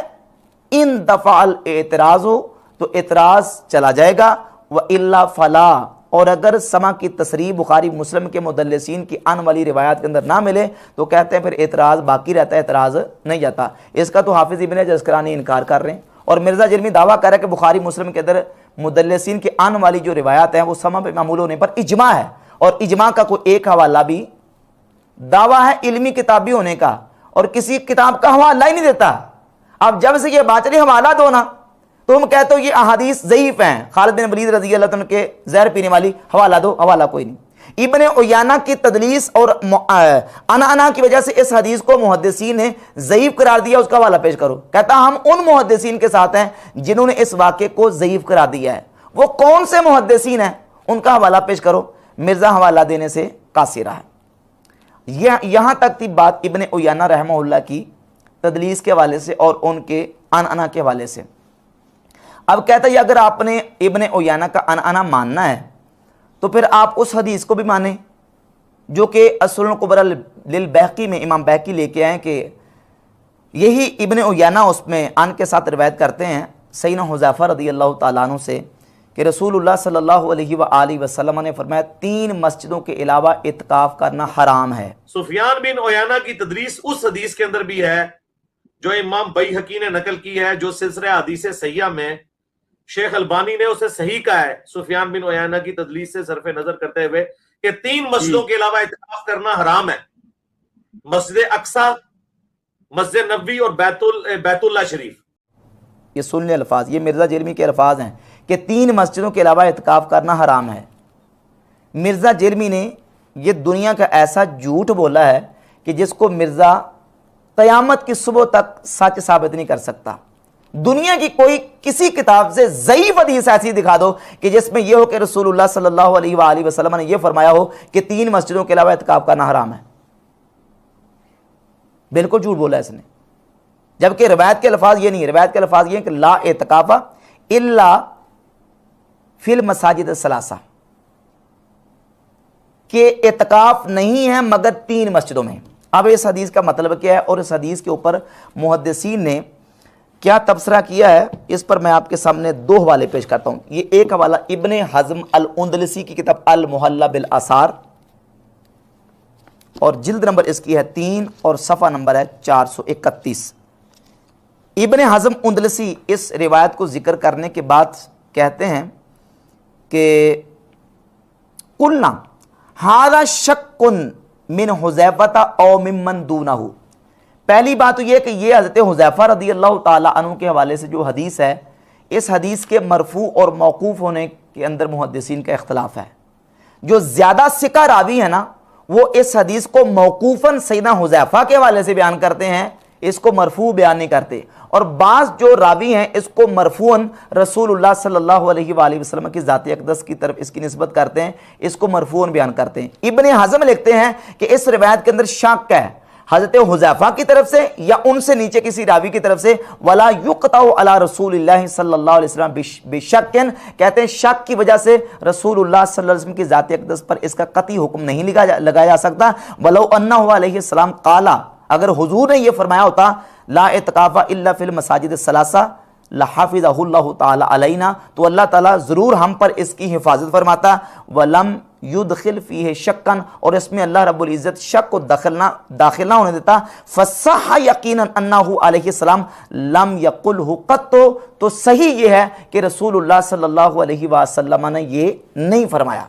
इन दफ़ाल एतराज़ो तो एतराज़ चला जाएगा, व इल्ला फला, और अगर समा की तस्रीह बुखारी मुस्लिम के मुदल्लिसीन की आने वाली रिवायात के अंदर ना मिले तो कहते हैं फिर एतराज़ बाकी रहता है, एतराज़ नहीं जाता। इसका तो हाफिज़ इब्ने हजर अस्कलानी इनकार कर रहे हैं और मिर्ज़ा जरमी दावा कर रहा है कि बुखारी मुस्लिम के अंदर मुदल्लिसीन की आने वाली जो रिवायात हैं वो समा पे मामूल होने पर इजमा है, और इजमा का कोई एक हवाला भी दावा है इल्मी किताबी होने का और किसी किताब का हवाला ही नहीं देता। अब जब से ये बात रही हवाला दो ना, तुम कहते हो ये अहादीस ज़ईफ़ हैं, खालिद बिन वलीद रज़ी अल्लाह तआला के जहर पीने वाली, हवाला दो, हवाला कोई नहीं। इब्ने उयाना की तदलीस और अना की वजह से इस हदीस को मुहद्दिसीन ने ज़ईफ़ करार दिया, उसका हवाला पेश करो। कहता हम उन मुहद्दिसीन के साथ हैं जिन्होंने इस वाक़े को ज़ईफ़ करार दिया है। वो कौन से मुहद्दिसीन हैं, उनका हवाला पेश करो। मिर्ज़ा हवाला देने से कासिर है। यहां तक थी बात इब्ने उयाना रहमहुल्लाह की तदलीस के हवाले से और उनके अना के हवाले से। अब कहता है अगर आपने इब्ने उयाना का अना मानना है तो फिर आप उस हदीस को भी माने जो कि असुल कुबरा लिल बैकी में इमाम बैकी लेके आए कि यही इब्ने उयाना उसमें अन के साथ रिवायत करते हैं सैयदना हुज़ैफा रज़ियल्लाहु ताला अन्हु से कि रसूलुल्लाह सल्लल्लाहु अलैहि वसल्लम ने फरमाया 3 मस्जिदों के अलावा इत्काफ करना हराम है। सुफियान बिन उयाना की तदरीस उस हदीस के अंदर भी है जो इमाम बैहकी ने नकल की है, जो सिलसिला हदीस सहिया में शेख अलबानी ने उसे सही कहा है सुफियान बिन उयाना की तदलीस से सरफे नजर करते हुए कि 3 मस्जिदों के अलावा इत्काफ करना हराम है। मस्जिद अक्सा, मस्जिद नबवी और बैतुल्लाह शरीफ। ये सुन ले अल्फाज, ये मिर्ज़ा जरमी के अल्फाज हैं कि 3 मस्जिदों के अलावा इत्काफ करना हराम है। मिर्ज़ा जरमी ने ये दुनिया का ऐसा झूठ बोला है कि जिसको मिर्ज़ा क़यामत की सुबह तक सच साबित नहीं कर सकता। दुनिया की कोई किसी किताब से ज़ईफ़ हदीस ऐसी दिखा दो कि जिसमें यह हो कि रसूलुल्लाह सल्लल्लाहु अलैहि वसल्लम ने यह फरमाया हो कि 3 मस्जिदों के अलावा इत्काफ करना हराम है। बिल्कुल झूठ बोला इसने, जबकि रिवायत के अल्फाज ये नहीं है। रिवायत के अल्फाज ये कि ला इत्काफा इल्ला फिल मसाजिद सलासा, के इत्काफ नहीं है मगर 3 मस्जिदों में। अब इस हदीस का मतलब क्या है और इस हदीस के ऊपर मुहद्दिसीन ने क्या तबसरा किया है, इस पर मैं आपके सामने 2 हवाले पेश करता हूं। ये एक हवाला इब्ने हज़म अल उंदलसी की किताब अल मुहल्ला बिल आसार और जिल्द नंबर इसकी है 3 और सफ़ा नंबर है 431। इब्ने हज़म उंदलसी इस रिवायत को जिक्र करने के बाद कहते हैं कि कुलना हादा शक्कुन मिन हुज़ैफ़ता औ मिम्मन दूनहु। पहली बात तो यह कि यह हज़रत हुज़ैफ़ा रज़ियल्लाहु ताला अन्हु के हवाले से जो हदीस है, इस हदीस के मरफू और मौकूफ़ होने के अंदर मुहद्दिसीन का इख्तलाफ है। जो ज़्यादा सिका रावी है ना वो इस हदीस को मौकूफन सैयदना हुज़ैफा के हवाले से बयान करते हैं, इसको मरफू बयान नहीं करते। और बाज़ जो रावी हैं इसको मरफूअन रसूलुल्लाह सल्लल्लाहु अलैहि वसल्लम की ज़ात अक़दस की तरफ इसकी निस्बत करते हैं, इसको मरफूअन बयान करते हैं। इब्ने हज़म लिखते हैं कि इस रिवायत के अंदर शक है हज़रत हुज़ैफा की तरफ से या उनसे नीचे किसी रावी की तरफ से। वला युक़तउ अला रसूलिल्लाह सल्लल्लाहु अलैहि वसल्लम बिशक्किन, कहते हैं शक की वजह से रसूलुल्लाह सल्लल्लाहु अलैहि वसल्लम की ज़ात अक़दस पर इसका कतई हुक्म नहीं लगाया जा सकता। वलौ अन्नहु अलैहि सलाम क़ाला, अगर हुजूर ने यह फरमाया होता ला इत्काफ़ा इल्ला फिल मसाजिद सलासा लहाफ़िज़हुल्लाहु ताला अलैना, तो अल्लाह ताला ज़रूर हम पर इसकी हिफाजत फरमाता। वलम युदखिल फ़ीहि शक्कन, और इसमें अल्लाह रब्बुल इज़्ज़त शक को दाखिल ना होने देता। फ़स्सह यकीनन अन्नहु अलैहि सलाम लम यक़ुलहु क़त्तु, तो सही ये है कि रसूलुल्लाह सल्लल्लाहु अलैहि वसल्लम ने ये नहीं फरमाया।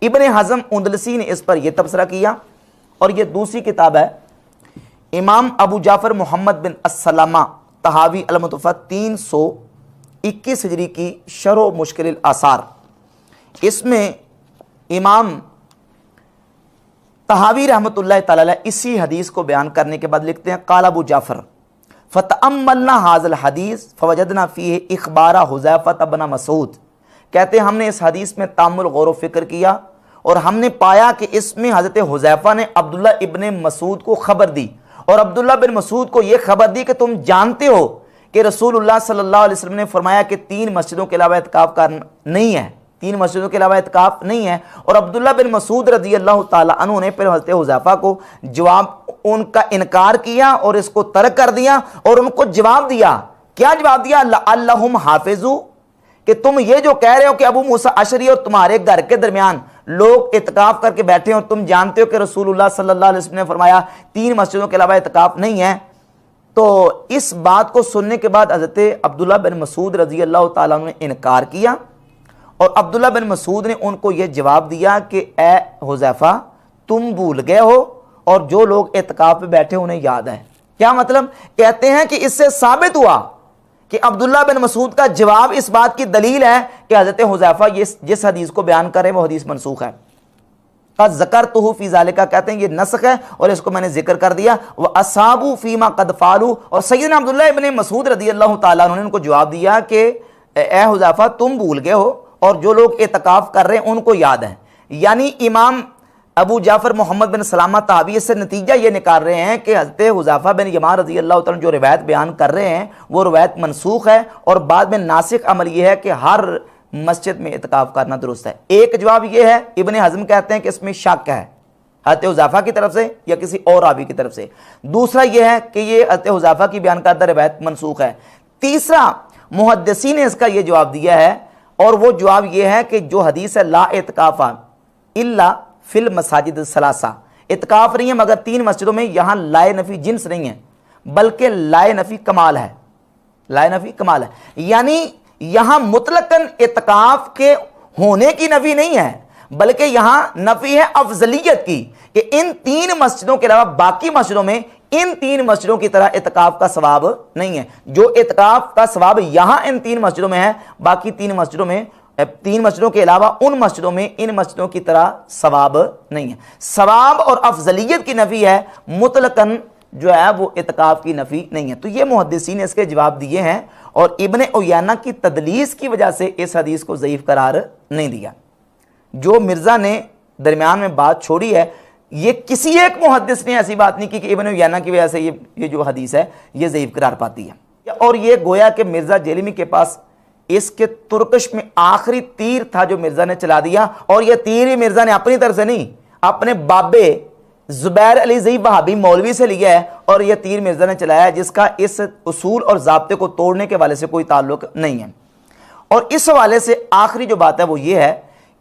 इब्ने हज़म उंदलसी ने इस पर यह तबसरा किया। और ये दूसरी किताब है इमाम अबू जाफ़र मोहम्मद बिन अस्सलामा तहावी अल-मुतवफ़्फ़ा 321 हिजरी की शरह मुश्किल आसार, इसमें इमाम तहावी रहमतुल्लाह तआला अलैह इसी हदीस को बयान करने के बाद लिखते हैं क़ाल अबू जाफ़र फ़तअम्मलना हाज़ल हदीस फ़वजदना फ़ीहि इख़बारा हुज़ैफ़ा बिन मसूद, कहते हैं हमने इस हदीस में तामुल गौर व फ़िक्र किया और हमने पाया कि इसमें हज़रत हुज़ैफ़ा ने अब्दुल्ला इब्ने मसूद को खबर दी और अब्दुल्ला बिन मसूद को यह खबर दी कि तुम जानते हो कि रसूलुल्लाह सल्लल्लाहु अलैहि वसल्लम ने फरमाया कि 3 मस्जिदों के अलावा इत्काफ का नहीं है, 3 मस्जिदों के अलावा इत्काफ नहीं है। और अब्दुल्ला बिन मसूद रज़ी अल्लाह ताला अन्हु ने फिर हज़रत हुज़ैफ़ा को जवाब उनका इनकार किया और इसको तर्क कर दिया और उनको जवाब दिया। क्या जवाब दिया? लअल्लहुम हाफिज़ू, कि तुम ये जो कह रहे हो कि अबू मूसा अशरी और तुम्हारे घर के दरमियान लोग इत्काफ करके बैठे हैं और तुम जानते हो कि रसूलुल्लाह सल्लल्लाहु अलैहि वसल्लम ने फरमाया 3 मस्जिदों के अलावा इत्काफ नहीं है। तो इस बात को सुनने के बाद हज़रत अब्दुल्ला बिन मसूद रज़ी अल्लाह ताला ने इनकार किया और अब्दुल्ला बिन मसूद ने उनको यह जवाब दिया कि ए हुज़ैफ़ा, तुम भूल गए हो और जो लोग इत्काफ पे बैठे उन्हें याद है। क्या मतलब? कहते हैं कि इससे साबित हुआ कि अब्दुल्ला बिन मसूद का जवाब इस बात की दलील है कि हज़रत हुज़ैफ़ा जिस हदीस को बयान कर रहे हैं वो हदीस मनसूख है। कद ज़करतुहु फ़ी ज़ालिका, कहते हैं ये नस्ख है और इसको मैंने जिक्र कर दिया। व असाबू फ़ीमा कद फ़ालू, और सैयदना अब्दुल्ला इब्ने मसूद रज़ी अल्लाह ताला अन्हु ने उनको जवाब दिया कि ए हुज़ैफ़ा, तुम भूल गए हो और जो लोग इत्काफ कर रहे हैं उनको याद है। यानी इमाम अबू जाफ़र मोहम्मद बिन सलामा तहावी से नतीजा ये निकाल रहे हैं कि हज़रत हुज़ैफ़ा बिन यमान रज़ी अल्लाह ताला जो रिवायत बयान कर रहे हैं वो रिवायत मनसूख है और बाद में नासिख अमल ये है कि हर मस्जिद में इत्काफ करना दुरुस्त है। एक जवाब ये है, इब्ने हज़म कहते हैं कि इसमें शक है हज़रत हुज़ैफ़ा की तरफ से या किसी और रावी की तरफ से। दूसरा ये है कि ये हज़रत हुज़ैफ़ा की बयान करदा रिवायत मनसूख है। तीसरा मुहद्दिसीन ने इसका ये जवाब दिया है और वो जवाब ये है कि जो हदीस है ला इत्काफ़ा इल्ला फिल मसाजिद सलासा, इत्काफ नहीं है मगर 3 मस्जिदों में, यहाँ लाए नफ़ी जिन्स नहीं है बल्कि लाए नफ़ी कमाल है, लाए नफ़ी कमाल है। यानी यहाँ मुतलकन इत्काफ के होने की नफ़ी नहीं है बल्कि यहाँ नफ़ी है अफजलियत की कि इन 3 मस्जिदों के अलावा बाकी मस्जिदों में इन 3 मस्जिदों की तरह इत्काफ का सवाब नहीं है। जो इत्काफ का सवाब यहाँ इन 3 मस्जिदों में है, बाकी 3 मस्जिदों में, 3 मस्जिदों के अलावा उन मस्जिदों में इन मस्जिदों की तरह सवाब नहीं है। सवाब और अफजलियत की नफ़ी है, मुतलकन जो है वो इत्काफ की नफ़ी नहीं है। तो ये मुहद्दिसीन ने इसके जवाब दिए हैं और इब्ने उयाना की तदलीस की वजह से इस हदीस को ज़ईफ़ करार नहीं दिया। जो मिर्ज़ा ने दरमियान में बात छोड़ी है, ये किसी एक मुहद्दिस ने ऐसी बात नहीं की कि इब्ने उयाना की वजह से ये जो हदीस है ये ज़ईफ़ करार पाती है। और ये गोया कि मिर्ज़ा जेलिमी के पास इसके तुर्कश में आखिरी तीर था जो मिर्ज़ा ने चला दिया, और यह तीर ही मिर्ज़ा ने अपनी तरफ से नहीं, अपने बाबे ज़ुबैर अली ज़ई वहाबी मौलवी से लिया है और यह तीर मिर्ज़ा ने चलाया जिसका इस उसूल और ज़ाब्ते को तोड़ने के वाले से कोई ताल्लुक नहीं है। और इस हवाले से आखिरी जो बात है वो ये है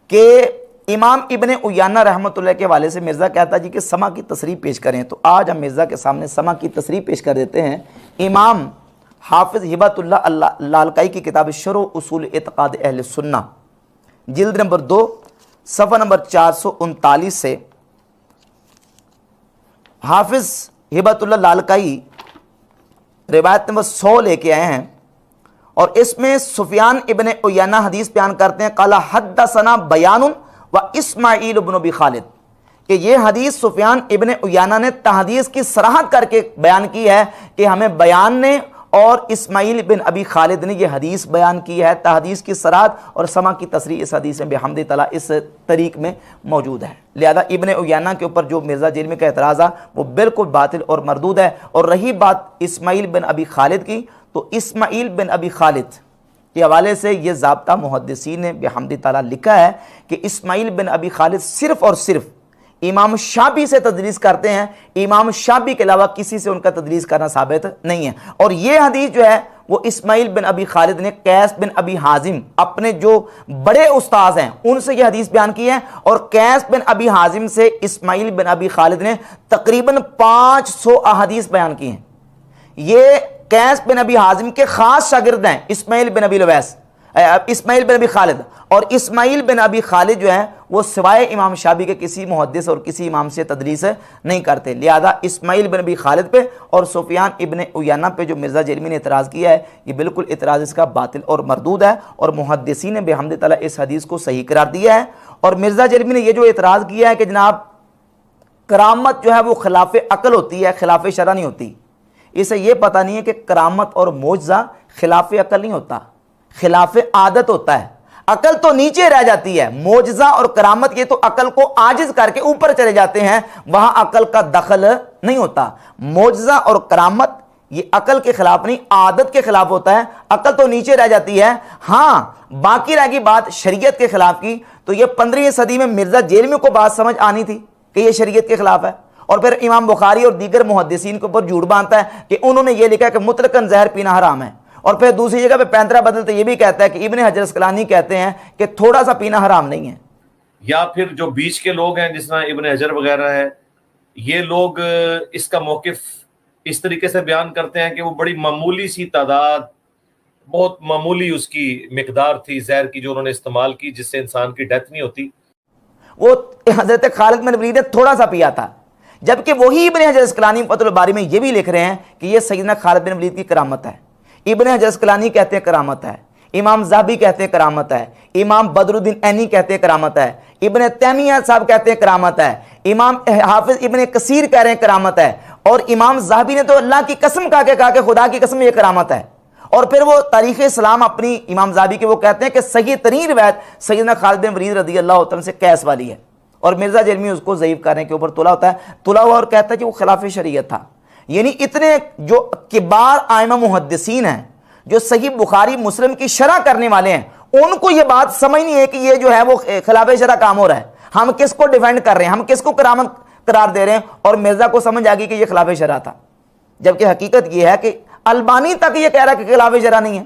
कि इमाम इब्ने उयाना रहमतुल्लाह के हवाले से मिर्ज़ा कहता जी कि समा की तसरीह पेश करें, तो आज हम मिर्ज़ा के सामने समा की तसरीह पेश कर देते हैं। इमाम हाफिज़ हिबतुल्लाह लालकाई की किताब शरह उसूल इत्क़ाद अहले सुन्ना जिल्द नंबर 2 सफ़ा नंबर 439 से हाफिज़ हिबतुल्लाह लालकाई रिवायत नंबर 100 लेके आए हैं और इसमें सुफियान इब्ने उयाना हदीस बयान करते हैं काला हद्दसना बयानुन व इस्माईल इब्न अबी खालिद, कि ये हदीस सुफियान इब्ने उयाना ने तहदीस की सराहत करके बयान की है कि हमें बयान ने और इस्माइल बिन अबी खालिद ने यह हदीस बयान की है। तहदीस की सराहत और समा की तसरीह इस हदीस में बिहम्दि तआला इस तरीक में मौजूद है। लिहाजा इब्ने उयाना के ऊपर जो मिर्ज़ा जेलमी का एतराज़ वो बिल्कुल बातिल और मरदूद है। और रही बात इस्माइल बिन अबी खालिद की, तो इस्माइल बिन अबी खालिद के हवाले से ये ज़ाब्ता मुहद्दिसीन ने बिहम्दि तआला लिखा है कि इस्माइल बिन अबी खालिद सिर्फ़ और सिर्फ इमाम शाबी से तदरीस करते हैं, इमाम शाबी के अलावा किसी से उनका तदरीस करना साबित नहीं है। और ये हदीस जो है वो इस्माइल बिन अबी खालिद ने कैस बिन अबी हाजिम अपने जो बड़े उस्ताद हैं उनसे यह हदीस बयान की है। और कैस बिन अबी हाजिम से इस्माइल बिन अबी खालिद ने तकरीबन 500 अहादीस बयान की हैं। ये कैस बिन अबी हाजिम के खास शागिर्द हैं इस्माइल बिन अबी लवैस, इस्माइल बिन अबी खालिद। और इस्माइल बिन अबी खालिद जो है वो सिवाय इमाम शाबी के किसी मुहद्दिस और किसी इमाम से तदरीस नहीं करते। लिहाजा इस्माइल बिन अबी खालिद पे और सुफियान इब्ने उयाना पे जो मिर्ज़ा जेलमी ने इतराज़ किया है ये बिल्कुल इतराज़ इसका बातिल और मरदूद है। और मुहद्दिसीन ने बिहम्दि तआला इस हदीस को सही करार दिया है। और मिर्ज़ा जेलमी ने ये जो इतराज़ किया है कि जनाब करामत जो है वो खिलाफ अकल होती है, खिलाफ शरा नहीं होती, इसे ये पता नहीं है कि करामत और मोजज़ा खिलाफ अकल नहीं होता, खिलाफ आदत होता है। अकल तो नीचे रह जाती है, मोजज़ा और करामत ये तो अकल को आजिज करके ऊपर चले जाते हैं, वहां अकल का दखल नहीं होता। मोजज़ा और करामत ये अकल के खिलाफ नहीं, आदत के खिलाफ होता है। अकल तो नीचे रह जाती है। हाँ, बाकी रह गई बात शरीयत के खिलाफ की, तो ये 15वीं सदी में मिर्ज़ा जेलमी को बात समझ आनी थी कि ये शरीयत के खिलाफ है। और फिर इमाम बुखारी और दीगर मुहद्दिसीन के ऊपर झूठ बांधता है कि उन्होंने ये लिखा कि मुतलकन जहर पीना हराम है। और फिर दूसरी जगह पे पैंतरा बदलते ये भी कहता है कि इब्ने हजर अस्कलानी कहते हैं कि थोड़ा सा पीना हराम नहीं है। या फिर जो बीच के लोग हैं जिस तरह इब्ने हजर वगैरह है, ये लोग इसका मौकिफ इस तरीके से बयान करते हैं कि वो बड़ी मामूली सी तादाद, बहुत मामूली उसकी मिकदार थी जहर की जो उन्होंने इस्तेमाल की, जिससे इंसान की डेथ नहीं होती। वो हजरत खालिद बिन वलीद ने थोड़ा सा पिया था, जबकि वही इब्ने हजर अस्कलानी फतहुल बारी में ये भी लिख रहे हैं कि ये सैयदना खालिद बिन वलीद की करामत है। इब्ने हजर अस्कलानी कहते हैं करामत है, इमाम ज़ाहबी कहते हैं करामत है, इमाम बदरुद्दीन ऐनी कहते हैं करामत है, इब्ने तैमिया साहब कहते हैं करामत है, इमाम हाफिज इब्ने कसीर कह रहे हैं करामत है, और इमाम ज़ाहबी ने तो अल्लाह की कसम कहा कि खुदा की कसम ये करामत है। और फिर वो तारीख़ इस्लाम अपनी इमाम ज़ाहबी के वो कहते हैं कि सही तरीन रिवायत सैयदना खालिद बिन वलीद रज़ी अल्लाह तआला से कैस वाली है। और मिर्ज़ा जेलमी उसको ज़ईफ़ करने के ऊपर तुला होता है, तुला हुआ और कहता है कि वो खिलाफ शरीयत था। यानी इतने जो किबार आइमा मुहद्दिसीन हैं, जो सही बुखारी मुस्लिम की शरह करने वाले हैं, उनको ये बात समझ नहीं है कि ये जो है वो खिलाफ शरह काम हो रहा है। हम किसको डिफेंड कर रहे हैं, हम किसको करामत करार दे रहे हैं। और मिर्ज़ा को समझ आ गई कि ये खिलाफ शरह था, जबकि हकीकत ये है कि अलबानी तक ये कह रहा है कि खिलाफ शरह नहीं है।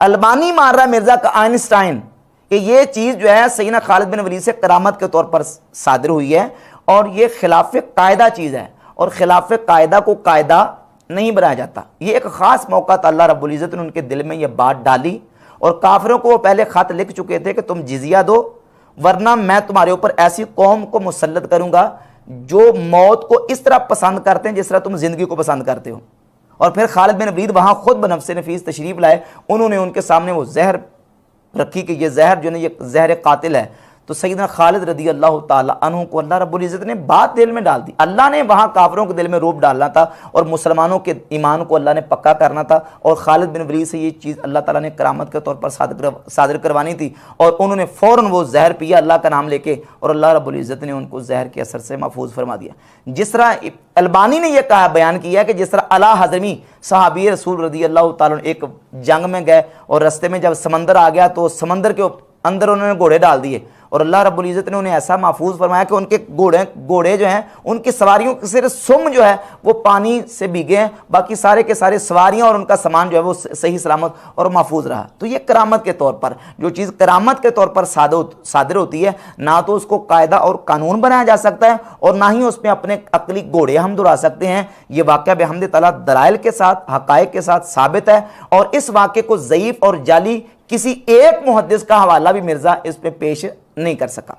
अलबानी मार रहा है मिर्ज़ा का आइंस्टाइन कि ये चीज़ जो है सैयदना खालिद बिन वलीद से करामत के तौर पर सादिर हुई है और ये खिलाफ कायदा चीज़ है, और खिलाफ कायदा को कायदा नहीं बनाया जाता। ये एक ख़ास मौका था, अल्लाह रब्बुल इज़्ज़त ने उनके दिल में ये बात डाली। और काफिरों को वो पहले ख़त लिख चुके थे कि तुम जिजिया दो, वरना मैं तुम्हारे ऊपर ऐसी कौम को मुसल्लत करूंगा जो मौत को इस तरह पसंद करते हैं जिस तरह तुम जिंदगी को पसंद करते हो। और फिर खालिद बिन वलीद वहां खुद बनफ्से नफीस तशरीफ लाए, उन्होंने उनके सामने वो जहर रखी कि ये जहर जो है ये जहर कातिल है। तो सैयदना खालिद रदी अल्लाह ताला अन्हु को अल्लाह रब्बुल इज़्ज़त ने बात दिल में डाल दी। अल्लाह ने वहाँ काफिरों के दिल में रोब डालना था और मुसलमानों के ईमान को अल्लाह ने पक्का करना था। और खालिद बिन वलीद से ये चीज़ अल्लाह ताला ने करामत के तौर पर सादिर करवानी थी और उन्होंने फ़ौरन वो जहर पिया अल्लाह का नाम लेके, और अल्लाह रब्बुल इज़्ज़त ने उनको जहर के असर से महफूज फरमा दिया। जिस तरह अलबानी ने यह कहा, बयान किया कि जिस तरह अला हज़मी सहाबी रसूल रदी अल्लाह ताला एक जंग में गए और रस्ते में जब समंदर आ गया तो समंदर के अंदर उन्होंने घोड़े डाल दिए और अल्लाह रब्बुल इज़्ज़त ने उन्हें ऐसा महफूज फरमाया कि उनके घोड़े जो हैं उनकी सवारियों के सिर्फ सुम जो है वो पानी से भीगे हैं, बाकी सारे के सारे सवारियां और उनका सामान जो है वो सही सलामत और महफूज रहा। तो ये करामत के तौर पर, जो चीज़ करामत के तौर पर सादिर होती है, ना तो उसको कायदा और कानून बनाया जा सकता है और ना ही उसमें अपने अकली घोड़े हम दुरा सकते हैं। ये वाक़या बेहम्द ताला दलाइल के साथ, हक़ाइक़ के साथ साबित है और इस वाक़े को ज़ईफ़ और जाली किसी एक मुहद्दिस का हवाला भी मिर्ज़ा इस पे पेश नहीं कर सका।